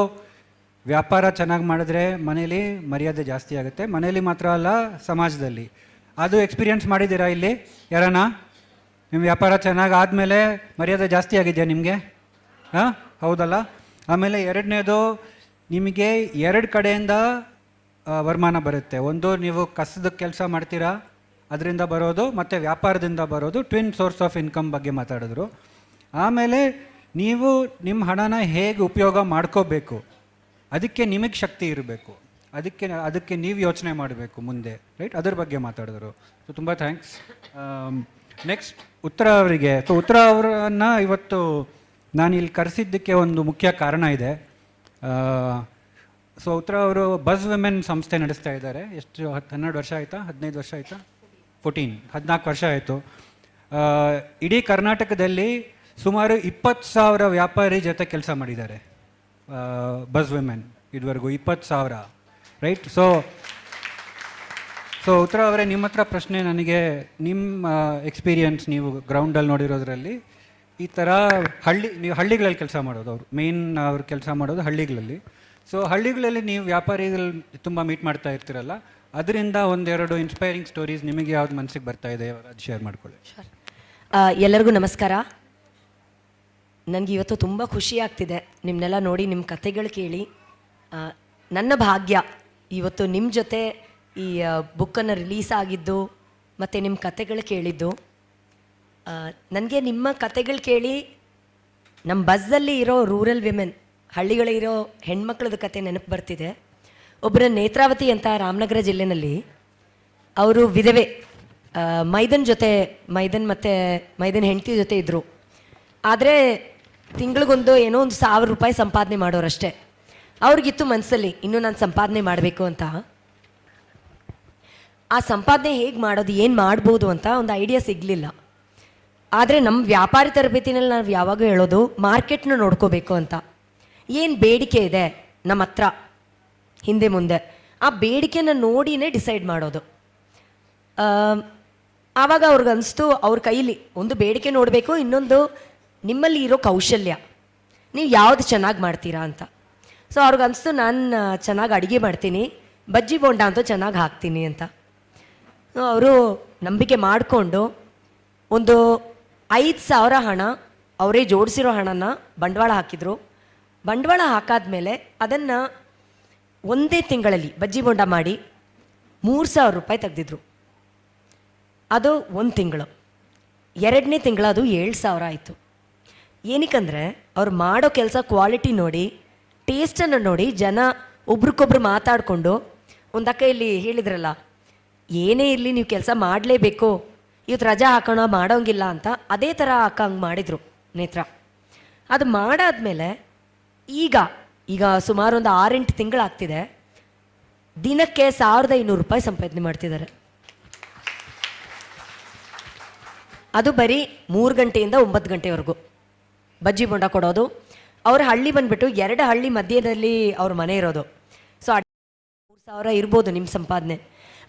Speaker 3: ವ್ಯಾಪಾರ ಚೆನ್ನಾಗಿ ಮಾಡಿದ್ರೆ ಮನೇಲಿ ಮರ್ಯಾದೆ ಜಾಸ್ತಿ ಆಗುತ್ತೆ. ಮನೇಲಿ ಮಾತ್ರ ಅಲ್ಲ, ಸಮಾಜದಲ್ಲಿ. ಅದು ಎಕ್ಸ್ಪೀರಿಯನ್ಸ್ ಮಾಡಿದ್ದೀರಾ ಇಲ್ಲಿ ಯಾರನ್ನ? ನಿಮ್ಮ ವ್ಯಾಪಾರ ಚೆನ್ನಾಗಿ ಆದಮೇಲೆ ಮರ್ಯಾದೆ ಜಾಸ್ತಿ ಆಗಿದೆಯಾ ನಿಮಗೆ? ಹಾಂ, ಹೌದಲ್ಲ? ಆಮೇಲೆ 2ನೇದು, ನಿಮಗೆ 2 ಕಡೆಯಿಂದ ವರಮಾನ ಬರುತ್ತೆ. ಒಂದು, ನೀವು ಕಸದ ಕೆಲಸ ಮಾಡ್ತೀರಾ, ಅದರಿಂದ ಬರೋದು ಮತ್ತು ವ್ಯಾಪಾರದಿಂದ ಬರೋದು ಟ್ವಿನ್ ಸೋರ್ಸ್ ಆಫ್ ಇನ್ಕಮ್ ಬಗ್ಗೆ ಮಾತಾಡಿದ್ರು. ಆಮೇಲೆ ನೀವು ನಿಮ್ಮ ಹಣನ ಹೇಗೆ ಉಪಯೋಗ ಮಾಡ್ಕೋಬೇಕು, ಅದಕ್ಕೆ ನಿಮಗೆ ಶಕ್ತಿ ಇರಬೇಕು, ಅದಕ್ಕೆ ನೀವು ಯೋಚನೆ ಮಾಡಬೇಕು ಮುಂದೆ, ರೈಟ್? ಅದ್ರ ಬಗ್ಗೆ ಮಾತಾಡಿದ್ರು. ಸೊ ತುಂಬ ಥ್ಯಾಂಕ್ಸ್. ನೆಕ್ಸ್ಟ್ ಉತ್ತರ ಅವರಿಗೆ. ಸೊ ಉತ್ತರ ಅವರನ್ನು ಇವತ್ತು ನಾನು ಇಲ್ಲಿ ಕರೆಸಿದ್ದಕ್ಕೆ ಒಂದು ಮುಖ್ಯ ಕಾರಣ ಇದೆ. ಸೊ ಉತ್ತರ ಅವರು ಬಸ್ ವಿಮೆನ್ ಸಂಸ್ಥೆ ನಡೆಸ್ತಾ ಇದ್ದಾರೆ. ಎಷ್ಟು 12 ವರ್ಷ ಆಯಿತಾ, 15 ವರ್ಷ ಆಯಿತಾ, 14 ವರ್ಷ ಆಯಿತು. ಇಡೀ ಕರ್ನಾಟಕದಲ್ಲಿ ಸುಮಾರು 20,000 ವ್ಯಾಪಾರಿ ಜೊತೆ ಕೆಲಸ ಮಾಡಿದ್ದಾರೆ ಬಸ್ ವಿಮೆನ್ ಇದುವರೆಗೂ. 20,000, ರೈಟ್? ಸೊ ಉತ್ತರ ಅವರೇ, ನಿಮ್ಮ ಹತ್ರ ಪ್ರಶ್ನೆ ನನಗೆ, ನಿಮ್ಮ ಎಕ್ಸ್ಪೀರಿಯನ್ಸ್ ನೀವು ಗ್ರೌಂಡಲ್ಲಿ ನೋಡಿರೋದ್ರಲ್ಲಿ, ಈ ಥರ ನೀವು ಹಳ್ಳಿಗಳಲ್ಲಿ ಕೆಲಸ ಮಾಡೋದು, ಅವರು ಮೇನ್ ಅವ್ರು ಕೆಲಸ ಮಾಡೋದು ಹಳ್ಳಿಗಳಲ್ಲಿ. ಸೊ ಹಳ್ಳಿಗಳಲ್ಲಿ ನೀವು ವ್ಯಾಪಾರಿಗಳು ತುಂಬ ಮೀಟ್ ಮಾಡ್ತಾ ಇರ್ತೀರಲ್ಲ, ಅದರಿಂದ ಒಂದೆರಡು ಇನ್ಸ್ಪೈರಿಂಗ್ ಸ್ಟೋರೀಸ್ ನಿಮಗೆ ಯಾವ್ದು ಮನಸ್ಸಿಗೆ ಬರ್ತಾ ಇದೆ, ಅದು ಶೇರ್ ಮಾಡ್ಕೊಳ್ಳಿ.
Speaker 13: ಎಲ್ಲರಿಗೂ ನಮಸ್ಕಾರ. ನನಗೆ ಇವತ್ತು ತುಂಬ ಖುಷಿ ಆಗ್ತಿದೆ ನಿಮ್ಮನ್ನೆಲ್ಲ ನೋಡಿ, ನಿಮ್ಮ ಕಥೆಗಳು ಕೇಳಿ. ನನ್ನ ಭಾಗ್ಯ ಇವತ್ತು ನಿಮ್ಮ ಜೊತೆ ಈ ಬುಕ್ಕನ್ನು ರಿಲೀಸ್ ಆಗಿದ್ದು ಮತ್ತು ನಿಮ್ಮ ಕಥೆಗಳು ಕೇಳಿದ್ದು. ನನಗೆ ನಿಮ್ಮ ಕಥೆಗಳು ಕೇಳಿ ನಮ್ಮ ಬಸ್ಸಲ್ಲಿ ಇರೋ ರೂರಲ್ ವಿಮೆನ್, ಹಳ್ಳಿಗಳಿರೋ ಹೆಣ್ಮಕ್ಳದ ಕತೆ ನೆನಪು ಬರ್ತಿದೆ. ಒಬ್ಬರ ನೇತ್ರಾವತಿ ಅಂತ ರಾಮನಗರ ಜಿಲ್ಲೆಯಲ್ಲಿ, ಅವರು ವಿಧವೆ, ಮೈದನ್ ಹೆಂಡತಿ ಜೊತೆ ಇದ್ದರು. ಆದರೆ ತಿಂಗಳಿಗೊಂದು ಏನೋ ಒಂದು 1,000 ರೂಪಾಯಿ ಸಂಪಾದನೆ ಮಾಡೋರಷ್ಟೇ. ಅವ್ರಿಗಿತ್ತು ಮನಸ್ಸಲ್ಲಿ ಇನ್ನೂ ನಾನು ಸಂಪಾದನೆ ಮಾಡಬೇಕು ಅಂತ. ಆ ಸಂಪಾದನೆ ಹೇಗೆ ಮಾಡೋದು, ಏನು ಮಾಡ್ಬೋದು ಅಂತ ಒಂದು ಐಡಿಯಾ ಸಿಗಲಿಲ್ಲ. ಆದರೆ ನಮ್ಮ ವ್ಯಾಪಾರಿ ತರಬೇತಿನಲ್ಲಿ ನಾವು ಯಾವಾಗ ಹೇಳೋದು, ಮಾರ್ಕೆಟ್ನ ನೋಡ್ಕೋಬೇಕು ಅಂತ. ಏನು ಬೇಡಿಕೆ ಇದೆ ನಮ್ಮ ಹತ್ರ ಹಿಂದೆ ಮುಂದೆ, ಆ ಬೇಡಿಕೆನ ನೋಡಿನೇ ಡಿಸೈಡ್ ಮಾಡೋದು. ಆವಾಗ ಅವ್ರಿಗನ್ನಿಸ್ತು, ಅವ್ರ ಕೈಲಿ ಒಂದು ಬೇಡಿಕೆ ನೋಡಬೇಕು, ಇನ್ನೊಂದು ನಿಮ್ಮಲ್ಲಿ ಇರೋ ಕೌಶಲ್ಯ, ನೀವು ಯಾವುದು ಚೆನ್ನಾಗಿ ಮಾಡ್ತೀರಾ ಅಂತ. ಸೊ ಅವ್ರಿಗನ್ನಿಸ್ತು, ನಾನು ಚೆನ್ನಾಗಿ ಅಡುಗೆ ಮಾಡ್ತೀನಿ, ಬಜ್ಜಿ ಬೋಂಡ ಅಂತೂ ಚೆನ್ನಾಗಿ ಹಾಕ್ತೀನಿ ಅಂತ. ಅವರು ನಂಬಿಕೆ ಮಾಡಿಕೊಂಡು ಒಂದು 5,000 ಹಣ ಅವರೇ ಜೋಡಿಸಿರೋ ಹಣನ ಬಂಡವಾಳ ಹಾಕಿದರು. ಬಂಡವಾಳ ಹಾಕಾದ್ಮೇಲೆ ಅದನ್ನು ಒಂದೇ ತಿಂಗಳಲ್ಲಿ ಬಜ್ಜಿ ಬೋಂಡ ಮಾಡಿ 3,000 ರೂಪಾಯಿ ತೆಗೆದಿದ್ರು. ಅದು 1 ತಿಂಗಳು. 2ನೇ ತಿಂಗಳು ಅದು 7,000 ಆಯಿತು. ಏನಕ್ಕಂದರೆ ಅವ್ರು ಮಾಡೋ ಕೆಲಸ ಕ್ವಾಲಿಟಿ ನೋಡಿ, ಟೇಸ್ಟನ್ನು ನೋಡಿ ಜನ ಒಬ್ರಿಗೊಬ್ರು ಮಾತಾಡಿಕೊಂಡು, ಒಂದಕ್ಕ ಇಲ್ಲಿ ಹೇಳಿದ್ರಲ್ಲ, ಏನೇ ಇರಲಿ ನೀವು ಕೆಲಸ ಮಾಡಲೇಬೇಕು, ಇವತ್ತು ರಜಾ ಹಾಕೋಣ ಮಾಡೋಂಗಿಲ್ಲ ಅಂತ, ಅದೇ ಥರ ಅಕ್ಕ ಹಂಗೆ ಮಾಡಿದರು ನೇತ್ರ. ಅದು ಮಾಡಾದ್ಮೇಲೆ ಈಗ ಸುಮಾರು ಒಂದು 6-8 ತಿಂಗಳಾಗ್ತಿದೆ, ದಿನಕ್ಕೆ 1,500 ರೂಪಾಯಿ ಸಂಪಾದನೆ ಮಾಡ್ತಿದ್ದಾರೆ. ಅದು ಬರೀ 3 ಗಂಟೆಯಿಂದ 9 ಗಂಟೆವರೆಗೂ ಬಜ್ಜಿ ಬೋಂಡ ಕೊಡೋದು. ಅವ್ರ ಹಳ್ಳಿ ಬಂದುಬಿಟ್ಟು 2 ಹಳ್ಳಿ ಮಧ್ಯದಲ್ಲಿ ಅವ್ರ ಮನೆ ಇರೋದು. ಸೊ 3,000 ಇರ್ಬೋದು ನಿಮ್ಮ ಸಂಪಾದನೆ.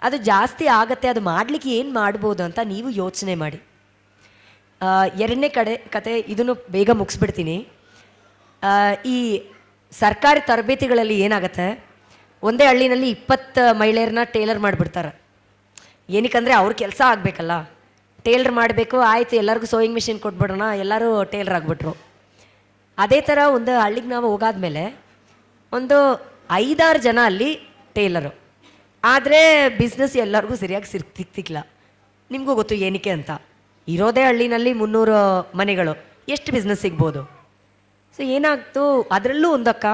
Speaker 13: ಅದು ಜಾಸ್ತಿ ಆಗತ್ತೆ, ಅದು ಮಾಡಲಿಕ್ಕೆ ಏನು ಮಾಡ್ಬೋದು ಅಂತ ನೀವು ಯೋಚನೆ ಮಾಡಿ. 2ನೇ ಕತೆ, ಇದನ್ನು ಬೇಗ ಮುಗಿಸ್ಬಿಡ್ತೀನಿ. ಈ ಸರ್ಕಾರಿ ತರಬೇತಿಗಳಲ್ಲಿ ಏನಾಗುತ್ತೆ, ಒಂದೇ ಹಳ್ಳಿನಲ್ಲಿ 20 ಮಹಿಳೆಯರನ್ನ ಟೇಲರ್ ಮಾಡಿಬಿಡ್ತಾರೆ. ಏನಕ್ಕಂದರೆ ಅವ್ರ ಕೆಲಸ ಆಗಬೇಕಲ್ಲ, ಟೇಲರ್ ಮಾಡಬೇಕು, ಆಯಿತು ಎಲ್ಲರಿಗೂ ಸೋಯಿಂಗ್ ಮಿಷಿನ್ ಕೊಟ್ಬಿಡೋಣ, ಎಲ್ಲರೂ ಟೇಲರ್ ಆಗಿಬಿಟ್ರು. ಅದೇ ಥರ ಒಂದು ಹಳ್ಳಿಗೆ ನಾವು ಹೋಗಾದ್ಮೇಲೆ ಒಂದು 5-6 ಜನ ಅಲ್ಲಿ ಟೇಲರು. ಆದರೆ ಬಿಸ್ನೆಸ್ ಎಲ್ಲರಿಗೂ ಸರಿಯಾಗಿ ಸಿಕ್ತಿಲ್ಲ. ನಿಮಗೂ ಗೊತ್ತು ಏನಕ್ಕೆ ಅಂತ. ಇರೋದೇ ಹಳ್ಳಿನಲ್ಲಿ 300 ಮನೆಗಳು, ಎಷ್ಟು ಬಿಸ್ನೆಸ್ ಸಿಗ್ಬೋದು? ಸೊ ಏನಾಗ್ತು, ಅದರಲ್ಲೂ ಒಂದಕ್ಕ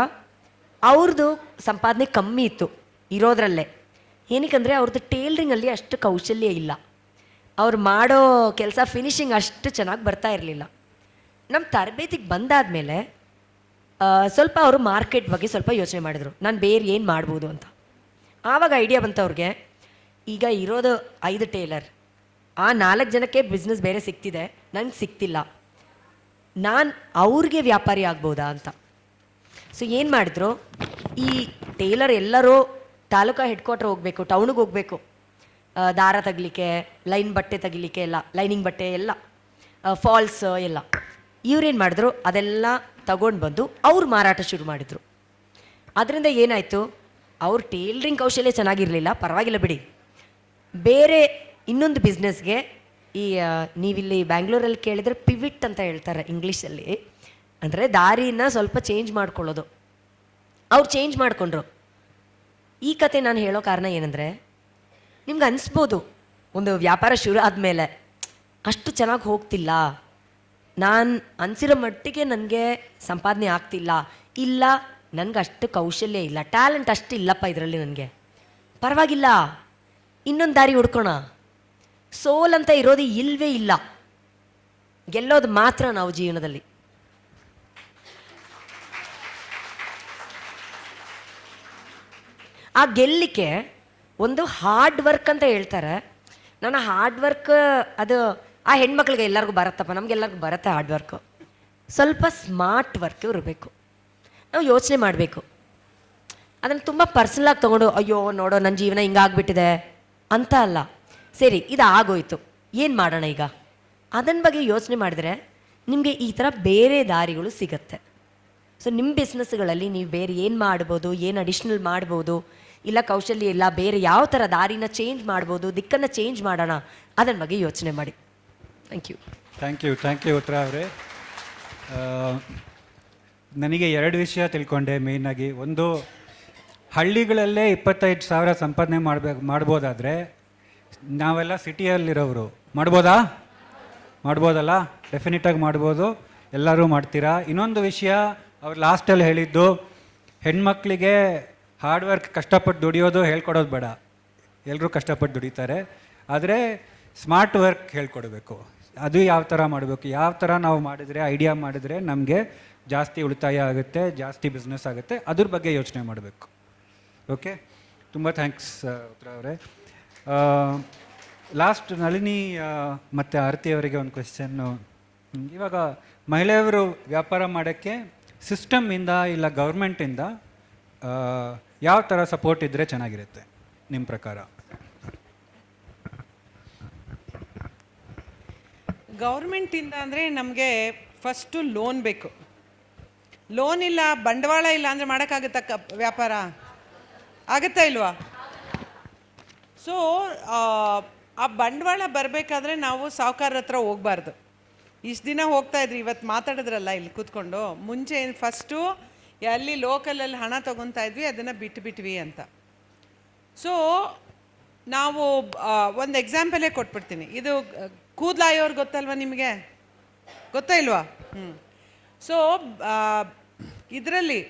Speaker 13: ಅವ್ರದ್ದು ಸಂಪಾದನೆ ಕಮ್ಮಿ ಇತ್ತು ಇರೋದ್ರಲ್ಲೇ. ಏನಕ್ಕಂದರೆ ಅವ್ರದ್ದು ಟೇಲ್ರಿಂಗಲ್ಲಿ ಅಷ್ಟು ಕೌಶಲ್ಯ ಇಲ್ಲ, ಅವ್ರು ಮಾಡೋ ಕೆಲಸ ಫಿನಿಷಿಂಗ್ ಅಷ್ಟು ಚೆನ್ನಾಗಿ ಬರ್ತಾ ಇರಲಿಲ್ಲ. ನಮ್ಮ ತರಬೇತಿಗೆ ಬಂದಾದಮೇಲೆ ಸ್ವಲ್ಪ ಅವರು ಮಾರ್ಕೆಟ್ ಬಗ್ಗೆ ಸ್ವಲ್ಪ ಯೋಚನೆ ಮಾಡಿದರು, ನಾನು ಬೇರೆ ಏನು ಮಾಡ್ಬೋದು ಅಂತ. ಆವಾಗ ಐಡಿಯಾ ಬಂತು ಅವ್ರಿಗೆ, ಈಗ ಇರೋದು 5 ಟೇಲರ್, ಆ 4 ಜನಕ್ಕೆ ಬಿಸ್ನೆಸ್ ಬೇರೆ ಸಿಗ್ತಿದೆ, ನಂಗೆ ಸಿಗ್ತಿಲ್ಲ, ನಾನು ಅವ್ರಿಗೆ ವ್ಯಾಪಾರಿ ಆಗ್ಬೋದಾ ಅಂತ. ಸೊ ಏನು ಮಾಡಿದ್ರು, ಈ ಟೇಲರ್ ಎಲ್ಲರೂ ತಾಲೂಕಾ ಹೆಡ್ ಕ್ವಾರ್ಟರ್ ಹೋಗಬೇಕು, ಟೌನಿಗೆ ಹೋಗಬೇಕು, ದಾರ ತೆಗಲಿಕ್ಕೆ, ಲೈನ್ ಬಟ್ಟೆ ತೆಗಿಲಿಕ್ಕೆ ಎಲ್ಲ, ಲೈನಿಂಗ್ ಬಟ್ಟೆ ಎಲ್ಲ, ಫಾಲ್ಸ್ ಎಲ್ಲ. ಇವ್ರೇನು ಮಾಡಿದ್ರು, ಅದೆಲ್ಲ ತಗೊಂಡು ಬಂದು ಅವ್ರು ಮಾರಾಟ ಶುರು ಮಾಡಿದರು. ಅದರಿಂದ ಏನಾಯಿತು, ಅವ್ರ ಟೇಲರಿಂಗ್ ಕೌಶಲ್ಯ ಚೆನ್ನಾಗಿರಲಿಲ್ಲ, ಪರವಾಗಿಲ್ಲ ಬಿಡಿ, ಬೇರೆ ಇನ್ನೊಂದು ಬಿಸ್ನೆಸ್ಗೆ, ಈ ನೀವಿಲ್ಲಿ ಬ್ಯಾಂಗ್ಳೂರಲ್ಲಿ ಕೇಳಿದರೆ ಪಿವಿಟ್ ಅಂತ ಹೇಳ್ತಾರೆ ಇಂಗ್ಲೀಷಲ್ಲಿ, ಅಂದರೆ ದಾರಿನ ಸ್ವಲ್ಪ ಚೇಂಜ್ ಮಾಡ್ಕೊಳ್ಳೋದು. ಅವ್ರು ಚೇಂಜ್ ಮಾಡಿಕೊಂಡ್ರು. ಈ ಕತೆ ನಾನು ಹೇಳೋ ಕಾರಣ ಏನಂದರೆ, ನಿಮ್ಗೆ ಅನಿಸ್ಬೋದು ಒಂದು ವ್ಯಾಪಾರ ಶುರು ಆದಮೇಲೆ ಅಷ್ಟು ಚೆನ್ನಾಗಿ ಹೋಗ್ತಿಲ್ಲ, ನಾನು ಅನಿಸಿರೋ ಮಟ್ಟಿಗೆ ನನಗೆ ಸಂಪಾದನೆ ಆಗ್ತಿಲ್ಲ, ಇಲ್ಲ ನನಗೆ ಅಷ್ಟು ಕೌಶಲ್ಯ ಇಲ್ಲ, ಟ್ಯಾಲೆಂಟ್ ಅಷ್ಟು ಇಲ್ಲಪ್ಪ ಇದರಲ್ಲಿ ನನಗೆ, ಪರವಾಗಿಲ್ಲ, ಇನ್ನೊಂದು ದಾರಿ ಹುಡ್ಕೋಣ. ಸೋಲ್ ಅಂತ ಇರೋದು ಇಲ್ಲವೇ ಇಲ್ಲ, ಗೆಲ್ಲೋದು ಮಾತ್ರ ನಾವು ಜೀವನದಲ್ಲಿ. ಆ ಗೆಲ್ಲಿಕ್ಕೆ ಒಂದು ಹಾರ್ಡ್ ವರ್ಕ್ ಅಂತ ಹೇಳ್ತಾರೆ. ನಾನು ಹಾರ್ಡ್ ವರ್ಕ್ ಅದು ಆ ಹೆಣ್ಮಕ್ಳಿಗೆ ಎಲ್ಲರಿಗೂ ಬರುತ್ತಪ್ಪ, ನಮಗೆಲ್ಲರಿಗೂ ಬರುತ್ತೆ ಹಾರ್ಡ್ ವರ್ಕು. ಸ್ವಲ್ಪ ಸ್ಮಾರ್ಟ್ ವರ್ಕ್ ಇರಬೇಕು. ನಾವು ಯೋಚನೆ ಮಾಡಬೇಕು. ಅದನ್ನು ತುಂಬ ಪರ್ಸನಲಾಗಿ ತೊಗೊಂಡು ಅಯ್ಯೋ ನೋಡೋ ನನ್ನ ಜೀವನ ಹಿಂಗಾಗ್ಬಿಟ್ಟಿದೆ ಅಂತ ಅಲ್ಲ. ಸರಿ, ಇದು ಆಗೋಯ್ತು, ಏನು ಮಾಡೋಣ ಈಗ, ಅದನ್ನ ಬಗ್ಗೆ ಯೋಚನೆ ಮಾಡಿದರೆ ನಿಮಗೆ ಈ ಥರ ಬೇರೆ ದಾರಿಗಳು ಸಿಗುತ್ತೆ. ಸೊ ನಿಮ್ಮ ಬಿಸ್ನೆಸ್ಗಳಲ್ಲಿ ನೀವು ಬೇರೆ ಏನು ಮಾಡ್ಬೋದು, ಏನು ಅಡಿಷ್ನಲ್ ಮಾಡ್ಬೋದು, ಇಲ್ಲ ಕೌಶಲ್ಯ ಇಲ್ಲ, ಬೇರೆ ಯಾವ ಥರ ದಾರಿನ ಚೇಂಜ್ ಮಾಡ್ಬೋದು, ದಿಕ್ಕನ್ನು ಚೇಂಜ್ ಮಾಡೋಣ, ಅದನ್ನ ಬಗ್ಗೆ ಯೋಚನೆ ಮಾಡಿ. Thank you.
Speaker 3: ಥ್ಯಾಂಕ್ ಯು ಉತ್ತರ ಅವರೇ. ನನಗೆ 2 ವಿಷಯ ತಿಳ್ಕೊಂಡೆ ಮೇಯ್ನಾಗಿ. ಒಂದು, ಹಳ್ಳಿಗಳಲ್ಲೇ 25,000 ಸಂಪಾದನೆ ಮಾಡ್ಬೋದಾದರೆ ನಾವೆಲ್ಲ ಸಿಟಿಯಲ್ಲಿರೋರು ಮಾಡ್ಬೋದಲ್ಲ? ಡೆಫಿನೆಟಾಗಿ ಮಾಡ್ಬೋದು, ಎಲ್ಲರೂ ಮಾಡ್ತೀರಾ. ಇನ್ನೊಂದು ವಿಷಯ ಅವ್ರು ಲಾಸ್ಟಲ್ಲಿ ಹೇಳಿದ್ದು, ಹೆಣ್ಮಕ್ಳಿಗೆ ಹಾರ್ಡ್ ವರ್ಕ್ ಕಷ್ಟಪಟ್ಟು ದುಡಿಯೋದು ಹೇಳ್ಕೊಡೋದು ಬೇಡ, ಎಲ್ಲರೂ ಕಷ್ಟಪಟ್ಟು ದುಡಿತಾರೆ, ಆದರೆ ಸ್ಮಾರ್ಟ್ ವರ್ಕ್ ಹೇಳ್ಕೊಡ್ಬೇಕು. ಅದು ಯಾವ ಥರ ಮಾಡಬೇಕು, ಯಾವ ಥರ ನಾವು ಮಾಡಿದರೆ, ಐಡಿಯಾ ಮಾಡಿದರೆ ನಮಗೆ ಜಾಸ್ತಿ ಉಳಿತಾಯ ಆಗುತ್ತೆ, ಜಾಸ್ತಿ ಬಿಸ್ನೆಸ್ ಆಗುತ್ತೆ, ಅದ್ರ ಬಗ್ಗೆ ಯೋಚನೆ ಮಾಡಬೇಕು. ಓಕೆ, ತುಂಬ ಥ್ಯಾಂಕ್ಸ್ ಉತ್ತರ ಅವರೇ. ಲಾಸ್ಟ್ ನಳಿನಿ ಮತ್ತು ಆರತಿ ಅವರಿಗೆ ಒಂದು ಕ್ವೆಶ್ಚನ್ನು. ಇವಾಗ ಮಹಿಳೆಯರು ವ್ಯಾಪಾರ ಮಾಡೋಕ್ಕೆ ಸಿಸ್ಟಮಿಂದ ಇಲ್ಲ ಗೌರ್ಮೆಂಟಿಂದ ಯಾವ ಥರ ಸಪೋರ್ಟ್ ಇದ್ದರೆ ಚೆನ್ನಾಗಿರುತ್ತೆ ನಿಮ್ಮ ಪ್ರಕಾರ?
Speaker 12: ಗೌರ್ಮೆಂಟಿಂದ ಅಂದರೆ ನಮಗೆ ಫಸ್ಟು ಲೋನ್ ಬೇಕು. ಲೋನ್ ಇಲ್ಲ, ಬಂಡವಾಳ ಇಲ್ಲ ಅಂದರೆ ಮಾಡೋಕ್ಕಾಗುತ್ತಾ ವ್ಯಾಪಾರ? ಆಗುತ್ತಾ ಇಲ್ವಾ? ಸೊ ಆ ಬಂಡವಾಳ ಬರಬೇಕಾದ್ರೆ ನಾವು ಸಾಹುಕಾರರ ಹತ್ರ ಹೋಗಬಾರ್ದು. ಇಷ್ಟು ದಿನ ಹೋಗ್ತಾಯಿದ್ರಿ, ಇವತ್ತು ಮಾತಾಡಿದ್ರಲ್ಲ ಇಲ್ಲಿ ಕೂತ್ಕೊಂಡು, ಮುಂಚೆ ಫಸ್ಟು ಎಲ್ಲಿ ಲೋಕಲಲ್ಲಿ ಹಣ ತೊಗೊತಾ ಇದ್ವಿ ಅದನ್ನು ಬಿಟ್ಬಿಟ್ವಿ ಅಂತ. ಸೊ ನಾವು ಒಂದು ಎಕ್ಸಾಂಪಲೇ ಕೊಟ್ಬಿಡ್ತೀನಿ. ಇದು ಕೂದಲಾಯೋರು ಗೊತ್ತಲ್ವ ನಿಮಗೆ? ಗೊತ್ತಾ ಇಲ್ವಾ? ಸೊ ಇದರಲ್ಲಿ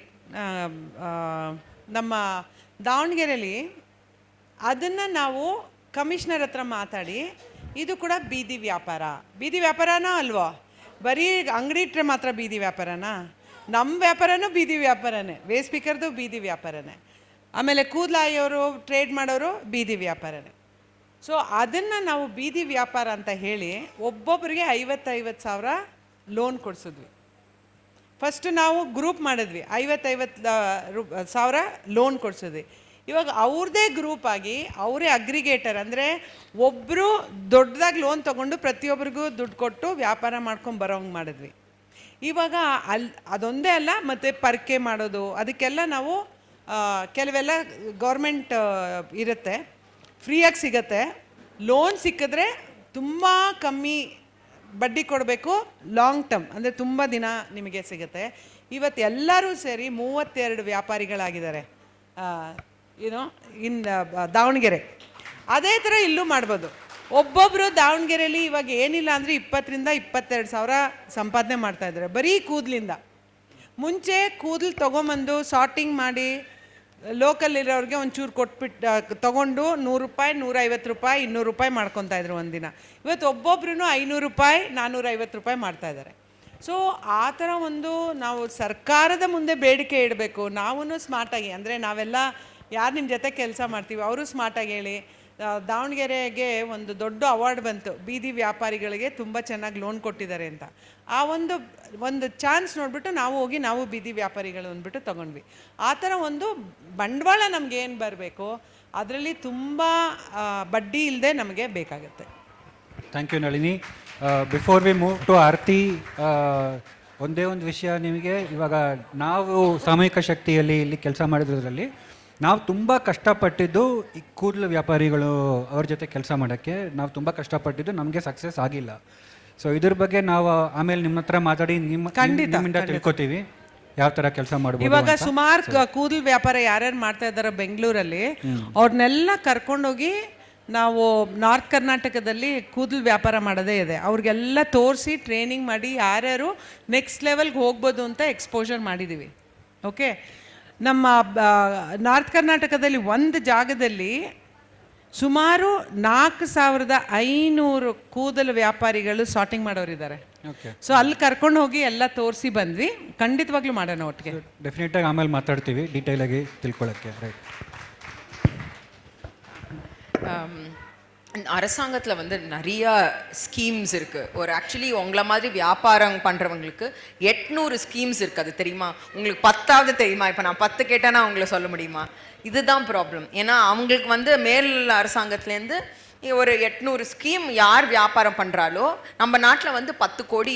Speaker 12: ನಮ್ಮ ದಾವಣಗೆರೆಯಲ್ಲಿ ಅದನ್ನು ನಾವು ಕಮಿಷನರ್ ಹತ್ರ ಮಾತಾಡಿ, ಇದು ಕೂಡ ಬೀದಿ ವ್ಯಾಪಾರನಾ ಅಲ್ವಾ? ಬರೀ ಅಂಗಡಿ ಇಟ್ಟರೆ ಮಾತ್ರ ಬೀದಿ ವ್ಯಾಪಾರನಾ? ನಮ್ಮ ವ್ಯಾಪಾರನೂ ಬೀದಿ ವ್ಯಾಪಾರನೇ, ವೇಸ್ಟ್ ಸ್ಪೀಕರ್ದು ಬೀದಿ ವ್ಯಾಪಾರನೇ, ಆಮೇಲೆ ಕೂದಲಾಯೋರು ಟ್ರೇಡ್ ಮಾಡೋರು ಬೀದಿ ವ್ಯಾಪಾರನೇ. ಸೊ ಅದನ್ನು ನಾವು ಬೀದಿ ವ್ಯಾಪಾರ ಅಂತ ಹೇಳಿ ಒಬ್ಬೊಬ್ಬರಿಗೆ 50,000 ಲೋನ್ ಕೊಡಿಸಿದ್ವಿ. ಫಸ್ಟು ನಾವು ಗ್ರೂಪ್ ಮಾಡಿದ್ವಿ, 50,000 ಲೋನ್ ಕೊಡಿಸಿದ್ವಿ. ಇವಾಗ ಅವ್ರದ್ದೇ ಗ್ರೂಪ್ ಆಗಿ ಅವರೇ ಅಗ್ರಿಗೇಟರ್, ಅಂದರೆ ಒಬ್ಬರು ದೊಡ್ಡದಾಗಿ ಲೋನ್ ತೊಗೊಂಡು ಪ್ರತಿಯೊಬ್ಬರಿಗೂ ದುಡ್ಡು ಕೊಟ್ಟು ವ್ಯಾಪಾರ ಮಾಡ್ಕೊಂಡು ಬರೋಂಗೆ ಮಾಡಿದ್ವಿ. ಇವಾಗ ಅದೊಂದೇ ಅಲ್ಲ, ಮತ್ತು ಪರ್ಕೆ ಮಾಡೋದು ಅದಕ್ಕೆಲ್ಲ ನಾವು ಕೆಲವೆಲ್ಲ ಗೌರ್ಮೆಂಟ್ ಇರುತ್ತೆ, ಫ್ರೀಯಾಗಿ ಸಿಗತ್ತೆ. ಲೋನ್ ಸಿಕ್ಕಿದ್ರೆ ತುಂಬ ಕಮ್ಮಿ ಬಡ್ಡಿ ಕೊಡಬೇಕು, ಲಾಂಗ್ ಟರ್ಮ್ ಅಂದರೆ ತುಂಬ ದಿನ ನಿಮಗೆ ಸಿಗುತ್ತೆ. ಇವತ್ತು ಎಲ್ಲರೂ ಸೇರಿ 32 ವ್ಯಾಪಾರಿಗಳಾಗಿದ್ದಾರೆ ದಾವಣಗೆರೆ. ಅದೇ ಥರ ಇಲ್ಲೂ ಮಾಡ್ಬೋದು. ಒಬ್ಬೊಬ್ಬರು ದಾವಣಗೆರೆಯಲ್ಲಿ ಇವಾಗ ಏನಿಲ್ಲ ಅಂದರೆ 20,000 to 22,000 ಸಂಪಾದನೆ ಮಾಡ್ತಾಯಿದ್ದಾರೆ ಬರೀ ಕೂದಲಿಂದ. ಮುಂಚೆ ಕೂದಲು ತೊಗೊಂಬಂದು ಸಾರ್ಟಿಂಗ್ ಮಾಡಿ ಲೋಕಲ್ಲಿರೋರಿಗೆ ಒಂಚೂರು ಕೊಟ್ಬಿಟ್ಟು ತೊಗೊಂಡು ₹100, ₹150, ₹200 ಮಾಡ್ಕೊತಾಯಿದ್ರು ಒಂದಿನ. ಇವತ್ತು ಒಬ್ಬೊಬ್ರು ₹500, ₹450 ಮಾಡ್ತಾಯಿದ್ದಾರೆ. ಸೊ ಆ ಥರ ಒಂದು ನಾವು ಸರ್ಕಾರದ ಮುಂದೆ ಬೇಡಿಕೆ ಇಡಬೇಕು. ನಾವೂ ಸ್ಮಾರ್ಟಾಗಿ, ಅಂದರೆ ನಾವೆಲ್ಲ ಯಾರು ನಿಮ್ಮ ಜೊತೆ ಕೆಲಸ ಮಾಡ್ತೀವಿ ಅವರು ಸ್ಮಾರ್ಟಾಗಿ ಹೇಳಿ. ದಾವಣಗೆರೆಗೆ ಒಂದು ದೊಡ್ಡ ಅವಾರ್ಡ್ ಬಂತು, ಬೀದಿ ವ್ಯಾಪಾರಿಗಳಿಗೆ ತುಂಬ ಚೆನ್ನಾಗಿ ಲೋನ್ ಕೊಟ್ಟಿದ್ದಾರೆ ಅಂತ. ಆ ಒಂದು ಚಾನ್ಸ್ ನೋಡಿಬಿಟ್ಟು ನಾವು ಬೀದಿ ವ್ಯಾಪಾರಿಗಳು ಅಂದ್ಬಿಟ್ಟು ತೊಗೊಂಡ್ವಿ. ಆ ಥರ ಒಂದು ಬಂಡವಾಳ ನಮ್ಗೆ ಏನು ಬರಬೇಕು, ಅದರಲ್ಲಿ ತುಂಬ ಬಡ್ಡಿ ಇಲ್ಲದೆ ನಮಗೆ ಬೇಕಾಗುತ್ತೆ.
Speaker 3: Thank you Nalini. Before we move to Aarti, ಒಂದೇ ಒಂದು ವಿಷಯ ನಿಮಗೆ. ಇವಾಗ ನಾವು ಸಾಮೂಹಿಕ ಶಕ್ತಿಯಲ್ಲಿ ಇಲ್ಲಿ ಕೆಲಸ ಮಾಡಿದ್ರಲ್ಲಿ ನಾವು ತುಂಬ ಕಷ್ಟಪಟ್ಟಿದ್ದು ಈ ಕೂದಲು ವ್ಯಾಪಾರಿಗಳು ಅವ್ರ ಜೊತೆ ಕೆಲಸ ಮಾಡೋಕ್ಕೆ ನಾವು ತುಂಬ ಕಷ್ಟಪಟ್ಟಿದ್ದು, ನಮಗೆ ಸಕ್ಸಸ್ ಆಗಿಲ್ಲ. ಸೊ ಇದ್ರ ಬಗ್ಗೆ ನಾವು ಆಮೇಲೆ ನಿಮ್ಮ ಹತ್ರ ಮಾತಾಡಿ ನಿಮ್ಮಿಂದ ತಿಳ್ಕೊತೀವಿ ಯಾವ ಥರ ಕೆಲಸ ಮಾಡ್ಬೋದು.
Speaker 12: ಇವಾಗ ಸುಮಾರು ಕೂದಲು ವ್ಯಾಪಾರ ಯಾರ್ಯಾರು ಮಾಡ್ತಾ ಇದ್ದಾರೆ ಬೆಂಗಳೂರಲ್ಲಿ, ಅವ್ರನ್ನೆಲ್ಲ ಕರ್ಕೊಂಡೋಗಿ ನಾವು ನಾರ್ತ್ ಕರ್ನಾಟಕದಲ್ಲಿ ಕೂದಲು ವ್ಯಾಪಾರ ಮಾಡೋದೇ ಇದೆ. ಅವ್ರಿಗೆಲ್ಲ ತೋರಿಸಿ ಟ್ರೈನಿಂಗ್ ಮಾಡಿ ಯಾರ್ಯಾರು ನೆಕ್ಸ್ಟ್ ಲೆವೆಲ್ಗೆ ಹೋಗ್ಬೋದು ಅಂತ ಎಕ್ಸ್ಪೋಜರ್ ಮಾಡಿದ್ದೀವಿ. ಓಕೆ, ನಮ್ಮ ನಾರ್ತ್ ಕರ್ನಾಟಕದಲ್ಲಿ ಒಂದು ಜಾಗದಲ್ಲಿ ಸುಮಾರು 4500 ಕೂದಲು ವ್ಯಾಪಾರಿಗಳು ಸಾರ್ಟಿಂಗ್ ಮಾಡೋರಿದ್ದಾರೆ. ಸೊ ಅಲ್ಲಿ ಕರ್ಕೊಂಡು ಹೋಗಿ ಎಲ್ಲ ತೋರಿಸಿ ಬಂದ್ವಿ. ಖಂಡಿತವಾಗ್ಲೂ ಮಾಡೋಣ ಒಟ್ಟಿಗೆ.
Speaker 3: ಡೆಫಿನೆಟಾಗಿ ಆಮೇಲೆ ಮಾತಾಡ್ತೀವಿ ಡೀಟೇಲಾಗಿ ತಿಳ್ಕೊಳ್ಳೋಕ್ಕೆ. ರೈಟ್.
Speaker 11: அரசாங்கத்தில் வந்து நிறைய ஸ்கீம்ஸ் இருக்குது. ஒரு ஆக்சுவலி உங்களை மாதிரி வியாபாரம் பண்ணுறவங்களுக்கு 800 ஸ்கீம்ஸ் இருக்குது. அது தெரியுமா உங்களுக்கு? 10வது தெரியுமா? இப்போ நான் 10 கேட்டேன்னா அவங்கள சொல்ல முடியுமா? இதுதான் ப்ராப்ளம். ஏன்னா அவங்களுக்கு வந்து மேல் அரசாங்கத்துலேருந்து ஒரு 800 ஸ்கீம் யார் வியாபாரம் பண்ணுறாலோ, நம்ம நாட்டில் வந்து 10 கோடி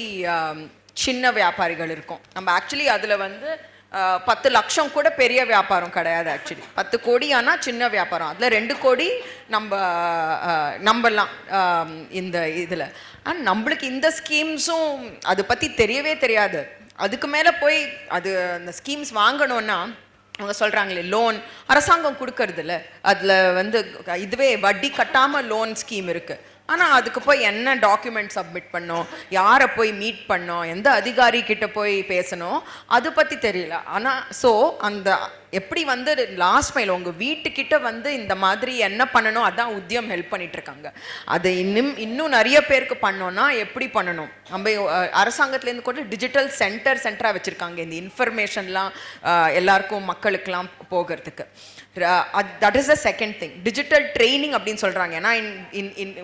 Speaker 11: சின்ன வியாபாரிகள் இருக்கும். நம்ம ஆக்சுவலி அதில் வந்து 10 லட்சம் கூட பெரிய வியாபாரம் கிடையாது. ஆக்சுவலி 10 கோடி ஆனால் சின்ன வியாபாரம். அதில் 2 கோடி நம்பலாம் இந்த இதில். ஆனால் நம்மளுக்கு இந்த ஸ்கீம்ஸும் அதை பற்றி தெரியவே தெரியாது. அதுக்கு மேலே போய் அது அந்த ஸ்கீம்ஸ் வாங்கணுன்னா அவங்க சொல்கிறாங்களே லோன் அரசாங்கம் கொடுக்கறதில்ல, அதில் வந்து இதுவே வட்டி கட்டாமல் லோன் ஸ்கீம் இருக்குது. ஆனால் அதுக்கு போய் என்ன டாக்குமெண்ட் சப்மிட் பண்ணோம், யாரை போய் மீட் பண்ணோம், எந்த அதிகாரி கிட்ட போய் பேசணும், அதை பற்றி தெரியல. ஆனால் ஸோ அந்த எப்படி வந்து லாஸ்ட் மைல் உங்கள் வீட்டுக்கிட்ட வந்து இந்த மாதிரி என்ன பண்ணணும், அதான் உத்தியம் ஹெல்ப் பண்ணிகிட்ருக்காங்க. அதை இன்னும் நிறைய பேருக்கு பண்ணோன்னா எப்படி பண்ணணும்? நம்ம அரசாங்கத்துலேருந்து கூட டிஜிட்டல் சென்டராக வச்சுருக்காங்க இந்த இன்ஃபர்மேஷன்லாம் எல்லாருக்கும் மக்களுக்கெல்லாம் போகிறதுக்கு. That is the second thing. Digital training அப்படின்னு சொல்கிறாங்க. ஏன்னா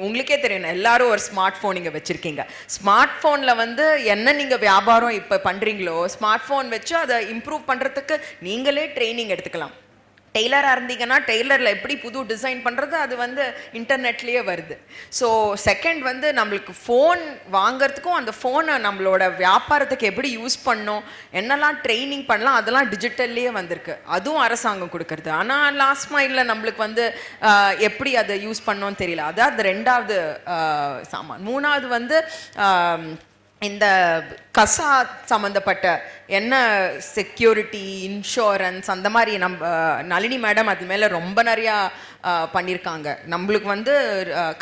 Speaker 11: உங்களுக்கே தெரியும், எல்லாரும் ஒரு ஸ்மார்ட் ஃபோன் இங்கே வச்சுருக்கீங்க. ஸ்மார்ட் ஃபோனில் வந்து என்ன நீங்கள் வியாபாரம் இப்போ பண்ணுறீங்களோ, ஸ்மார்ட் ஃபோன் வச்சு அதை இம்ப்ரூவ் பண்ணுறதுக்கு நீங்களே ட்ரைனிங் எடுத்துக்கலாம். டெய்லராக இருந்தீங்கன்னா டெய்லரில் எப்படி புது டிசைன் பண்ணுறது அது வந்து இன்டர்நெட்லேயே வருது. ஸோ செகண்ட் வந்து நம்மளுக்கு ஃபோன் வாங்கிறதுக்கும் அந்த ஃபோனை நம்மளோட வியாபாரத்துக்கு எப்படி யூஸ் பண்ணணும், என்னெல்லாம் ட்ரைனிங் பண்ணலாம், அதெல்லாம் டிஜிட்டல்லையே வந்திருக்கு. அதுவும் அரசாங்கம் கொடுக்கறது. ஆனால் லாஸ்ட் மைலில் நம்மளுக்கு வந்து எப்படி அதை யூஸ் பண்ணோன்னு தெரியல. அதான் அது 2வது சாமான். 3வது வந்து இந்த கசா சம்மந்தப்பட்ட என்ன செக்யூரிட்டி, இன்சூரன்ஸ் அந்த மாதிரி நம்ம நளினி மேடம் அது மேலே ரொம்ப நிறையா பண்ணியிருக்காங்க. நம்மளுக்கு வந்து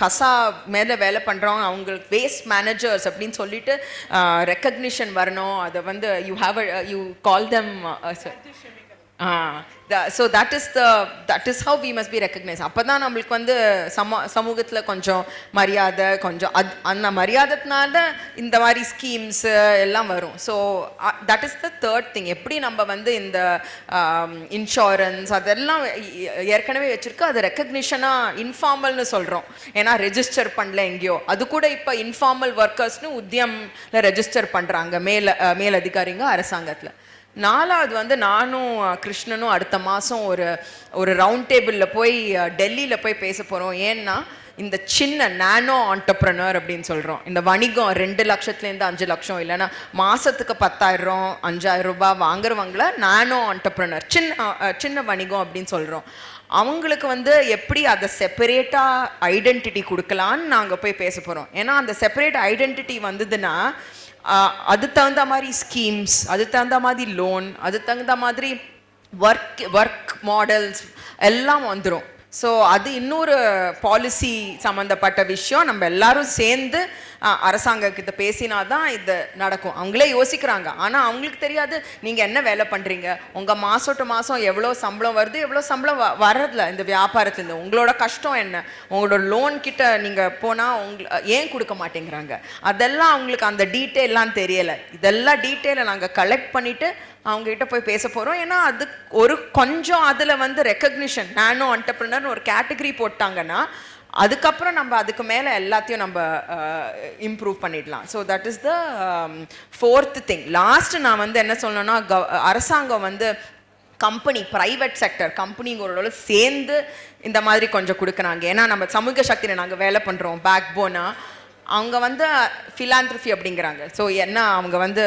Speaker 11: கசா மேலே வேலை பண்ணுறவங்க அவங்களுக்கு வேஸ்ட் மேனேஜர்ஸ் அப்படின்னு சொல்லிட்டு ரெக்கக்னிஷன் வரணும். அதை வந்து you call them so that is how we must be recognized. அப்போ தான் நம்மளுக்கு வந்து சமூகத்தில் கொஞ்சம் மரியாதை, கொஞ்சம் அந்த மரியாதைனால இந்த மாதிரி ஸ்கீம்ஸ் எல்லாம் வரும். So that is the third thing. எப்படி நம்ம வந்து இந்த இன்சூரன்ஸ் அதெல்லாம் ஏற்கனவே வச்சுருக்கு, அது ரெக்கக்னிஷனாக இன்ஃபார்மல்னு சொல்கிறோம். ஏன்னா ரெஜிஸ்டர் பண்ணல எங்கேயோ, அது கூட இப்போ இன்ஃபார்மல் ஒர்க்கர்ஸ்னு உத்தியமில் ரெஜிஸ்டர் பண்ணுறாங்க மேல் அதிகாரிங்க அரசாங்கத்தில். 4வது வந்து நானும் கிருஷ்ணனும் அடுத்த மாதம் ஒரு ரவுண்ட் டேபிளில் போய் டெல்லியில் போய் பேச போகிறோம். ஏன்னா இந்த சின்ன நானோ ஆண்டர்ப்ரனர் அப்படின்னு சொல்கிறோம். இந்த வணிகம் 2 லட்சத்துலேருந்து 5 லட்சம் இல்லைன்னா மாதத்துக்கு 10,000 5,000 ரூபாய் வாங்குறவங்கள நானோ ஆண்டர்ப்ரனர், சின்ன வணிகம் அப்படின்னு சொல்கிறோம். அவங்களுக்கு வந்து எப்படி அதை செப்பரேட்டாக ஐடென்டிட்டி கொடுக்கலான்னு நாங்கள் போய் பேச போகிறோம். ஏன்னா அந்த செப்பரேட் ஐடென்டிட்டி வந்ததுன்னா அது தகுந்த மாதிரி ஸ்கீம்ஸ், அது தகுந்த மாதிரி லோன், அது தகுந்த மாதிரி ஒர்க் மாடல்ஸ் எல்லாம் வந்துடும். ஸோ அது இன்னொரு பாலிசி சம்மந்தப்பட்ட விஷயம். நம்ம எல்லாரும் சேர்ந்து அரசாங்கக்கிட்ட பேசினா தான் இது நடக்கும். அவங்களே யோசிக்கிறாங்க, ஆனால் அவங்களுக்கு தெரியாது நீங்கள் என்ன வேலை பண்ணுறீங்க, உங்கள் மாதம் டு மாதம் எவ்வளோ சம்பளம் வருது, எவ்வளோ சம்பளம் வர்றதில்ல இந்த வியாபாரத்துலேருந்து, உங்களோட கஷ்டம் என்ன, உங்களோட லோன் கிட்ட நீங்கள் போனால் ஏன் கொடுக்க மாட்டேங்கிறாங்க, அதெல்லாம் அவங்களுக்கு அந்த டீட்டெயிலாம் தெரியலை. இதெல்லாம் டீட்டெயிலை நாங்கள் கலெக்ட் பண்ணிவிட்டு அவங்ககிட்ட போய் பேச போகிறோம். ஏன்னா அது ஒரு கொஞ்சம் அதில் வந்து ரெக்கக்னிஷன் நானோ ஆண்டர்ப்ரனர் ஒரு கேட்டகரி போட்டாங்கன்னா அதுக்கப்புறம் நம்ம அதுக்கு மேலே எல்லாத்தையும் நம்ம இம்ப்ரூவ் பண்ணிடலாம். So that is the 4th thing. Last நான் வந்து என்ன சொல்லணும்னா, அரசாங்கம் வந்து கம்பெனி, ப்ரைவேட் செக்டர் கம்பெனிங்களோட சேர்ந்து இந்த மாதிரி கொஞ்சம் கொடுக்குறாங்க. ஏன்னா நம்ம சமூக சக்தியில் நாங்கள் வேலை பண்ணுறோம் பேக் போனாக. அவங்க வந்து ஃபிலாந்த்ரஃபி அப்படிங்கிறாங்க. ஸோ என்ன அவங்க வந்து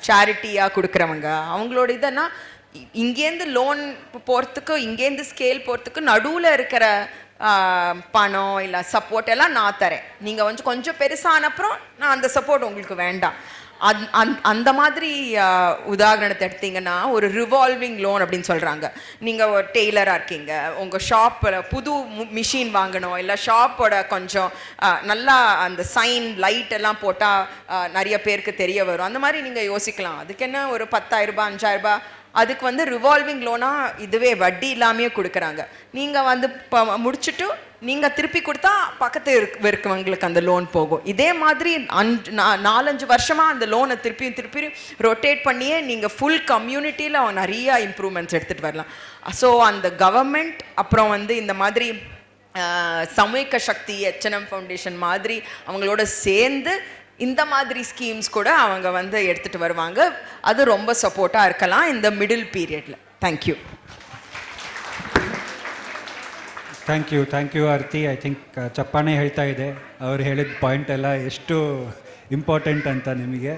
Speaker 11: சேரிட்டியாக கொடுக்குறவங்க. அவங்களோட இதென்னா இங்கேருந்து லோன் போகிறதுக்கு, இங்கேருந்து ஸ்கேல் போகிறதுக்கு நடுவில் இருக்கிற பணம் இல்லை சப்போர்ட் எல்லாம் நான் தரேன். நீங்கள் வந்து கொஞ்சம் பெருசான அப்புறம் நான் அந்த சப்போர்ட் உங்களுக்கு வேண்டாம். அந்த மாதிரி உதாரணத்தை எடுத்தீங்கன்னா ஒரு ரிவால்விங் லோன் அப்படின்னு சொல்கிறாங்க. நீங்கள் ஒரு டெய்லராக இருக்கீங்க, உங்கள் ஷாப்பில் புது மிஷின் வாங்கணும், இல்லை ஷாப்போட கொஞ்சம் நல்லா அந்த சைன் லைட் எல்லாம் போட்டால் நிறைய பேருக்கு தெரிய வரும். அந்த மாதிரி நீங்கள் யோசிக்கலாம். அதுக்கு என்ன ஒரு 10,000 ரூபாய் 5,000 ரூபாய், அதுக்கு வந்து ரிவால்விங் லோனாக இதுவே வட்டி இல்லாமையே கொடுக்குறாங்க. நீங்கள் வந்து முடிச்சுட்டு நீங்கள் திருப்பி கொடுத்தா பக்கத்து இருக்கவங்களுக்கு அந்த லோன் போகும். இதே மாதிரி 4-5 வருஷமாக அந்த லோனை திருப்பி ரொட்டேட் பண்ணியே நீங்கள் ஃபுல் கம்யூனிட்டியில் நிறைய இம்ப்ரூவ்மெண்ட்ஸ் எடுத்துகிட்டு வரலாம். ஸோ அந்த கவர்மெண்ட் அப்புறம் வந்து இந்த மாதிரி சமூக சக்தி HNM ஃபவுண்டேஷன் மாதிரி அவங்களோட சேர்ந்து இந்த மாதிரி ஸ்கீம்ஸ் கூட அவங்க வந்து எடுத்துகிட்டு வருவாங்க. அது ரொம்ப சப்போர்ட்டாக இருக்கலாம் இந்த மிடில் பீரியடில். Thank you.
Speaker 3: Thank you Aarti. I think ಚಪ್ಪಾನೆ ಹೇಳ್ತಾ ಇದೆ ಅವ್ರು ಹೇಳಿದ ಪಾಯಿಂಟ್ ಎಲ್ಲ ಎಷ್ಟು ಇಂಪಾರ್ಟೆಂಟ್ ಅಂತ ನಿಮಗೆ.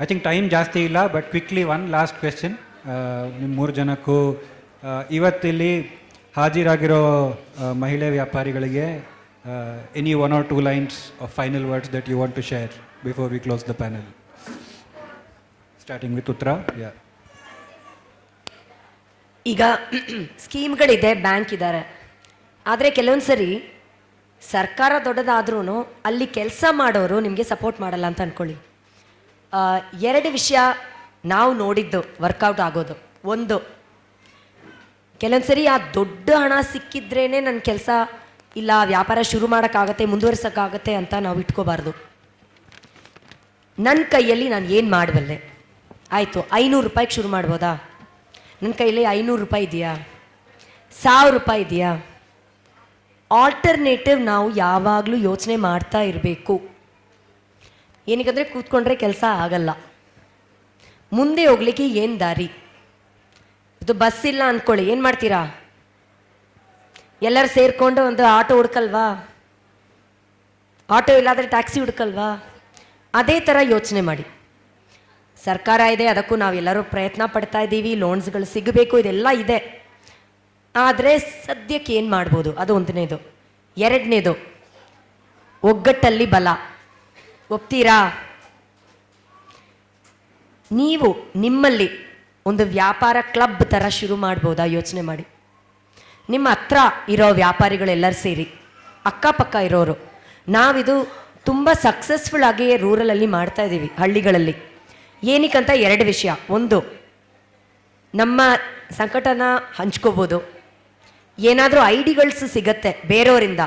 Speaker 3: ಐ ಥಿಂಕ್ ಟೈಮ್ ಜಾಸ್ತಿ ಇಲ್ಲ, but quickly one last question ನಿಮ್ಮ 3 ಜನಕ್ಕೂ. ಇವತ್ತಿಲ್ಲಿ ಹಾಜರಾಗಿರೋ ಮಹಿಳೆ ವ್ಯಾಪಾರಿಗಳಿಗೆ any 1 or 2 lines of final words that you want to share before we close the panel? Starting with Uttara. Yeah.
Speaker 13: ಈಗ ಸ್ಕೀಮ್ಗಳಿದೆ, ಬ್ಯಾಂಕ್ ಇದ್ದಾರೆ, ಆದರೆ ಕೆಲವೊಂದು ಸರಿ ಸರ್ಕಾರ ದೊಡ್ಡದಾದ್ರೂ ಅಲ್ಲಿ ಕೆಲಸ ಮಾಡೋರು ನಿಮಗೆ ಸಪೋರ್ಟ್ ಮಾಡಲ್ಲ ಅಂತ ಅಂದ್ಕೊಳ್ಳಿ. 2 ವಿಷಯ ನಾವು ನೋಡಿದ್ದು ವರ್ಕೌಟ್ ಆಗೋದು. ಒಂದು, ಕೆಲವೊಂದು ಸರಿ ಆ ದೊಡ್ಡ ಹಣ ಸಿಕ್ಕಿದ್ರೇ ನನ್ನ ಕೆಲಸ ಇಲ್ಲ ವ್ಯಾಪಾರ ಶುರು ಮಾಡೋಕ್ಕಾಗತ್ತೆ ಮುಂದುವರ್ಸೋಕ್ಕಾಗತ್ತೆ ಅಂತ ನಾವು ಇಟ್ಕೋಬಾರ್ದು. ನನ್ನ ಕೈಯಲ್ಲಿ ನಾನು ಏನು ಮಾಡಬಲ್ಲೆ, ಆಯಿತು 500 ರೂಪಾಯಿಗೆ ಶುರು ಮಾಡ್ಬೋದಾ, ನನ್ನ ಕೈಯಲ್ಲಿ 500 ರೂಪಾಯಿ ಇದೆಯಾ, 1000 ರೂಪಾಯಿ ಇದೆಯಾ, ಆಲ್ಟರ್ನೇಟಿವ್ ನಾವು ಯಾವಾಗಲೂ ಯೋಚನೆ ಮಾಡ್ತಾ ಇರಬೇಕು. ಏನಕ್ಕಂದರೆ ಕೂತ್ಕೊಂಡ್ರೆ ಕೆಲಸ ಆಗಲ್ಲ. ಮುಂದೆ ಹೋಗ್ಲಿಕ್ಕೆ ಏನು ದಾರಿ? ಇದು ಬಸ್ ಇಲ್ಲ ಅಂದ್ಕೊಳ್ಳಿ, ಏನು ಮಾಡ್ತೀರಾ? ಎಲ್ಲರೂ ಸೇರಿಕೊಂಡು ಒಂದು ಆಟೋ ಹುಡ್ಕಲ್ವಾ? ಆಟೋ ಇಲ್ಲಾದರೆ ಟ್ಯಾಕ್ಸಿ ಹುಡ್ಕಲ್ವಾ? ಅದೇ ಥರ ಯೋಚನೆ ಮಾಡಿ. ಸರ್ಕಾರ ಇದೆ, ಅದಕ್ಕೂ ನಾವೆಲ್ಲರೂ ಪ್ರಯತ್ನ ಪಡ್ತಾ ಇದ್ದೀವಿ, ಲೋನ್ಸ್ಗಳು ಸಿಗಬೇಕು, ಇದೆಲ್ಲ ಇದೆ. ಆದರೆ ಸದ್ಯಕ್ಕೆ ಏನು ಮಾಡ್ಬೋದು? ಅದು 1ನೇದು. 2ನೇದು, ಒಗ್ಗಟ್ಟಲ್ಲಿ ಬಲ. ಒಪ್ತೀರಾ? ನೀವು ನಿಮ್ಮಲ್ಲಿ ಒಂದು ವ್ಯಾಪಾರ ಕ್ಲಬ್ ಥರ ಶುರು ಮಾಡ್ಬೋದಾ? ಯೋಚನೆ ಮಾಡಿ. ನಿಮ್ಮ ಹತ್ರ ಇರೋ ವ್ಯಾಪಾರಿಗಳೆಲ್ಲರೂ ಸೇರಿ, ಅಕ್ಕಪಕ್ಕ ಇರೋರು, ನಾವಿದು ತುಂಬ ಸಕ್ಸಸ್ಫುಲ್ ಆಗಿ ರೂರಲಲ್ಲಿ ಮಾಡ್ತಾ ಇದ್ದೀವಿ, ಹಳ್ಳಿಗಳಲ್ಲಿ. ಏನಕ್ಕಂತ 2 ವಿಷಯ. ಒಂದು, ನಮ್ಮ ಸಂಕಟನ ಹಂಚ್ಕೋಬೋದು. ಏನಾದರೂ ಐಡಿಗಳ್ಸ್ ಸಿಗತ್ತೆ ಬೇರೆಯವರಿಂದ,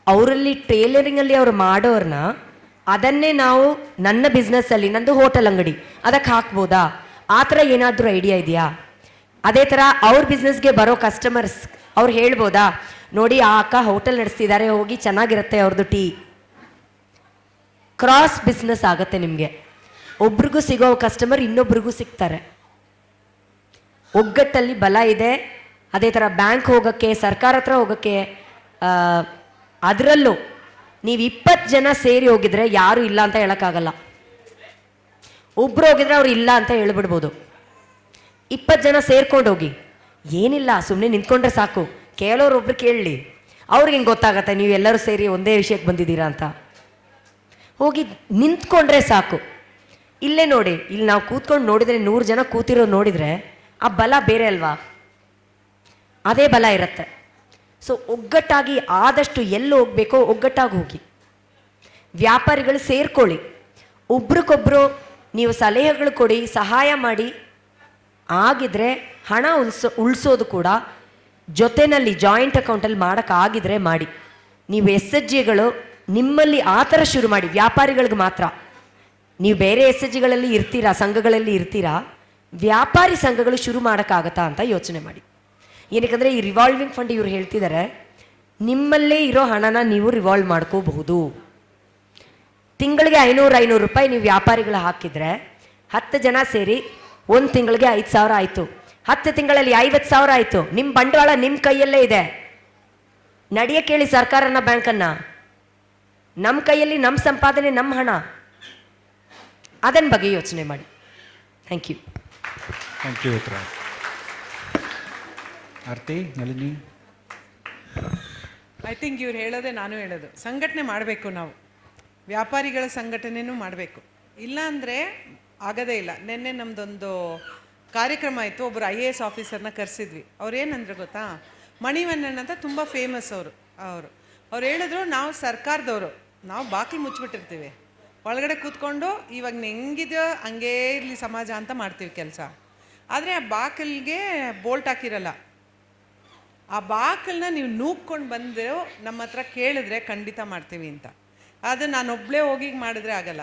Speaker 13: ಅವರಲ್ಲಿ ಟೇಲರಿಂಗಲ್ಲಿ ಅವ್ರು ಮಾಡೋರನ್ನ ಅದನ್ನೇ ನಾವು ನನ್ನ ಬಿಸ್ನೆಸ್ಸಲ್ಲಿ, ನಂದು ಹೋಟೆಲ್ ಅಂಗಡಿ, ಅದಕ್ಕೆ ಹಾಕ್ಬೋದಾ? ಆ ಥರ ಏನಾದರೂ ಐಡಿಯಾ ಇದೆಯಾ? ಅದೇ ಥರ ಅವ್ರ ಬಿಸ್ನೆಸ್ಗೆ ಬರೋ ಕಸ್ಟಮರ್ಸ್ ಅವ್ರು ಹೇಳ್ಬೋದಾ, ನೋಡಿ ಆ ಅಕ್ಕ ಹೋಟೆಲ್ ನಡೆಸ್ತಿದ್ದಾರೆ, ಹೋಗಿ ಚೆನ್ನಾಗಿರುತ್ತೆ ಅವ್ರದ್ದು ಟೀ. ಕ್ರಾಸ್ ಬಿಸ್ನೆಸ್ ಆಗುತ್ತೆ ನಿಮಗೆ. ಒಬ್ರಿಗೂ ಸಿಗೋ ಕಸ್ಟಮರ್ ಇನ್ನೊಬ್ರಿಗೂ ಸಿಗ್ತಾರೆ. ಒಗ್ಗಟ್ಟಲ್ಲಿ ಬಲ ಇದೆ. ಅದೇ ಥರ ಬ್ಯಾಂಕ್ ಹೋಗೋಕ್ಕೆ, ಸರ್ಕಾರ ಹತ್ರ ಹೋಗೋಕ್ಕೆ, ಅದರಲ್ಲೂ ನೀವು 20 ಜನ ಸೇರಿ ಹೋಗಿದ್ರೆ ಯಾರು ಇಲ್ಲ ಅಂತ ಹೇಳೋಕ್ಕಾಗಲ್ಲ. ಒಬ್ರು ಹೋಗಿದ್ರೆ ಅವ್ರು ಇಲ್ಲ ಅಂತ ಹೇಳ್ಬಿಡ್ಬೋದು. 20 ಜನ ಸೇರ್ಕೊಂಡು ಹೋಗಿ, ಏನಿಲ್ಲ ಸುಮ್ಮನೆ ನಿಂತ್ಕೊಂಡ್ರೆ ಸಾಕು, ಕೇಳೋರು ಒಬ್ರು ಕೇಳಲಿ, ಅವ್ರಿಗೆ ಹೆಂಗೆ ಗೊತ್ತಾಗತ್ತೆ ನೀವು ಎಲ್ಲರೂ ಸೇರಿ ಒಂದೇ ವಿಷಯಕ್ಕೆ ಬಂದಿದ್ದೀರಾ ಅಂತ? ಹೋಗಿ ನಿಂತ್ಕೊಂಡ್ರೆ ಸಾಕು. ಇಲ್ಲೇ ನೋಡಿ, ಇಲ್ಲಿ ನಾವು ಕೂತ್ಕೊಂಡು ನೋಡಿದರೆ 100 ಜನ ಕೂತಿರೋ ನೋಡಿದರೆ ಆ ಬಲ ಬೇರೆ ಅಲ್ವಾ? ಅದೇ ಬಲ ಇರುತ್ತೆ. ಸೊ ಒಗ್ಗಟ್ಟಾಗಿ ಆದಷ್ಟು ಎಲ್ಲಿ ಹೋಗಬೇಕೋ ಒಗ್ಗಟ್ಟಾಗಿ ಹೋಗಿ. ವ್ಯಾಪಾರಿಗಳು ಸೇರ್ಕೊಳ್ಳಿ, ಒಬ್ರಿಗೊಬ್ರು ನೀವು ಸಲಹೆಗಳು ಕೊಡಿ, ಸಹಾಯ ಮಾಡಿ. ಆಗಿದ್ರೆ ಹಣ ಉಳಿಸೋದು ಕೂಡ ಜೊತೆಯಲ್ಲಿ ಜಾಯಿಂಟ್ ಅಕೌಂಟಲ್ಲಿ ಮಾಡೋಕ್ಕಾಗಿದ್ರೆ ಮಾಡಿ. ನೀವು SHGಗಳು ನಿಮ್ಮಲ್ಲಿ ಆ ಥರ ಶುರು ಮಾಡಿ, ವ್ಯಾಪಾರಿಗಳಿಗೆ ಮಾತ್ರ. ನೀವು ಬೇರೆ SHGಗಳಲ್ಲಿ ಇರ್ತೀರಾ, ಸಂಘಗಳಲ್ಲಿ ಇರ್ತೀರಾ, ವ್ಯಾಪಾರಿ ಸಂಘಗಳು ಶುರು ಮಾಡೋಕ್ಕಾಗತ್ತಾ ಅಂತ ಯೋಚನೆ ಮಾಡಿ. ಏನಕ್ಕಂದರೆ ಈ ರಿವಾಲ್ವಿಂಗ್ ಫಂಡ್ ಇವ್ರು ಹೇಳ್ತಿದ್ದಾರೆ, ನಿಮ್ಮಲ್ಲೇ ಇರೋ ಹಣನ ನೀವು ರಿವಾಲ್ವ್ ಮಾಡ್ಕೋಬಹುದು. ತಿಂಗಳಿಗೆ 500 ರೂಪಾಯಿ ನೀವು ವ್ಯಾಪಾರಿಗಳು ಹಾಕಿದರೆ 10 ಜನ ಸೇರಿ 1 ತಿಂಗಳಿಗೆ 5,000 ಆಯಿತು. 10 ತಿಂಗಳಲ್ಲಿ 50,000 ಆಯಿತು. ನಿಮ್ಮ ಬಂಡವಾಳ ನಿಮ್ಮ ಕೈಯಲ್ಲೇ ಇದೆ. ನಡೆಯ ಕೇಳಿ ಸರ್ಕಾರನ, ಬ್ಯಾಂಕನ್ನು. ನಮ್ಮ ಕೈಯಲ್ಲಿ ನಮ್ಮ ಸಂಪಾದನೆ, ನಮ್ಮ ಹಣ. ಅದನ್ನ ಬಗ್ಗೆ ಯೋಚನೆ ಮಾಡಿ. Thank you.
Speaker 3: ಥ್ಯಾಂಕ್ ಯು ಉತ್ತರ. ಆರ್ತಿ, ನಳಿನಿ.
Speaker 12: ಐ ಥಿಂಕ್ ಇವ್ರು ಹೇಳೋದೇ ನಾನು ಹೇಳೋದು, ಸಂಘಟನೆ ಮಾಡಬೇಕು. ನಾವು ವ್ಯಾಪಾರಿಗಳ ಸಂಘಟನೆನೂ ಮಾಡಬೇಕು. ಇಲ್ಲ ಅಂದರೆ ಆಗೋದೇ ಇಲ್ಲ. ನಿನ್ನೆ ನಮ್ಮದೊಂದು ಕಾರ್ಯಕ್ರಮ ಆಯಿತು, ಒಬ್ಬರು IAS ಆಫೀಸರ್ನ ಕರೆಸಿದ್ವಿ. ಅವ್ರು ಏನಂದ್ರೆ ಗೊತ್ತಾ, ಮಣಿವಣ್ಣನ್ ಅಂತ ತುಂಬ ಫೇಮಸ್ ಅವ್ರು ಹೇಳಿದ್ರು, ನಾವು ಸರ್ಕಾರದವರು, ನಾವು ಬಾಗಿಲು ಮುಚ್ಚಿಬಿಟ್ಟಿರ್ತೀವಿ, ಒಳಗಡೆ ಕೂತ್ಕೊಂಡು ಇವಾಗ ಹೆಂಗಿದೆಯೋ ಹಂಗೇ ಇರಲಿ ಸಮಾಜ ಅಂತ ಮಾಡ್ತೀವಿ ಕೆಲಸ. ಆದರೆ ಆ ಬಾಗಿಲಿಗೆ ಬೋಲ್ಟ್ ಹಾಕಿರಲ್ಲ. ಆ ಬಾಗಿಲನ್ನ ನೀವು ನೂಕ್ಕೊಂಡು ಬಂದು ನಮ್ಮ ಹತ್ರ ಕೇಳಿದ್ರೆ ಖಂಡಿತ ಮಾಡ್ತೀವಿ ಅಂತ. ಅದು ನಾನೊಬ್ಬಳೇ ಹೋಗಿ ಮಾಡಿದ್ರೆ ಆಗಲ್ಲ.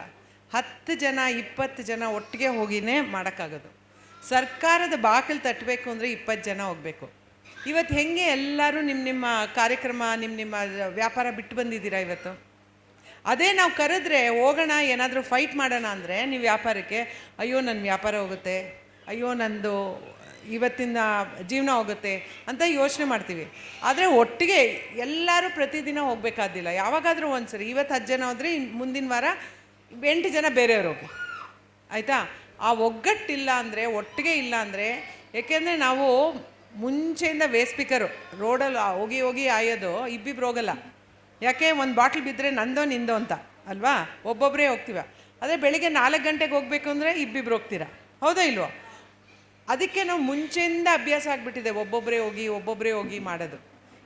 Speaker 12: 10 ಜನ 20 ಜನ ಒಟ್ಟಿಗೆ ಹೋಗಿನೇ ಮಾಡೋಕ್ಕಾಗೋದು. ಸರ್ಕಾರದ ಬಾಗಿಲು ತಟ್ಟಬೇಕು ಅಂದರೆ 20 ಜನ ಹೋಗಬೇಕು. ಇವತ್ತು ಹೆಂಗೆ ಎಲ್ಲರೂ ನಿಮ್ಮ ಕಾರ್ಯಕ್ರಮ ನಿಮ್ಮ ವ್ಯಾಪಾರ ಬಿಟ್ಟು ಬಂದಿದ್ದೀರಾ ಇವತ್ತು? ಅದೇ ನಾವು ಕರೆದ್ರೆ ಹೋಗೋಣ ಏನಾದರೂ ಫೈಟ್ ಮಾಡೋಣ ಅಂದರೆ ನೀವು ವ್ಯಾಪಾರಕ್ಕೆ, ಅಯ್ಯೋ ನನ್ನ ವ್ಯಾಪಾರ ಹೋಗುತ್ತೆ, ಅಯ್ಯೋ ನಂದು ಇವತ್ತಿನ ಜೀವನ ಹೋಗುತ್ತೆ ಅಂತ ಯೋಚನೆ ಮಾಡ್ತೀವಿ. ಆದರೆ ಒಟ್ಟಿಗೆ ಎಲ್ಲರೂ ಪ್ರತಿದಿನ ಹೋಗಬೇಕಾದಿಲ್ಲ, ಯಾವಾಗಾದರೂ ಒಂದ್ಸರಿ. ಇವತ್ತು 10 ಜನ ಹೋದರೆ ಮುಂದಿನ ವಾರ 8 ಜನ ಬೇರೆಯವ್ರು ಹೋಗಿ, ಆಯಿತಾ? ಆ ಒಗ್ಗಟ್ಟಿಲ್ಲ ಅಂದರೆ, ಒಟ್ಟಿಗೆ ಇಲ್ಲ ಅಂದರೆ, ಏಕೆಂದರೆ ನಾವು ಮುಂಚೆಯಿಂದ ವೇಸ್ಟ್ ಸ್ಪೀಕರು ರೋಡಲ್ಲಿ ಹೋಗಿ ಹೋಗಿ ಆಯೋದು, ಇಬ್ಬಿಬ್ರು ಹೋಗಲ್ಲ. ಯಾಕೆ, ಒಂದು ಬಾಟ್ಲ್ ಬಿದ್ದರೆ ನಂದೋ ನಿಂದೋ ಅಂತ ಅಲ್ವಾ, ಒಬ್ಬೊಬ್ಬರೇ ಹೋಗ್ತೀವ. ಅದೇ ಬೆಳಿಗ್ಗೆ 4 ಗಂಟೆಗೆ ಹೋಗಬೇಕು ಅಂದರೆ ಇಬ್ಬಿಬ್ರು ಹೋಗ್ತೀರಾ, ಹೌದಾ ಇಲ್ವೋ? ಅದಕ್ಕೆ ನಾವು ಮುಂಚೆಯಿಂದ ಅಭ್ಯಾಸ ಆಗಿಬಿಟ್ಟಿದೆ ಒಬ್ಬೊಬ್ಬರೇ ಹೋಗಿ ಮಾಡೋದು.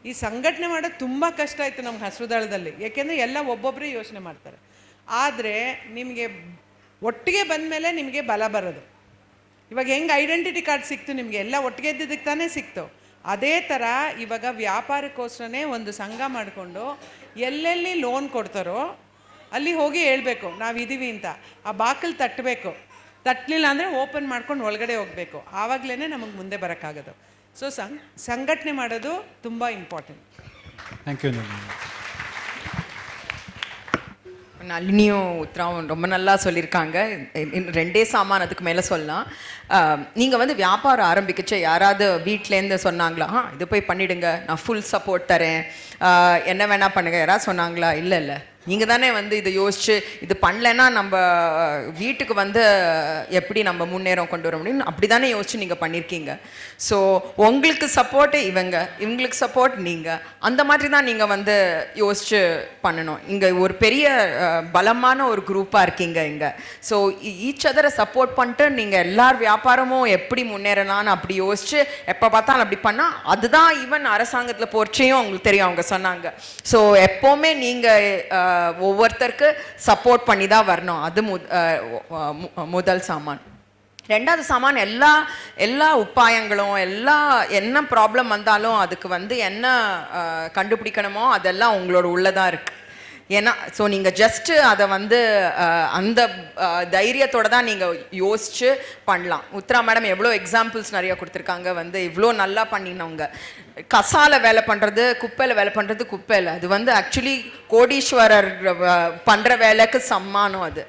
Speaker 12: ಈ ಸಂಘಟನೆ ಮಾಡೋದು ತುಂಬ ಕಷ್ಟ ಆಯಿತು ನಮ್ಮ ಹಸಿರುದಳದಲ್ಲಿ, ಏಕೆಂದರೆ ಎಲ್ಲ ಒಬ್ಬೊಬ್ಬರೇ ಯೋಚನೆ ಮಾಡ್ತಾರೆ. ಆದರೆ ನಿಮಗೆ ಒಟ್ಟಿಗೆ ಬಂದ ಮೇಲೆ ನಿಮಗೆ ಬಲ ಬರೋದು. ಇವಾಗ ಹೆಂಗೆ ಐಡೆಂಟಿಟಿ ಕಾರ್ಡ್ ಸಿಕ್ತು ನಿಮಗೆ, ಎಲ್ಲ ಒಟ್ಟಿಗೆ ಇದ್ದಿದ್ದಕ್ಕೆ ತಾನೇ ಸಿಕ್ತು. ಅದೇ ಥರ ಇವಾಗ ವ್ಯಾಪಾರಕ್ಕೋಸ್ಕರನೇ ಒಂದು ಸಂಘ ಮಾಡಿಕೊಂಡು ಎಲ್ಲೆಲ್ಲಿ ಲೋನ್ ಕೊಡ್ತಾರೋ ಅಲ್ಲಿ ಹೋಗಿ ಹೇಳ್ಬೇಕು ನಾವಿದ್ದೀವಿ ಅಂತ. ಆ ಬಾಗಿಲು ತಟ್ಟಲಿಲ್ಲ ಅಂದರೆ ಓಪನ್ ಮಾಡ್ಕೊಂಡು ಒಳಗಡೆ ಹೋಗಬೇಕು. ಆವಾಗಲೇ ನಮಗೆ ಮುಂದೆ ಬರೋಕ್ಕಾಗೋದು. ಸೊ ಸಂಘಟನೆ ಮಾಡೋದು ತುಂಬ ಇಂಪಾರ್ಟೆಂಟ್.
Speaker 3: Thank you.
Speaker 11: நளினியும் உத்ராவும் ரொம்ப நல்லா சொல்லியிருக்காங்க. 2 சாமான் அதுக்கு மேலே சொல்லலாம். நீங்கள் வந்து வியாபாரம் ஆரம்பிக்கச்ச யாராவது வீட்டிலேருந்து சொன்னாங்களா, இது போய் பண்ணிவிடுங்க, நான் ஃபுல் சப்போர்ட் தரேன், என்ன வேணால் பண்ணுங்க, யாராவது சொன்னாங்களா? இல்லை, நீங்கள் தானே வந்து இதை யோசிச்சு இது பண்ணலைன்னா நம்ம வீட்டுக்கு வந்து எப்படி நம்ம முன்னேறம் கொண்டு வர முடியும், அப்படி தானே யோசிச்சு நீங்கள் பண்ணியிருக்கீங்க. ஸோ உங்களுக்கு சப்போர்ட்டு இவங்களுக்கு சப்போர்ட் நீங்கள், அந்த மாதிரி தான் நீங்கள் வந்து யோசிச்சு பண்ணணும். இங்கே ஒரு பெரிய பலமான ஒரு குரூப்பாக இருக்கீங்க இங்கே. ஸோ ஈச் அதரை சப்போர்ட் பண்ணிட்டு நீங்கள் எல்லார் வியாபாரமும் எப்படி முன்னேறலான்னு அப்படி யோசிச்சு எப்போ பார்த்தாலும் அப்படி பண்ணால் அதுதான் ஈவன் அரசாங்கத்தில் போர்ச்சையும் அவங்களுக்கு தெரியும், அவங்க சொன்னாங்க. ஸோ எப்போவுமே நீங்கள் ஒவ்வொருத்தருக்கு சப்போர்ட் பண்ணி தான் வரணும். அது முதல் சாமான். 2வது சாமான் எல்லா உபாயங்களும் என்ன ப்ராப்ளம் வந்தாலும் அதுக்கு வந்து என்ன கண்டுபிடிக்கணுமோ அதெல்லாம் உங்களோட உள்ளதாக இருக்குது. ஏன்னா ஸோ நீங்கள் ஜஸ்ட்டு அதை வந்து அந்த தைரியத்தோடு தான் நீங்கள் யோசித்து பண்ணலாம். உத்ரா மேடம் எவ்வளோ எக்ஸாம்பிள்ஸ் நிறையா கொடுத்துருக்காங்க. வந்து இவ்வளோ நல்லா பண்ணினவங்க. கசால வேலை பண்ணுறது, குப்பையில் வேலை பண்ணுறது குப்பையில், அது வந்து ஆக்சுவலி கோடீஸ்வரர் பண்ணுற வேலைக்கு சம்மானம். அது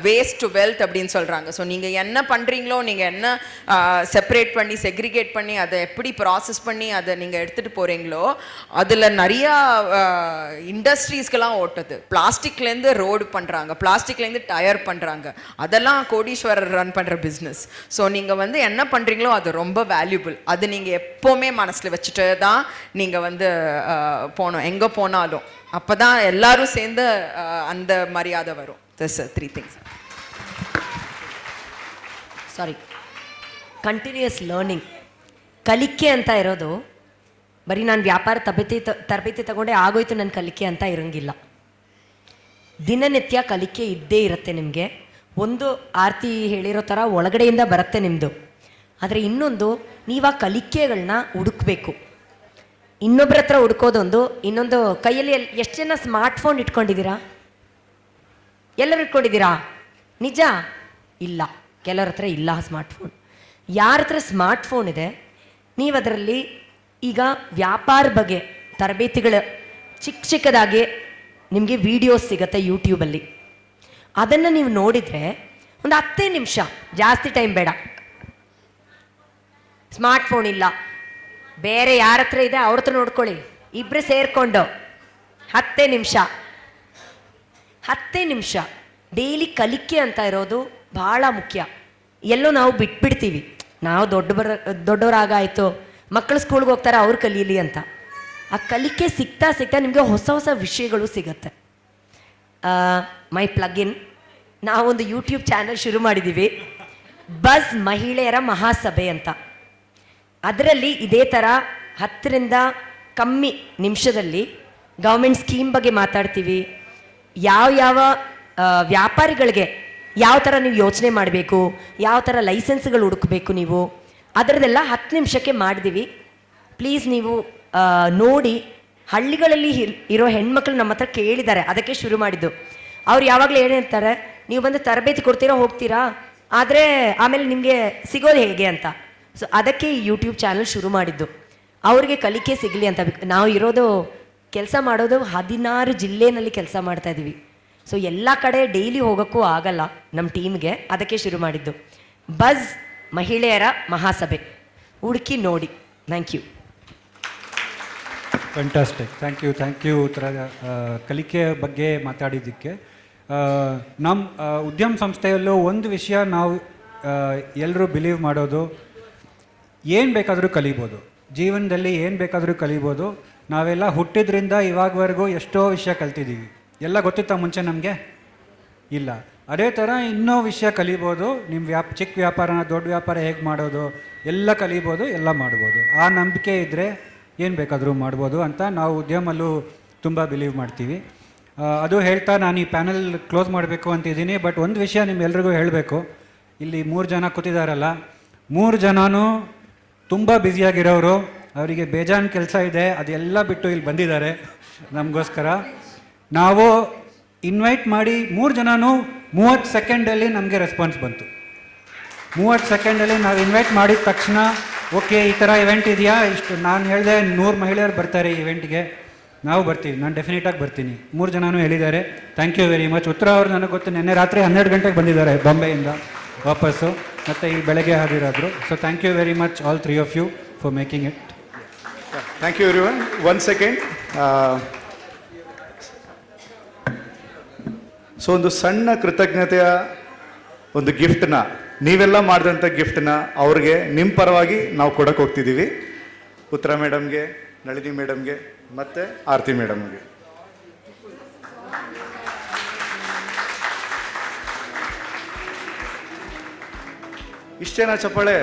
Speaker 11: வேஸ்ட் டு வெல்த் அப்படின்னு சொல்கிறாங்க. ஸோ நீங்கள் என்ன பண்ணுறீங்களோ, நீங்கள் என்ன செப்பரேட் பண்ணி செக்ரிகேட் பண்ணி அதை எப்படி ப்ராசஸ் பண்ணி அதை நீங்கள் எடுத்துகிட்டு போகிறீங்களோ அதில் நிறையா இண்டஸ்ட்ரீஸ்க்கெல்லாம் ஓட்டுது. பிளாஸ்டிக்லேருந்து ரோடு பண்ணுறாங்க, பிளாஸ்டிக்லேருந்து டயர் பண்ணுறாங்க, அதெல்லாம் கோடீஸ்வரர் ரன் பண்ணுற பிஸ்னஸ். ஸோ நீங்கள் வந்து என்ன பண்ணுறீங்களோ அது ரொம்ப வேல்யூபிள். அது நீங்கள் எப்போவுமே மனசில் வச்சுட்டு தான் நீங்கள் வந்து போகணும், எங்கே போனாலும். அப்போ தான் எல்லாரும் சேர்ந்து அந்த மரியாதை வரும். This 3 things.
Speaker 13: Sorry, continuous learning, ಕಲಿಕೆ ಅಂತ ಇರೋದು ಬರೀ ನಾನು ವ್ಯಾಪಾರ ತರಬೇತಿ ತಗೊಂಡೆ ಆಗೋಯ್ತು ನನ್ನ ಕಲಿಕೆ ಅಂತ ಇರೋಂಗಿಲ್ಲ. ದಿನನಿತ್ಯ ಕಲಿಕೆ ಇದ್ದೇ ಇರುತ್ತೆ ನಿಮಗೆ. ಒಂದು ಆರ್ತಿ ಹೇಳಿರೋ ಥರ ಒಳಗಡೆಯಿಂದ ಬರುತ್ತೆ ನಿಮ್ಮದು. ಆದರೆ ಇನ್ನೊಂದು, ನೀವು ಆ ಕಲಿಕೆಗಳನ್ನ ಹುಡುಕಬೇಕು. ಇನ್ನೊಬ್ಬರ ಹತ್ರ ಹುಡುಕೋದೊಂದು, ಇನ್ನೊಂದು ಕೈಯಲ್ಲಿ ಎಷ್ಟು ಜನ ಸ್ಮಾರ್ಟ್ಫೋನ್ ಇಟ್ಕೊಂಡಿದ್ದೀರಾ? ಎಲ್ಲರೂ ಇಟ್ಕೊಂಡಿದ್ದೀರಾ? ನಿಜ ಇಲ್ಲ, ಕೆಲವ್ರ ಹತ್ರ ಇಲ್ಲ ಸ್ಮಾರ್ಟ್ಫೋನ್. ಯಾರ ಹತ್ರ ಸ್ಮಾರ್ಟ್ಫೋನ್ ಇದೆ, ನೀವು ಅದರಲ್ಲಿ ಈಗ ವ್ಯಾಪಾರ ಬಗ್ಗೆ ತರಬೇತಿಗಳ ಚಿಕ್ಕದಾಗಿ ನಿಮಗೆ ವಿಡಿಯೋಸ್ ಸಿಗುತ್ತೆ ಯೂಟ್ಯೂಬಲ್ಲಿ. ಅದನ್ನು ನೀವು ನೋಡಿದರೆ ಒಂದು 10 ನಿಮಿಷ, ಜಾಸ್ತಿ ಟೈಮ್ ಬೇಡ. ಸ್ಮಾರ್ಟ್ಫೋನ್ ಇಲ್ಲ, ಬೇರೆ ಯಾರ ಹತ್ರ ಇದೆ ಅವ್ರ ಹತ್ರ ನೋಡ್ಕೊಳ್ಳಿ, ಇಬ್ಬರು ಸೇರಿಕೊಂಡು 10 ನಿಮಿಷ ಡೈಲಿ ಕಲಿಕೆ ಅಂತ ಇರೋದು ಭಾಳ ಮುಖ್ಯ. ಎಲ್ಲೋ ನಾವು ಬಿಟ್ಬಿಡ್ತೀವಿ, ನಾವು ದೊಡ್ಡವರಾಗಾಯಿತು, ಮಕ್ಕಳು ಸ್ಕೂಲ್ಗೆ ಹೋಗ್ತಾರೆ ಅವ್ರು ಕಲೀಲಿ ಅಂತ. ಆ ಕಲಿಕೆ ಸಿಗ್ತಾ ನಿಮಗೆ ಹೊಸ ವಿಷಯಗಳು ಸಿಗುತ್ತೆ. ಮೈ ಪ್ಲಗಿನ್ ನಾವೊಂದು ಯೂಟ್ಯೂಬ್ ಚಾನಲ್ ಶುರು ಮಾಡಿದ್ದೀವಿ, ಬಸ್ ಮಹಿಳೆಯರ ಮಹಾಸಭೆ ಅಂತ. ಅದರಲ್ಲಿ ಇದೇ ಥರ 10ರಿಂದ ಕಮ್ಮಿ ನಿಮಿಷದಲ್ಲಿ ಗೌರ್ಮೆಂಟ್ ಸ್ಕೀಮ್ ಬಗ್ಗೆ ಮಾತಾಡ್ತೀವಿ. ಯಾವ ವ್ಯಾಪಾರಿಗಳಿಗೆ ಯಾವ ಥರ ನೀವು ಯೋಚನೆ ಮಾಡಬೇಕು, ಯಾವ ಥರ ಲೈಸೆನ್ಸ್ಗಳು ಹುಡುಕಬೇಕು ನೀವು, ಅದರದೆಲ್ಲ 10 ನಿಮಿಷಕ್ಕೆ ಮಾಡಿದ್ದೀವಿ. ಪ್ಲೀಸ್ ನೀವು ನೋಡಿ. ಹಳ್ಳಿಗಳಲ್ಲಿ ಇರೋ ಹೆಣ್ಮಕ್ಳು ನಮ್ಮ ಹತ್ರ ಕೇಳಿದ್ದಾರೆ, ಅದಕ್ಕೆ ಶುರು ಮಾಡಿದ್ದು. ಅವ್ರು ಯಾವಾಗಲೂ ಏನಂತಾರೆ, ನೀವು ಬಂದು ತರಬೇತಿ ಕೊಡ್ತೀರಾ ಹೋಗ್ತೀರಾ, ಆದರೆ ಆಮೇಲೆ ನಿಮಗೆ ಸಿಗೋದು ಹೇಗೆ ಅಂತ. ಸೊ ಅದಕ್ಕೆ ಈ ಯೂಟ್ಯೂಬ್ ಚಾನಲ್ ಶುರು ಮಾಡಿದ್ದು, ಅವ್ರಿಗೆ ಕಲಿಕೆ ಸಿಗಲಿ ಅಂತ. ನಾವು ಇರೋದು ಕೆಲಸ ಮಾಡೋದು 16 ಜಿಲ್ಲೆನಲ್ಲಿ ಕೆಲಸ ಮಾಡ್ತಾ ಇದ್ದೀವಿ. ಸೊ ಎಲ್ಲ ಕಡೆ ಡೈಲಿ ಹೋಗೋಕ್ಕೂ ಆಗಲ್ಲ ನಮ್ಮ ಟೀಮ್ಗೆ, ಅದಕ್ಕೆ ಶುರು ಮಾಡಿದ್ದು ಬಸ್ ಮಹಿಳೆಯರ ಮಹಾಸಭೆ. ಹುಡುಕಿ ನೋಡಿ. Thank you.
Speaker 3: Fantastic. Thank you Uttara ಕಲಿಕೆ ಬಗ್ಗೆ ಮಾತಾಡಿದ್ದಕ್ಕೆ. ನಮ್ಮ ಉದ್ಯಮ ಸಂಸ್ಥೆಯಲ್ಲೂ ಒಂದು ವಿಷಯ ನಾವು ಎಲ್ಲರೂ ಬಿಲೀವ್ ಮಾಡೋದು, ಏನು ಬೇಕಾದರೂ ಕಲಿಬೋದು ಜೀವನದಲ್ಲಿ, ಏನು ಬೇಕಾದರೂ ಕಲಿಬೋದು. ನಾವೆಲ್ಲ ಹುಟ್ಟಿದ್ರಿಂದ ಇವಾಗವರೆಗೂ ಎಷ್ಟೋ ವಿಷಯ ಕಲ್ತಿದ್ದೀವಿ. ಎಲ್ಲ ಗೊತ್ತಿತ್ತಾ ಮುಂಚೆ ನಮಗೆ? ಇಲ್ಲ. ಅದೇ ಥರ ಇನ್ನೂ ವಿಷಯ ಕಲಿಬೋದು. ನಿಮ್ಮ ಚಿಕ್ಕ ವ್ಯಾಪಾರನ ದೊಡ್ಡ ವ್ಯಾಪಾರ ಹೇಗೆ ಮಾಡೋದು ಎಲ್ಲ ಕಲಿಬೋದು, ಎಲ್ಲ ಮಾಡ್ಬೋದು. ಆ ನಂಬಿಕೆ ಇದ್ದರೆ ಏನು ಬೇಕಾದರೂ ಮಾಡ್ಬೋದು ಅಂತ ನಾವು ಉದ್ಯಮಲ್ಲೂ ತುಂಬ ಬಿಲೀವ್ ಮಾಡ್ತೀವಿ. ಅದು ಹೇಳ್ತಾ ನಾನು ಈ ಪ್ಯಾನಲ್ ಕ್ಲೋಸ್ ಮಾಡಬೇಕು ಅಂತಿದ್ದೀನಿ. ಬಟ್ ಒಂದು ವಿಷಯ ನಿಮ್ಮೆಲ್ರಿಗೂ ಹೇಳಬೇಕು. ಇಲ್ಲಿ 3 ಜನ ಕೂತಿದ್ದಾರಲ್ಲ, 3 ಜನನೂ ತುಂಬ ಬ್ಯುಸಿಯಾಗಿರೋರು, ಅವರಿಗೆ ಬೇಜಾನ್ ಕೆಲಸ ಇದೆ, ಅದೆಲ್ಲ ಬಿಟ್ಟು ಇಲ್ಲಿ ಬಂದಿದ್ದಾರೆ ನಮಗೋಸ್ಕರ. ನಾವು ಇನ್ವೈಟ್ ಮಾಡಿ 3 ಜನನೂ 30 ಸೆಕೆಂಡಲ್ಲಿ ನಮಗೆ ರೆಸ್ಪಾನ್ಸ್ ಬಂತು. 30 ಸೆಕೆಂಡಲ್ಲಿ ನಾವು ಇನ್ವೈಟ್ ಮಾಡಿದ ತಕ್ಷಣ ಓಕೆ ಈ ಥರ ಇವೆಂಟ್ ಇದೆಯಾ, ಇಷ್ಟು ನಾನು ಹೇಳಿದೆ 100 ಮಹಿಳೆಯರು ಬರ್ತಾರೆ ಈ ಇವೆಂಟ್ಗೆ, ನಾವು ಬರ್ತೀವಿ, ನಾನು ಡೆಫಿನೆಟಾಗಿ ಬರ್ತೀನಿ. 3 ಜನನೂ ಹೇಳಿದ್ದಾರೆ. Thank you very much. Uttara ಅವರು ನನಗೆ ಗೊತ್ತು, ನಿನ್ನೆ ರಾತ್ರಿ 12 ಗಂಟೆಗೆ ಬಂದಿದ್ದಾರೆ ಬಾಂಬೆಯಿಂದ ವಾಪಸ್ಸು, ಮತ್ತು ಈ ಬೆಳಗ್ಗೆ ಹಾದಿರಾದರು. So thank you very much all 3 of you for making it.
Speaker 1: Thank you everyone. 1 second. So ಒಂದು ಸಣ್ಣ ಕೃತಜ್ಞತೆಯ ಒಂದು ಗಿಫ್ಟನ್ನ, ನೀವೆಲ್ಲ ಮಾಡಿದಂಥ ಗಿಫ್ಟನ್ನ ಅವ್ರಿಗೆ ನಿಮ್ಮ ಪರವಾಗಿ ನಾವು ಕೊಡಕ್ಕೆ ಹೋಗ್ತಿದ್ದೀವಿ. ಉತ್ತರ ಮೇಡಮ್ಗೆ, ನಳಿನಿ ಮೇಡಮ್ಗೆ ಮತ್ತು ಆರತಿ ಮೇಡಮ್ಗೆ. ಇಷ್ಟೇನಾ ಚಪ್ಪಾಳೆ?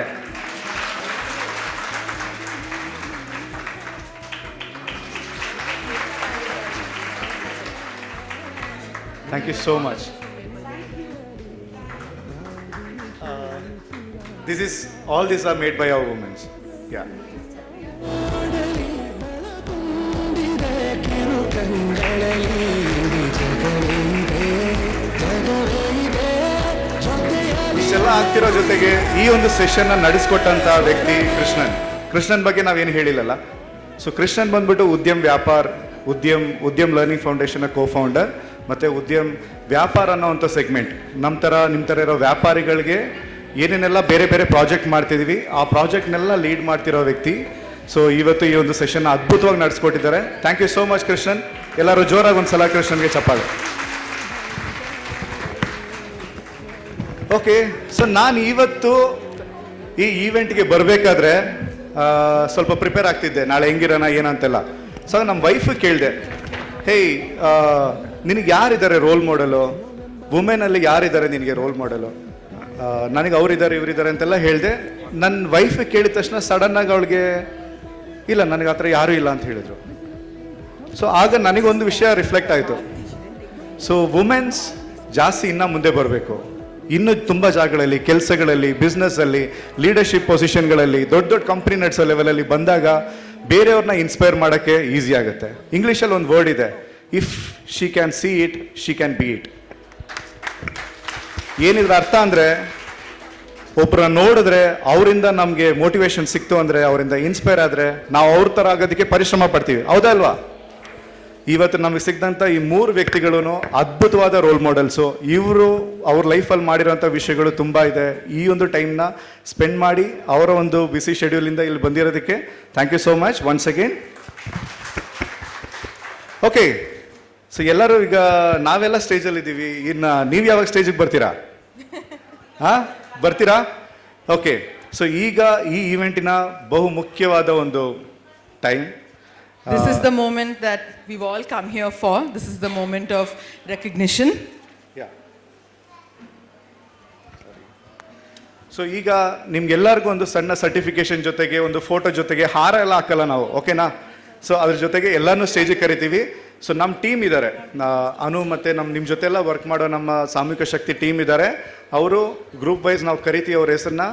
Speaker 1: Thank you so much. All these are made by our women. Yeah. ಇಷ್ಟೆಲ್ಲ ಆಗ್ತಿರೋ ಜೊತೆಗೆ ಈ ಒಂದು ಸೆಷನ್ನ ನಡೆಸ್ಕೊಟ್ಟಂತ ವ್ಯಕ್ತಿ ಕೃಷ್ಣನ್ ಬಗ್ಗೆ ನಾವೇನು ಹೇಳಿಲ್ಲಲ್ಲ. ಸೊ ಕೃಷ್ಣನ್ ಬಂದ್ಬಿಟ್ಟು ಉದ್ಯಮ್ ಲರ್ನಿಂಗ್ ಫೌಂಡೇಶನ್ನ ಕೋ-ಫೌಂಡರ್ ಮತ್ತು ಉದ್ಯಮ್ ವ್ಯಾಪಾರ ಅನ್ನೋವಂಥ ಸೆಗ್ಮೆಂಟ್ ನಿಮ್ಮ ಥರ ಇರೋ ವ್ಯಾಪಾರಿಗಳಿಗೆ ಏನೇನೆಲ್ಲ ಬೇರೆ ಬೇರೆ ಪ್ರಾಜೆಕ್ಟ್ ಮಾಡ್ತಿದ್ದೀವಿ ಆ ಪ್ರಾಜೆಕ್ಟ್ನೆಲ್ಲ ಲೀಡ್ ಮಾಡ್ತಿರೋ ವ್ಯಕ್ತಿ. ಸೊ ಇವತ್ತು ಈ ಒಂದು ಸೆಷನ್ನ ಅದ್ಭುತವಾಗಿ ನಡೆಸ್ಕೊಟ್ಟಿದ್ದಾರೆ. Thank you so much Krishnan. ಎಲ್ಲರೂ ಜೋರಾಗಿ ಒಂದು ಸಲ ಕೃಷ್ಣನ್ಗೆ ಚಪ್ಪಾಳೆ. ಓಕೆ, ಸೊ ನಾನು ಇವತ್ತು ಈ ಈವೆಂಟ್ಗೆ ಬರಬೇಕಾದ್ರೆ ಸ್ವಲ್ಪ ಪ್ರಿಪೇರ್ ಆಗ್ತಿದ್ದೆ, ನಾಳೆ ಹೆಂಗಿರೋಣ ಏನಂತೆಲ್ಲ. ಸೊ ನಮ್ಮ ವೈಫ್ ಕೇಳಿದೆ, ಹೇಯ್ ನಿನಗೆ ಯಾರಿದ್ದಾರೆ ರೋಲ್ ಮಾಡೆಲು, ವುಮೆನಲ್ಲಿ ಯಾರಿದ್ದಾರೆ ನಿನಗೆ ರೋಲ್ ಮಾಡೆಲು? ನನಗೆ ಅವರಿದ್ದಾರೆ ಇವರಿದ್ದಾರೆ ಅಂತೆಲ್ಲ ಹೇಳಿದೆ. ನನ್ನ ವೈಫ್ ಕೇಳಿದ ತಕ್ಷಣ ಸಡನ್ನಾಗಿ ಅವಳಿಗೆ ಇಲ್ಲ ನನಗೆ ಆ ಥರ ಯಾರೂ ಇಲ್ಲ ಅಂತ ಹೇಳಿದರು. ಸೊ ಆಗ ನನಗೊಂದು ವಿಷಯ ರಿಫ್ಲೆಕ್ಟ್ ಆಯಿತು. ಸೊ ವುಮೆನ್ಸ್ ಜಾಸ್ತಿ ಇನ್ನೂ ಮುಂದೆ ಬರಬೇಕು. ಇನ್ನೂ ತುಂಬ ಜಾಗಗಳಲ್ಲಿ, ಕೆಲಸಗಳಲ್ಲಿ, ಬಿಸ್ನೆಸ್ಸಲ್ಲಿ, ಲೀಡರ್ಶಿಪ್ ಪೊಸಿಷನ್ಗಳಲ್ಲಿ, ದೊಡ್ಡ ದೊಡ್ಡ ಕಂಪ್ನಿ ನಡೆಸೋ ಲೆವೆಲಲ್ಲಿ ಬಂದಾಗ ಬೇರೆಯವ್ರನ್ನ ಇನ್ಸ್ಪೈರ್ ಮಾಡೋಕ್ಕೆ ಈಸಿ ಆಗುತ್ತೆ. ಇಂಗ್ಲೀಷಲ್ಲಿ ಒಂದು ವರ್ಡ್ ಇದೆ, if she can see it she can be it. ಏನಿದ್ರ ಅರ್ಥ ಅಂದರೆ, ಒಬ್ಬರನ್ನ ನೋಡಿದ್ರೆ ಅವರಿಂದ ನಮಗೆ ಮೋಟಿವೇಶನ್ ಸಿಕ್ತು ಅಂದರೆ, ಅವರಿಂದ ಇನ್ಸ್ಪೈರ್ ಆದರೆ ನಾವು ಅವ್ರ ಥರ ಆಗೋದಕ್ಕೆ ಪರಿಶ್ರಮ ಪಡ್ತೀವಿ, ಹೌದಾ ಅಲ್ವಾ? ಇವತ್ತು ನಮಗೆ ಸಿಕ್ಕಿದಂಥ ಈ 3 ವ್ಯಕ್ತಿಗಳೂ ಅದ್ಭುತವಾದ ರೋಲ್ ಮಾಡೆಲ್ಸು. ಇವರು ಅವ್ರ ಲೈಫಲ್ಲಿ ಮಾಡಿರೋಂಥ ವಿಷಯಗಳು ತುಂಬ ಇದೆ. ಈ ಒಂದು ಟೈಮ್ನ ಸ್ಪೆಂಡ್ ಮಾಡಿ ಅವರ ಒಂದು ಬಿಸಿ ಶೆಡ್ಯೂಲಿಂದ ಇಲ್ಲಿ ಬಂದಿರೋದಕ್ಕೆ thank you so much once again. Okay, so ಎಲ್ಲರೂ ಈಗ ನಾವೆಲ್ಲ ಸ್ಟೇಜಲ್ಲಿದ್ದೀವಿ, ಇನ್ನು ನೀವು ಯಾವಾಗ ಸ್ಟೇಜಿಗೆ ಬರ್ತೀರಾ? ಬರ್ತೀರಾ? ಓಕೆ, ಸೊ ಈಗ ಈ ಈವೆಂಟಿನ ಬಹು ಮುಖ್ಯವಾದ ಒಂದು time.
Speaker 2: This is the moment that we've all come here for. This is the moment of recognition.
Speaker 1: Yeah. So ಈಗ ನಿಮ್ಗೆಲ್ಲರಿಗೂ ಒಂದು ಸಣ್ಣ ಸರ್ಟಿಫಿಕೇಶನ್ ಜೊತೆಗೆ ಒಂದು ಫೋಟೋ ಜೊತೆಗೆ ಹಾರ ಎಲ್ಲ ಹಾಕಲ್ಲ ನಾವು, ಓಕೆನಾ? ಸೊ ಅದ್ರ ಜೊತೆಗೆ ಎಲ್ಲನೂ ಸ್ಟೇಜಿಗೆ ಕರಿತೀವಿ. ಸೊ ನಮ್ಮ ಟೀಮ್ ಇದ್ದಾರೆ, ಅನು ಮತ್ತು ನಿಮ್ಮ ಜೊತೆ ಎಲ್ಲ ವರ್ಕ್ ಮಾಡೋ ನಮ್ಮ ಸಾಮೂಹಿಕ ಶಕ್ತಿ ಟೀಮ್ ಇದ್ದಾರೆ. ಅವರು ಗ್ರೂಪ್ ವೈಸ್ ನಾವು ಕರಿತೀವಿ, ಅವ್ರ ಹೆಸರನ್ನ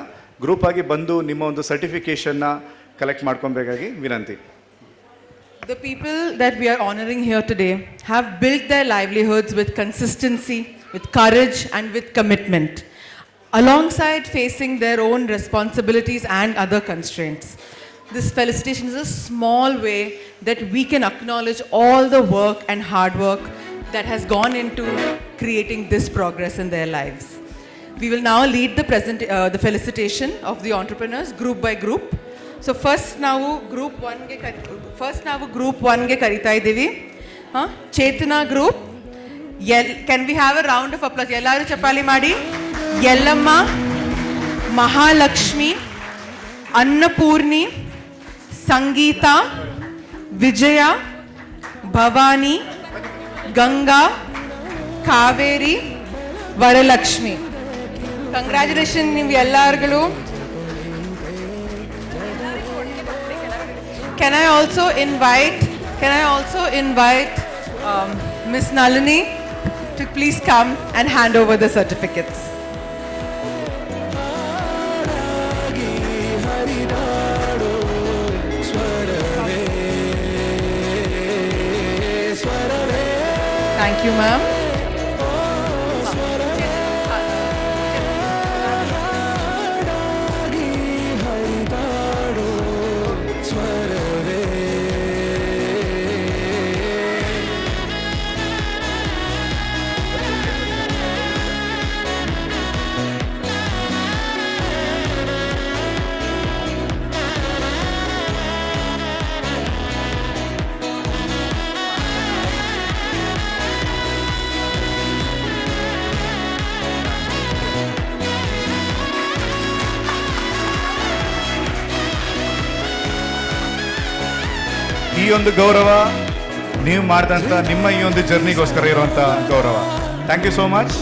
Speaker 1: ಗ್ರೂಪ್ ಆಗಿ ಬಂದು ನಿಮ್ಮ ಒಂದು ಸರ್ಟಿಫಿಕೇಷನ್ನ ಕಲೆಕ್ಟ್ ಮಾಡ್ಕೊಬೇಕಾಗಿ ವಿನಂತಿ.
Speaker 2: The people that we are honoring here today have built their livelihoods with consistency, with courage, and with commitment, alongside facing their own responsibilities and other constraints. This felicitation is a small way that we can acknowledge all the work and hard work that has gone into creating this progress in their lives. We will now lead the felicitation of the entrepreneurs group by group. So first ನಾವು ಗ್ರೂಪ್ 1ಗೆ ಕರಿತಾ ಇದ್ದೀವಿ. Chetana group. Can we have a round of applause? ಎಲ್ಲರೂ ಚಪ್ಪಾಳಿ ಮಾಡಿ. ಯಲ್ಲಮ್ಮ, ಮಹಾಲಕ್ಷ್ಮಿ, ಅನ್ನಪೂರ್ಣಿ, ಸಂಗೀತ, ವಿಜಯ, ಭವಾನಿ, ಗಂಗಾ, ಕಾವೇರಿ, ವರಲಕ್ಷ್ಮಿ. ಕಂಗ್ರ್ಯಾಚುಲೇಷನ್ ನೀವು ಎಲ್ಲರಿಗೂ. Can I also invite Miss Nalini to please come and hand over the certificates. Thank you, ma'am.
Speaker 1: ಈ ಒಂದು ಗೌರವ ನೀವು ಮಾಡಿದಂಥ ನಿಮ್ಮ ಈ ಒಂದು ಜರ್ನಿಗೋಸ್ಕರ ಇರುವಂಥ ಗೌರವ. Thank you so much.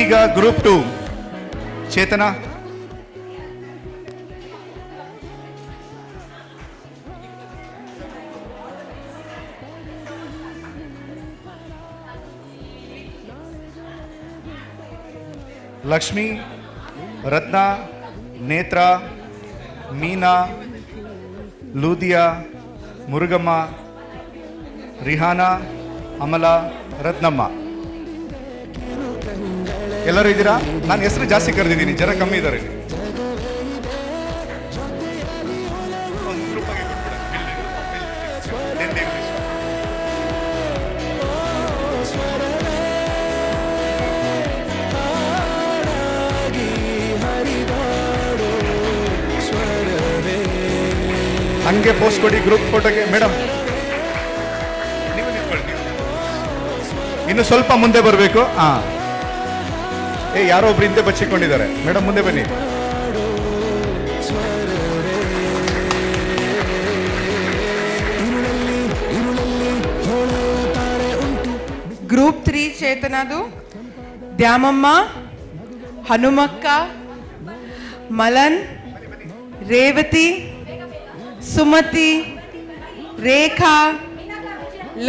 Speaker 1: ಈಗ ಗ್ರೂಪ್ 2 ಚೇತನಾ. ಲಕ್ಷ್ಮಿ, ರತ್ನ, ನೇತ್ರ, ಮೀನಾ, ಲೂದಿಯಾ, ಮುರುಗಮ್ಮ, ರಿಹಾನಾ, ಅಮಲಾ, ರತ್ನಮ್ಮ. ಎಲ್ಲರೂ ಇದ್ದೀರಾ? ನಾನು ಹೆಸರು ಜಾಸ್ತಿ ಕರೆದಿದ್ದೀನಿ, ಜನ ಕಮ್ಮಿ ಇದ್ದಾರೆ. ಹಂಗೆ ಪೋಸ್ಟ್ ಕೊಡಿ ಗ್ರೂಪ್ ಫೋಟೋಗೆ. ಮೇಡಮ್ ಇನ್ನು ಸ್ವಲ್ಪ ಮುಂದೆ ಬರಬೇಕು. ಯಾರೋ ಒಬ್ರು ಹಿಂದೆ ಬಚ್ಚಿಕೊಂಡಿದ್ದಾರೆ. ಮೇಡಮ್ ಮುಂದೆ ಬನ್ನಿ.
Speaker 2: ಗ್ರೂಪ್ 3 ಚೇತನದು ದ್ಯಾಮಮ್ಮ, ಹನುಮಕ್ಕ, ಮಲನ್, ರೇವತಿ, ಸುಮತಿ, ರೇಖಾ,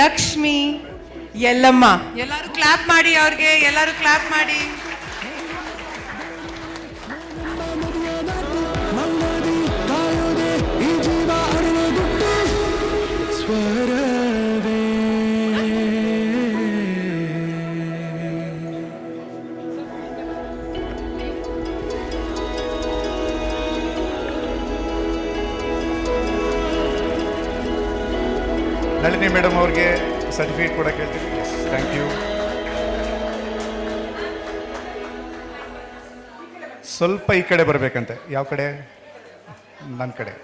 Speaker 2: ಲಕ್ಷ್ಮಿ, ಯಲ್ಲಮ್ಮ. ಎಲ್ಲರೂ ಕ್ಲಾಪ್ ಮಾಡಿ ಅವ್ರಿಗೆ, ಎಲ್ಲರೂ ಕ್ಲಾಪ್ ಮಾಡಿ.
Speaker 1: ನಳಿನಿ ಮೇಡಮ್ ಅವ್ರಿಗೆ ಸರ್ಟಿಫಿಕೇಟ್ ಕೂಡ ಕೇಳ್ತೀವಿ. Yes, thank you. ಸ್ವಲ್ಪ ಈ ಕಡೆ ಬರಬೇಕಂತೆ. ಯಾವ ಕಡೆ? ನನ್ನ ಕಡೆ.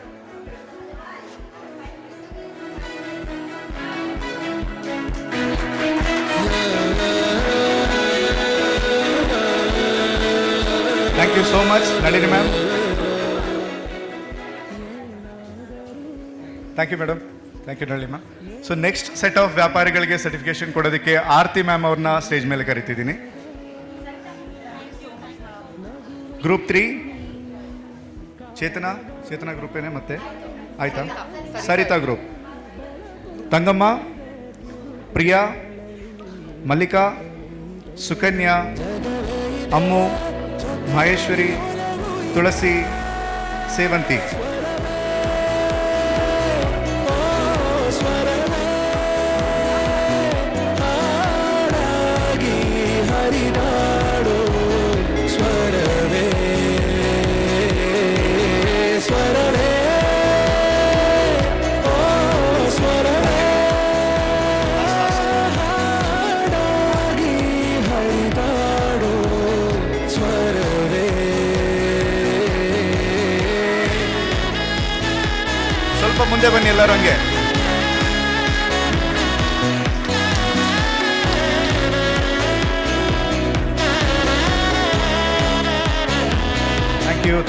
Speaker 1: Thank you so much Nalini ma'am. Thank you madam. Thank you Nalini ma'am. So next set of ವ್ಯಾಪಾರಿಗಳಿಗೆ ಸರ್ಟಿಫಿಕೇಶನ್ ಕೊಡೋದಕ್ಕೆ ಆರ್ತಿ ಮ್ಯಾಮ್ ಅವ್ರನ್ನ ಸ್ಟೇಜ್ ಮೇಲೆ ಕರಿತಿದ್ದೀನಿ. ಗ್ರೂಪ್ 3 ಚೇತನಾ ಗ್ರೂಪ್ ಏನೇ ಮತ್ತೆ ಆಯ್ತಾ? ಸರಿತಾ ಗ್ರೂಪ್. ತಂಗಮ್ಮ, ಪ್ರಿಯಾ, ಮಲ್ಲಿಕಾ, ಸುಕನ್ಯಾ, ಅಮ್ಮು, ಮಹೇಶ್ವರಿ, ತುಳಸಿ, ಸೇವಂತಿ. ಸ್ವಲ್ಪ ಮುಂದೆ ಬನ್ನಿ ಎಲ್ಲರೂ ಹಂಗೆ.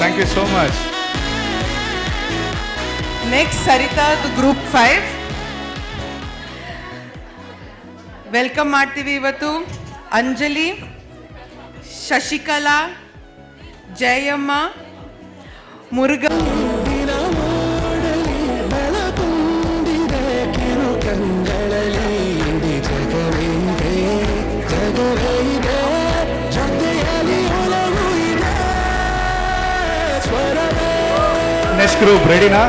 Speaker 1: Thank you so much.
Speaker 2: Next Sarita group 5. Welcome ಮಾಡ್ತೀವಿ ಇವತ್ತು ಅಂಜಲಿ, ಶಶಿಕಲಾ, ಜಯಮ್ಮ, ಮುರುಘಾ.
Speaker 1: ನೆಕ್ಸ್ಟ್ ಗ್ರೂಪ್ ರೆಡಿನಾ?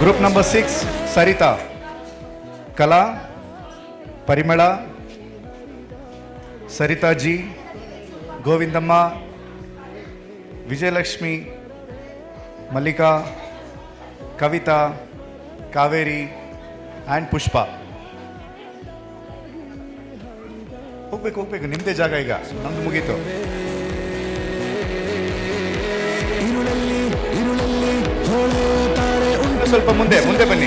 Speaker 1: Group number 6 Sarita, Kala, Parimala, Saritaji, Govindamma, Vijayalakshmi, Mallika, Kavitha, Kaveri and Pushpa. ಹೋಗ್ಬೇಕು, ನಿಮ್ಮದೇ ಜಾಗ ಈಗ, ನಮ್ದು ಮುಗೀತು. ಸ್ವಲ್ಪ ಮುಂದೆ ಬನ್ನಿ.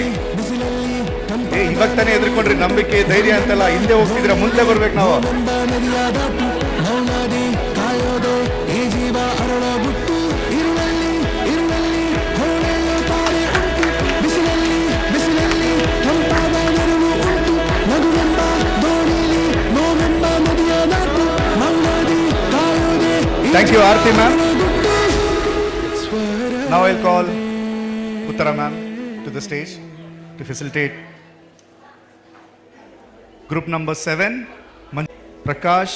Speaker 1: ಇವಾಗ ತಾನೇ ಎದ್ರುಕೊಂಡ್ರಿ, ನಂಬಿಕೆ ಧೈರ್ಯ ಅಂತೆಲ್ಲ ಹಿಂದೆ ಹೋಗ್ತಿದ್ರ, ಮುಂದೆ ಬರ್ಬೇಕು ನಾವು. Thank you Aarti ma'am. Now I'll call Uttara ma'am to the stage to facilitate group number 7. Prakash,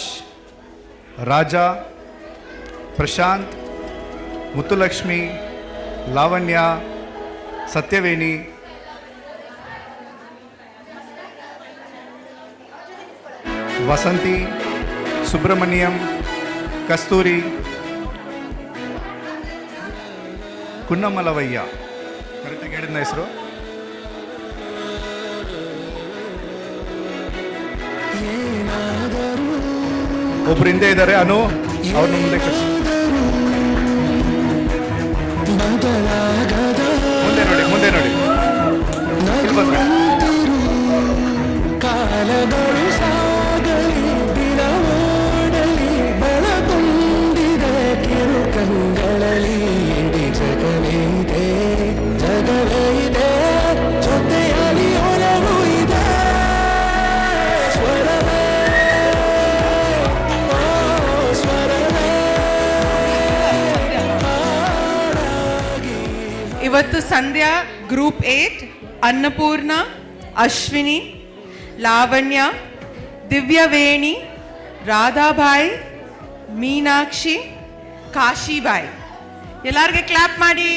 Speaker 1: Raja, Prashant, Muthulakshmi, Lavanya, Satyaveni, Vasanti, Subramaniam, Kasturi, ಕುನ್ನಮಲವಯ್ಯ. ಕರೆಕ್ಟಾಗಿ ಹೇಳಿದ್ನ ಹೆಸರು? ಒಬ್ರು ಹಿಂದೆ ಇದ್ದಾರೆ, ಅನು, ಅವ್ರನ್ನ ಮುಂದೆ ಕಳಿಸಿ. ಮುಂದೆ ನೋಡಿ ಇಲ್ಲಿ ಬಂದ್ರೆ.
Speaker 2: ಇವತ್ತು ಸಂಧ್ಯಾ ಗ್ರೂಪ್ 8, ಅನ್ನಪೂರ್ಣ, ಅಶ್ವಿನಿ, ಲಾವಣ್ಯ, ದಿವ್ಯವೇಣಿ, ರಾಧಾಬಾಯಿ, ಮೀನಾಕ್ಷಿ, ಕಾಶಿಬಾಯಿ. ಎಲ್ಲರಿಗೆ ಕ್ಲಾಪ್ ಮಾಡಿ.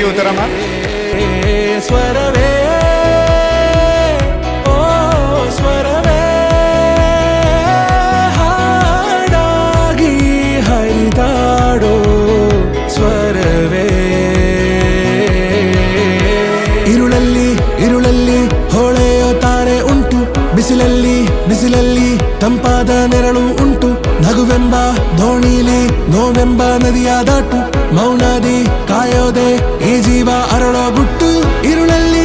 Speaker 1: ಯು ಉತ್ತರಮ್ಮ.
Speaker 14: ಸ್ವರವೇ ಓ ಸ್ವರವೇ ಹಾಡಾಗಿ ಹರಿದಾಡೋ ಸ್ವರವೇ ಇರುಳಲ್ಲಿ ಹೊಳೆಯೋ ತಾರೆ ಉಂಟು ಬಿಸಿಲಲ್ಲಿ ತಂಪಾದ ನೆರಳು ಉಂಟು ನಗುವೆಂಬ ದೋಣಿಲಿ ನೋವೆಂಬ ನದಿಯ ದಾಟು ಮೌನಾದಿ ಕಾಯೋದೆ ಈ ಜೀವ ಅರಳೋ ಗುಟ್ಟು ಇರುಳಲ್ಲಿ